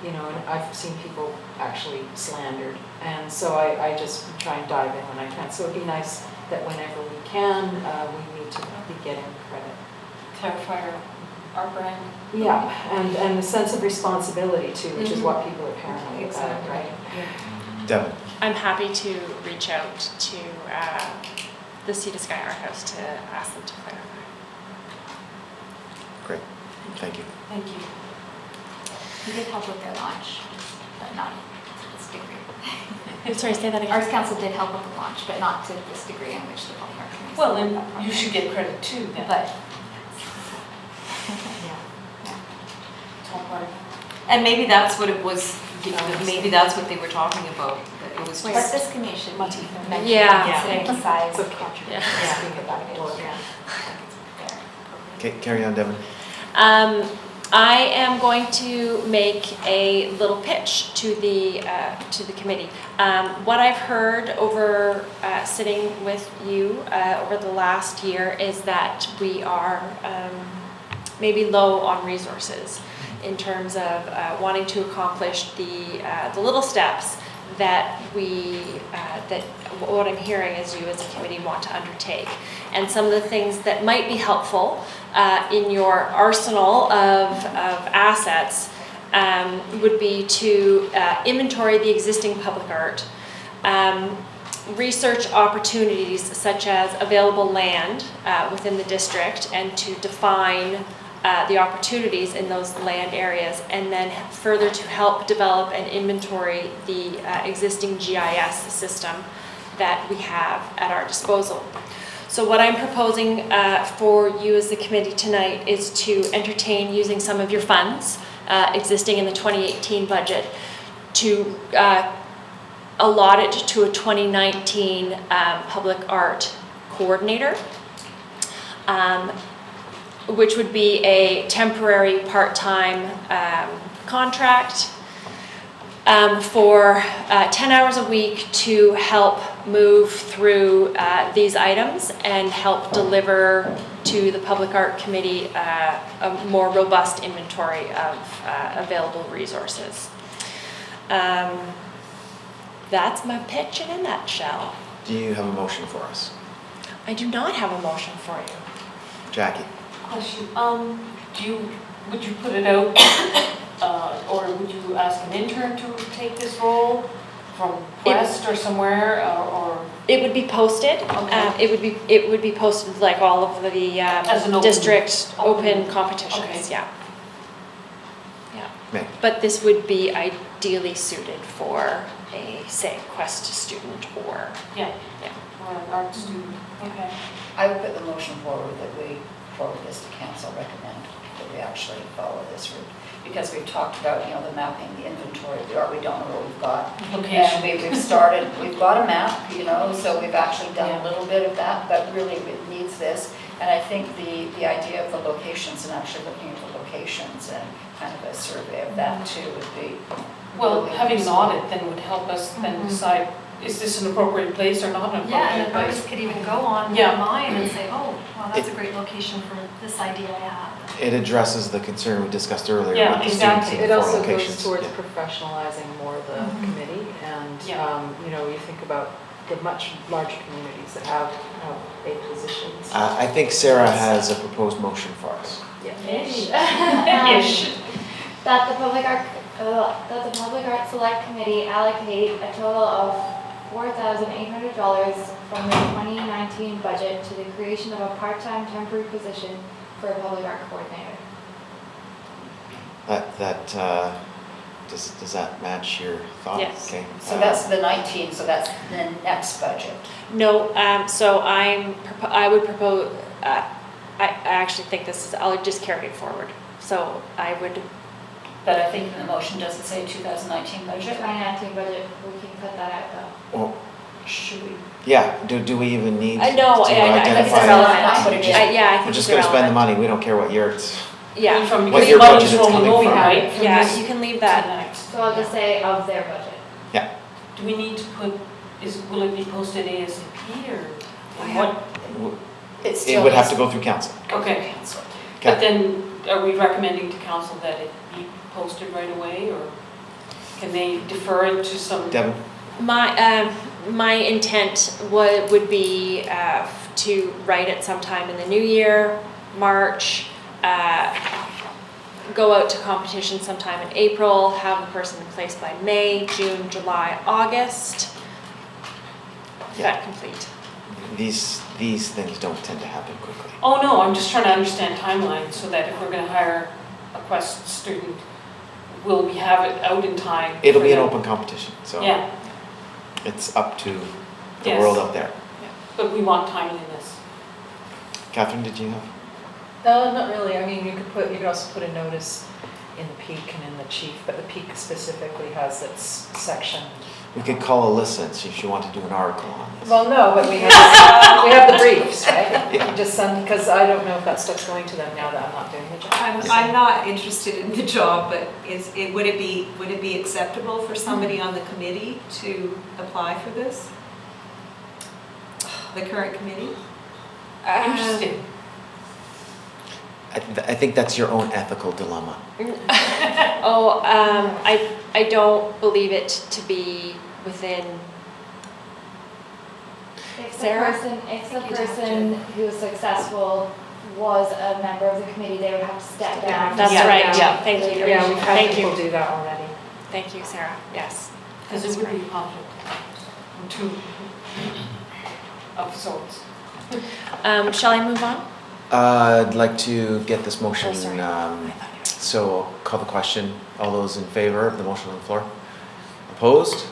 and I've seen people actually slandered. And so I just try and dive in when I can. So it'd be nice that whenever we can, we need to be getting credit. Clarify our brand. Yeah, and the sense of responsibility too, which is what people are paranoid about, right? Devon. I'm happy to reach out to the Sea to Sky Art House to ask them to clarify. Great. Thank you. Thank you. We did help with their launch, but not to this degree. Sorry, say that again. Arts Council did help with the launch, but not to this degree in which the Public Art Committee. Well, supported then that you project. should get credit too, then. But Top part. And maybe that's what it was, maybe that's what they were talking about, that it was but just. this committee should be mentioned, Yeah. considering the size of Yeah. contributions. Yeah. Think about it. Yeah. Okay, carry on, Devon. I am going to make a little pitch to the committee. What I've heard over sitting with you over the last year is that we are maybe low on resources in terms of wanting to accomplish the little steps that what I'm hearing is you as a committee want to undertake. And some of the things that might be helpful in your arsenal of assets would be to inventory the existing public art, research opportunities such as available land within the district, and to define the opportunities in those land areas, and then further to help develop and inventory the existing GIS system that we have at our disposal. So what I'm proposing for you as the committee tonight is to entertain using some of your funds existing in the 2018 budget to allot it to a 2019 public art coordinator, which would be a temporary part-time contract for 10 hours a week to help move through these items and help deliver to the Public Art Committee a more robust inventory of available resources. That's my pitch in a nutshell. Do you have a motion for us? I do not have a motion for you. Jackie? Question, would you put it out, or would you ask an intern to take this role from Quest or somewhere, or? It would be posted. Okay. It would be posted like all of the As an district open open- competitions. okay. Yeah. Yeah. Meg? But this would be ideally suited for a, say, Quest student or Yeah. Yeah. Or an art student, okay. I would put the motion forward that we forward this to council, recommend. that we actually follow this route. Because we've talked about, the mapping, the inventory, we don't know what we've got. Location. And we've got a map, so we've actually done a little bit of that, but really it needs this. And I think the idea of the locations and actually looking at the locations and kind of a survey of that too would be. Well, really having an useful. audit then would help us then decide, is this an appropriate place or not an Yeah, and appropriate the place? artists could even go on Yeah. online and say, oh, well, that's a great location for this idea I have. It addresses the concern we discussed earlier Yeah, with the students exactly. in It the four also locations. goes towards Yeah. professionalizing more the committee and, Yeah. you think about the much larger communities that have paid positions. I think Sarah has a proposed motion for us. Ish. That the Public Art Select Committee allocate a total of $4,800 from the 2019 budget to the creation of a part-time temporary position for a public art coordinator. Does that match your thoughts? Yes. Okay. So that's the 19, so that's the next budget. No, so I would propose, I actually think I'll just carry it forward. So I would, But I think in the motion, does it say 2019 budget? 2019 budget, we can cut that out though. Well, Should we? yeah, do we even need to no, I think it's identify? irrelevant. Yeah. Yeah, I think We're it's just gonna spend the irrelevant. money, we don't care what year it's. Yeah, From, What because your the money's budget is rolling coming over, from. right? From yeah, this you can leave to that. next. So I'll just say of their budget. Yeah. Do we need to put, will it be posted ASAP or what? It would have to go through council. Okay. Okay. But then, are we recommending to council that it be posted right away, or can they defer it to some? Devon? My intent would be to write it sometime in the new year, March, go out to competition sometime in April, have the person in place by May, June, July, August. That complete. These things don't tend to happen quickly. Oh, no, I'm just trying to understand timelines, so that if we're gonna hire a Quest student, will we have it out in time? It'll for be an them? open competition, so Yeah, it's up to the Yes. world out there. but we want timeliness. Catherine, did you have? No, not really. I mean, you could also put a notice in the peak and in the chief, but the peak specifically has its section. We could call Alyssa and see if she wanted to do an article on this. Well, no, but we have the briefs, right? Yeah. You just send, because I don't know if that stuff's going to them now that I'm not doing the job. I'm not interested in the job, but would it be acceptable for somebody on the committee to apply for this? The current committee? Interesting. I think that's your own ethical dilemma. I don't believe it to be within. If Sarah? the person who's successful was a member of the committee, they would have to step down. That's Yeah, right, yeah. thank you. Yeah, we've had Thank people you. do that already. Thank you, Sarah, yes. Because it would be a conflict of sorts. Shall I move on? I'd like to get this motion, Oh, sorry. so I'll call the question. All those in favor of the motion on the floor? Opposed?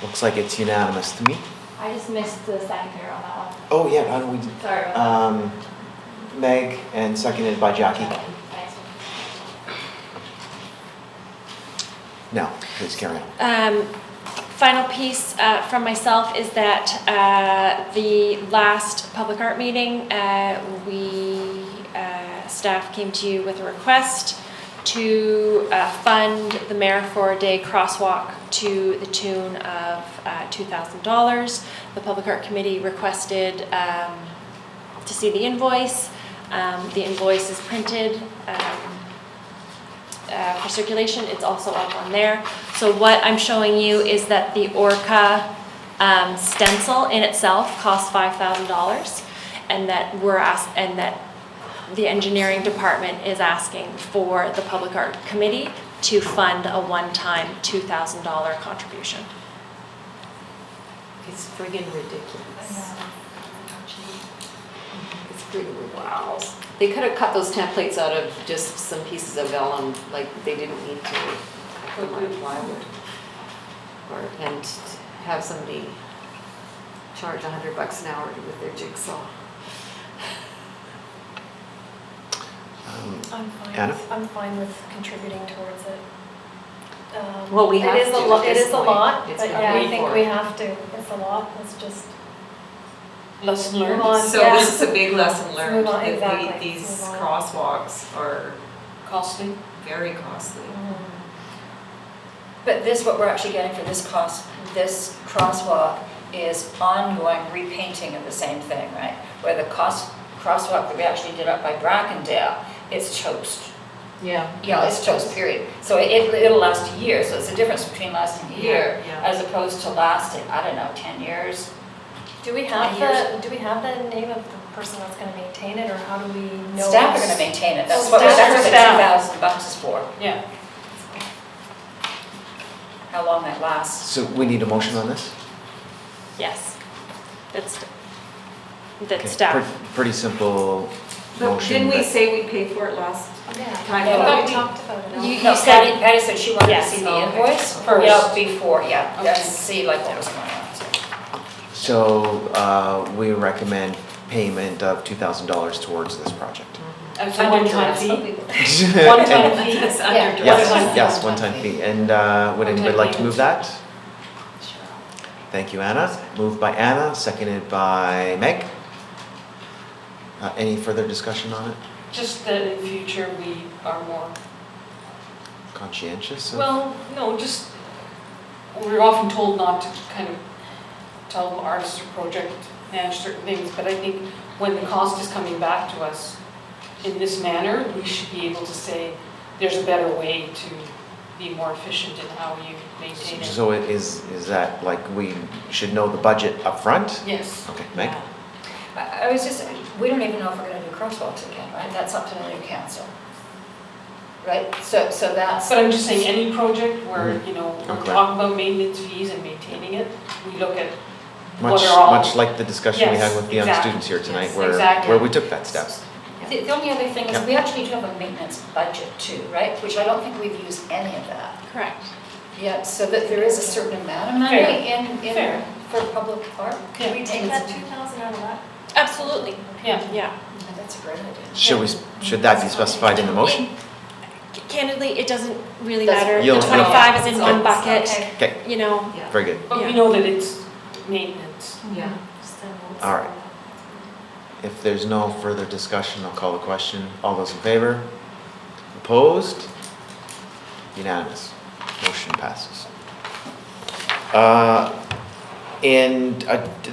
Looks like it's unanimous to me. I just missed the seconder on that one. Oh, yeah, how do we, Sorry about Meg and seconded by Jackie. that. Thanks. Now, please carry on. Final piece from myself is that the last public art meeting, staff came to you with a request to fund the Mayor for a Day crosswalk to the tune of $2,000. The Public Art Committee requested to see the invoice. The invoice is printed for circulation. It's also up on there. So what I'm showing you is that the Orca stencil in itself costs $5,000, and that the engineering department is asking for the Public Art Committee to fund a one-time $2,000 contribution. It's friggin' ridiculous. It's pretty ridiculous. They could have cut those templates out of just some pieces of vellum, like they didn't need to put on plywood. And have somebody charge $100 an hour with their jigsaw. I'm fine. Anna? I'm fine with contributing towards it. Well, we have It is to a at lot, this it is a point. lot, It's but been yeah, I paid think for. we have to. It's a lot, let's just Lesson move learned. on. So Yeah. this is a big lesson Let's learned, move on, that exactly. these Let's move on. crosswalks are Costly. very costly. But this, what we're actually getting for this cost, this crosswalk is ongoing repainting of the same thing, right? Where the crosswalk that we actually did up by Brackendale, it's toast. Yeah. Yeah, it's toast, period. So it'll last a year, so it's the difference between lasting a year Yeah. as opposed to lasting, I don't know, 10 years. Do we have 20 years. the name of the person that's gonna maintain it, or how do we know? Staff are gonna maintain it, that's Oh, what staff. that's what Staff. $2,000 is for, Yeah. how long that lasts. So we need a motion on this? Yes. That's Okay, staff. Pretty simple But motion. didn't we that- say we paid for it last Yeah. time? Yeah, I thought but we we- talked about it. No, Patty said she wanted to Yes. see the Oh, okay. invoice, First. yeah, before, yeah, Okay. and see like what was going on, so. So we recommend payment of $2,000 towards this project. It's a one-time fee. And- One-time fee. It's Yeah. under Yes, One-time. yes, one-time fee. And would anybody like to move that? Sure. Thank you, Anna. Moved by Anna, seconded by Meg. Any further discussion on it? Just that in future we are more, Conscientious of? well, no, just, we're often told not to kind of tell artists or project manage certain things, but I think when the cost is coming back to us in this manner, we should be able to say, there's a better way to be more efficient in how you maintain it. So is that like we should know the budget up front? Yes. Okay, Meg? I was just, we don't even know if we're gonna do crosswalks again, right? That's up to the new council. Right, so that's. But I'm just saying, any project where, you know, we're Okay. talking about maintenance fees and maintaining it, we look at Much, what are all. much like the discussion we had Yes, with the young exactly. students here tonight, Yes, where exactly. we took that step. The only other thing is, Yeah. we actually do have a maintenance budget too, right? Which I don't think we've used any of that. Correct. Yeah, so that there is a certain amount of Fair. money in, Fair. for public art. Can we take that 2,000 out of that? Absolutely. Yeah. Yeah. That's a great idea. Should that be specified in the motion? Candidly, it doesn't really Doesn't- matter. The You'll- 25 is in you'll- one bucket, Okay. Okay, you know. Yeah. very good. But we Yeah. know that it's maintenance. Yeah. All right. If there's no further discussion, I'll call the question. All those in favor? Opposed? Unanimous. Motion passes. And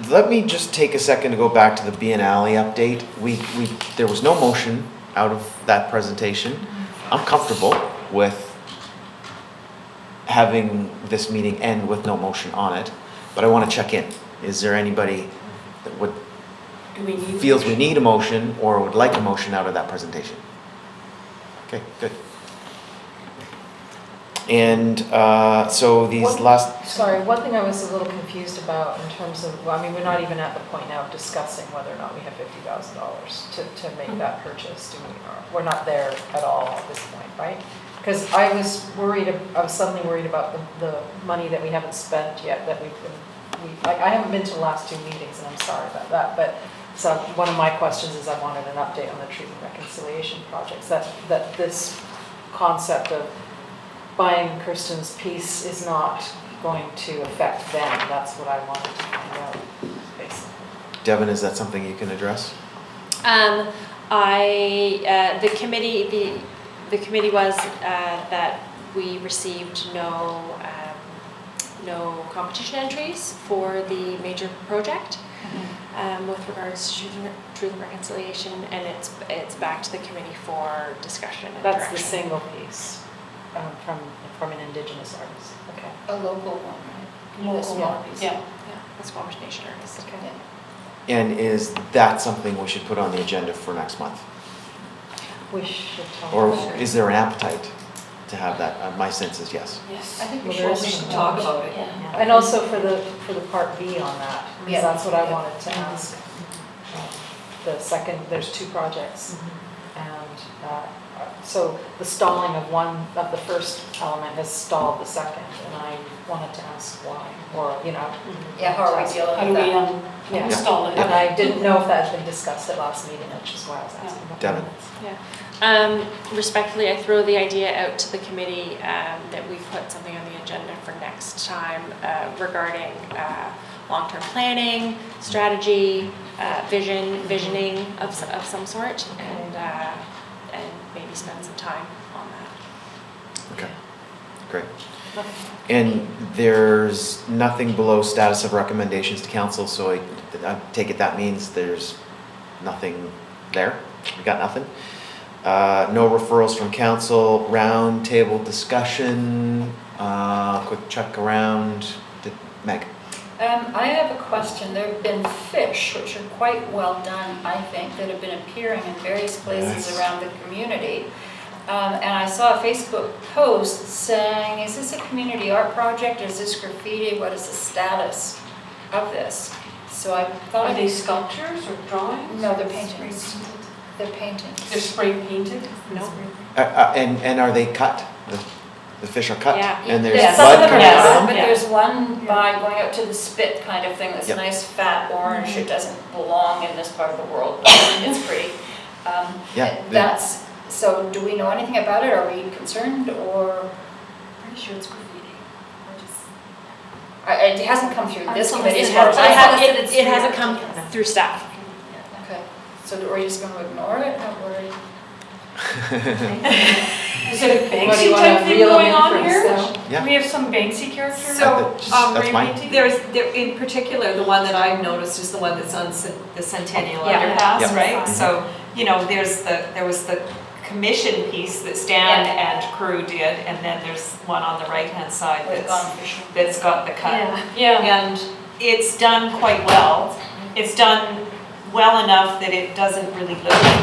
let me just take a second to go back to the Biennale update. There was no motion out of that presentation. I'm comfortable with having this meeting end with no motion on it, but I want to check in. Is there anybody that Do we need? feels we need a motion or would like a motion out of that presentation? Okay, good. And so these last, Sorry, one thing I was a little confused about in terms of, well, I mean, we're not even at the point now of discussing whether or not we have $50,000 to make that purchase. We're not there at all at this point, right? Because I was suddenly worried about the money that we haven't spent yet, that I haven't been to the last two meetings, and I'm sorry about that, but so one of my questions is I wanted an update on the truth and reconciliation projects, that this concept of buying Kirsten's piece is not going to affect them. That's what I wanted to find out, basically. Devon, is that something you can address? The committee was that we received no competition entries for the major project with regards to truth and reconciliation, and it's back to the committee for discussion and That's the direction. single piece from an Indigenous artist. Okay. A local one, right? Local Yeah. one, yeah. Yeah, the Squamish Nation artist. Okay. And is that something we should put on the agenda for next month? We should talk Or about it. is there an appetite to have that? My sense is yes. Yes. I think we Well, should. there is We should talk about it. Yeah. And also for the part B on that, Yeah. because that's what I Yeah. wanted to ask. The second, there's two projects, and so the stalling of the first element has stalled the second, and I wanted to ask why, or, you know. Yeah, how are we dealing How do with we that? Yeah. install it? And I didn't know if that had been discussed at last meeting, which is why I was asking about Devon. minutes. Respectfully, I throw the idea out to the committee that we put something on the agenda for next time regarding long-term planning, strategy, visioning of some sort, and maybe spend some time on that. Okay, great. And there's nothing below status of recommendations to council, so I take it that means there's nothing there? We got nothing? No referrals from council, round table discussion, quick check around. Meg? I have a question. There have been fish, which are quite well done, I think, that have been appearing in various places Yes. around the community. And I saw a Facebook post saying, is this a community art project, or is this graffiti? What is the status of this? So I thought. Are they sculptures or drawings? No, they're paintings. They're paintings. They're spray painted? No. And are they cut? The fish are cut? Yeah. And there's Yes, blood some of them coming are, out of them? but there's one by going out to the spit kind of thing that's Yep. nice fat orange. It doesn't belong in this part of the world, but it's pretty. Yeah. That's, so do we know anything about it? Are we concerned, or? Pretty sure it's graffiti. It hasn't come through this Unsolicited. committee as far as I know. It hasn't come through staff. Okay, so are we just going to ignore it? How worried? Is it a What do you Banksy wanna type thing reel going in on for here? yourself? Yeah. Do we have some Banksy character? So, That's mine. There, in particular, the one that I've noticed is the one that's on the Centennial Yeah. Underpass, Yeah. right? So, you know, there was the commission piece that Stan and crew did, and then there's one on the right-hand side We've gone fishing. that's got the cut. Yeah. And it's done quite well. It's done well enough that it doesn't really look like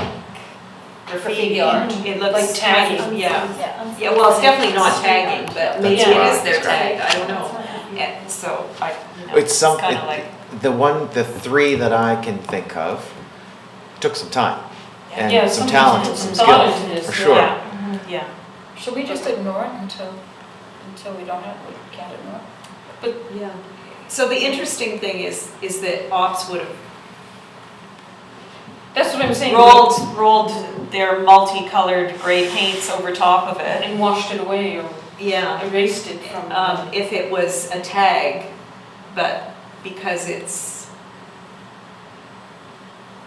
graffiti art. It looks Like tagging. kind of- yeah. Yeah. Yeah, well, it's definitely not tagging, but maybe it Yeah. is their tag, I don't know. And so I, you know, It's it's some, kind of like, the three that I can think of took some time Yeah, and some somebody talent put and some some thought skill, into this, for sure. yeah, yeah. Should we just ignore it until we don't have, we can't ignore it? Yeah. So the interesting thing is that ops would have That's what I'm saying. rolled their multicolored gray paints over top of it. And washed it away or Yeah. erased it from. If it was a tag, but because it's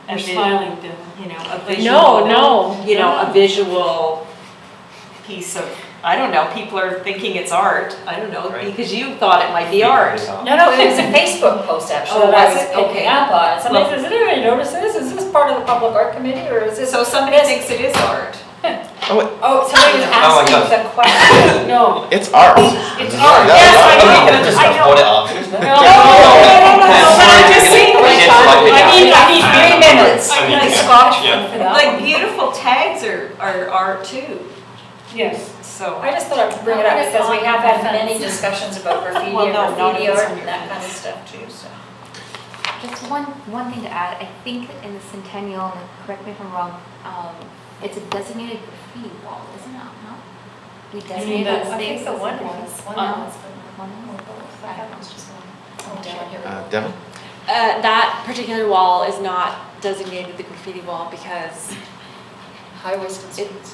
You're smiling, Dylan. you know, a visual. No. You know, a visual piece of, I don't know, people are thinking it's art, I don't know, Right. because you thought it might be art. No, it was a Facebook post actually Oh, that I was was it? picking Okay. up on. Somebody Well- says, did anybody notice this? Is this part of the public art committee, or is this? So somebody thinks it is art. Oh, somebody was Oh my asking God. the question. No. It's art. It's art. Yeah, Yes, I Are we know. gonna just I know. hold it off? Isn't it? No, but I'm just saying, We like, can't like I need 3 minutes. I mean, The yeah. Scotch Yeah. one for that Like one. beautiful tags are art too, Yes. so. I just thought I'd bring it up because we have had many discussions about graffiti Well, and no, not graffiti if it's art on and your that kind of fence. stuff too, so. Just one thing to add, I think in the Centennial, and correct me if I'm wrong, it's a designated graffiti wall, isn't it? No? We designated the- that I think space the as one a was, graffiti- one No. was, but One or was. both. I thought it was just one. Oh, down here. Devon? That particular wall is not designated the graffiti wall because Highways concerns.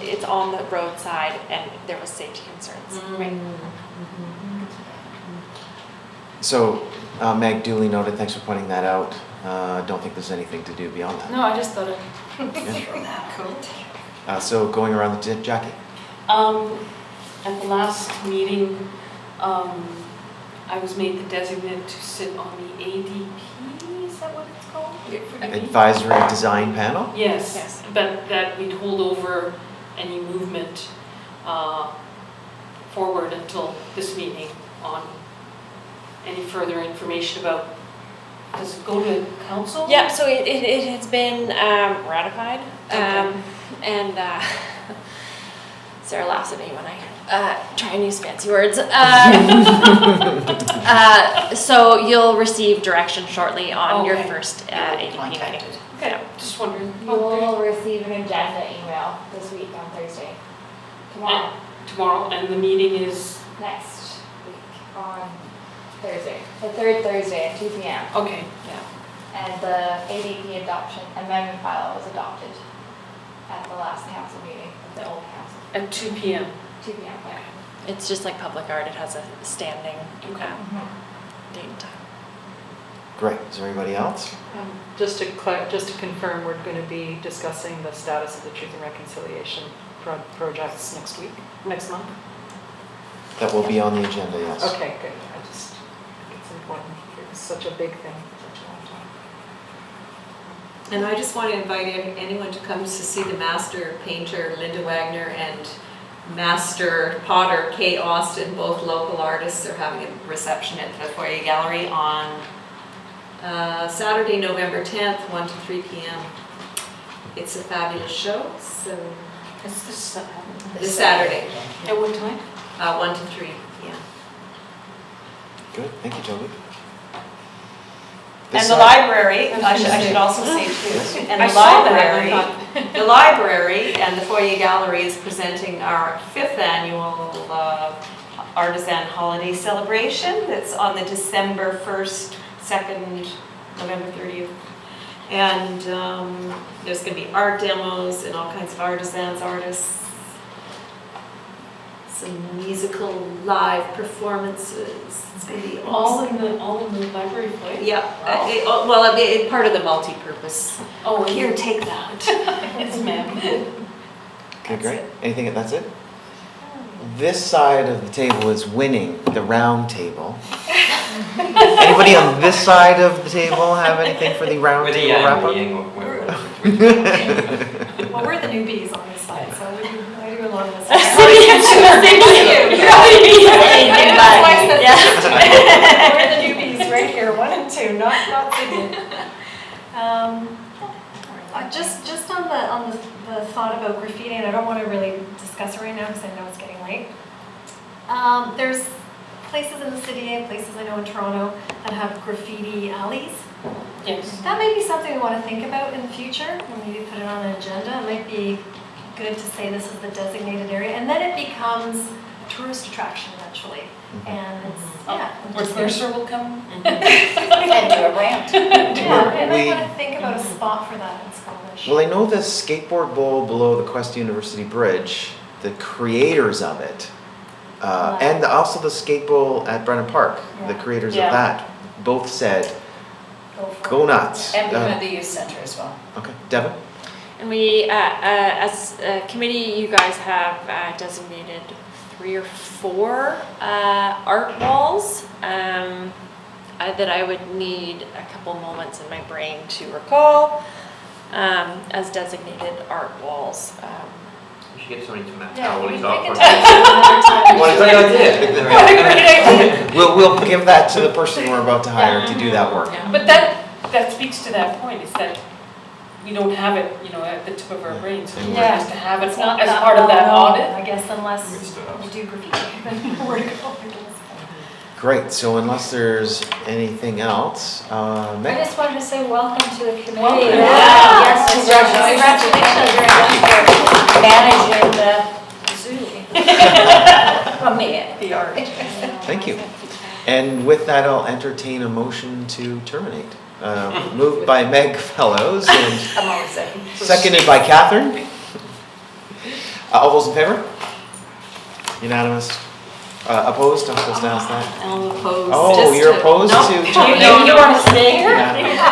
it's on the roadside and there was safety concerns. Right. So, Meg, duly noted, thanks for pointing that out. Don't think there's anything to do beyond that. No, I just thought I'd Yeah. throw that out. So going around the Jackie? At the last meeting, I was made the designate to sit on the ADP, is that what it's called? Forgive me? Advisory Design Panel? Yes, Yes. but that we'd hold over any movement forward until this meeting on any further information about, does it go to council? Yeah, so it has been ratified. Okay. And Sarah laughs at me when I try and use fancy words. So you'll receive direction shortly on your first ADP meeting. Okay, just wondering. You will receive an agenda email this week on Thursday. Tomorrow. Tomorrow, and the meeting is? Next week on Thursday. The third Thursday at 2 p.m. Okay, And the ADP adoption amendment file was adopted at the last council meeting, the old council. at 2 p.m. 2 p.m. Yeah. It's just like public art, it has a standing Okay. date and time. Great, is there anybody else? Just to confirm, we're going to be discussing the status of the Truth and Reconciliation projects next month? That will be on the agenda, yes. Okay, good. I just think it's important. It's such a big thing for such a long time. And I just want to invite anyone to come to see the master painter Linda Wagner and master potter Kay Austin, both local artists. They're having a reception at the Foyer Gallery on Saturday, November 10th, 1 to 3 p.m. It's a fabulous show, so It's this Saturday, At what time? 1 to 3 p.m. Good, thank you, Toby. And the library, I should also say too, and the library and the Foyer Gallery is presenting our 5th annual Artisan Holiday Celebration that's on the December 1st, 2nd, November 30th. And there's going to be art demos and all kinds of artisans, artists, some musical live performances. It's going to be All awesome. in the library foyer? Yeah, Wow. it's part of the multi-purpose. Oh, Here, take that. Yes, ma'am. Okay, great. Anything, that's it? This side of the table is winning the round table. Anybody on this side of the table have anything for the round table wrap up? Well, we're the newbies on this side, so I do a lot of this. We're the newbies right here, 1 and 2, not Sydney. Just on the thought about graffiti, and I don't want to really discuss it right now because I know it's getting late. There's places in the city and places I know in Toronto that have graffiti alleys. Yes. That may be something we want to think about in the future, and maybe put it on an agenda. It might be good to say this is the designated area, and then it becomes a tourist attraction eventually. And it's, Where Mercer will come? And do a rant. Yeah, and I We- want to think about a spot for that in Squamish. Well, I know the skateboard bowl below the Quest University Bridge, the creators of it, and also the skate bowl at Brennan Park, the creators of that, both said, go nuts. And we have the youth center as well. Okay, Devon? And we, as a committee, you guys have designated 3 or 4 art walls that I would need a couple moments in my brain to recall as designated art walls. You should get somebody to map Yeah, out what we it's can up for. talk another time. What a great idea. What a great idea. We'll give that to the person we're about to hire to do that work. But that speaks to that point, is that we don't have it, at the tip of our brains. So we want us to have it It's not as that part of that well known, audit. I guess, unless you do graffiti, then where to go, I guess. Great, so unless there's anything else, I Meg? just wanted to say welcome to the committee. Welcome. Yes, congratulations. From me. The art. Thank you. And with that, I'll entertain a motion to terminate. Moved by Meg Fellows and I'm always saying. seconded by Catherine. All those in favor? Unanimous? Opposed? I'm supposed to ask that. I'm opposed. Oh, just you're to- opposed No, to you terminate? don't- You want to stay here? Yeah.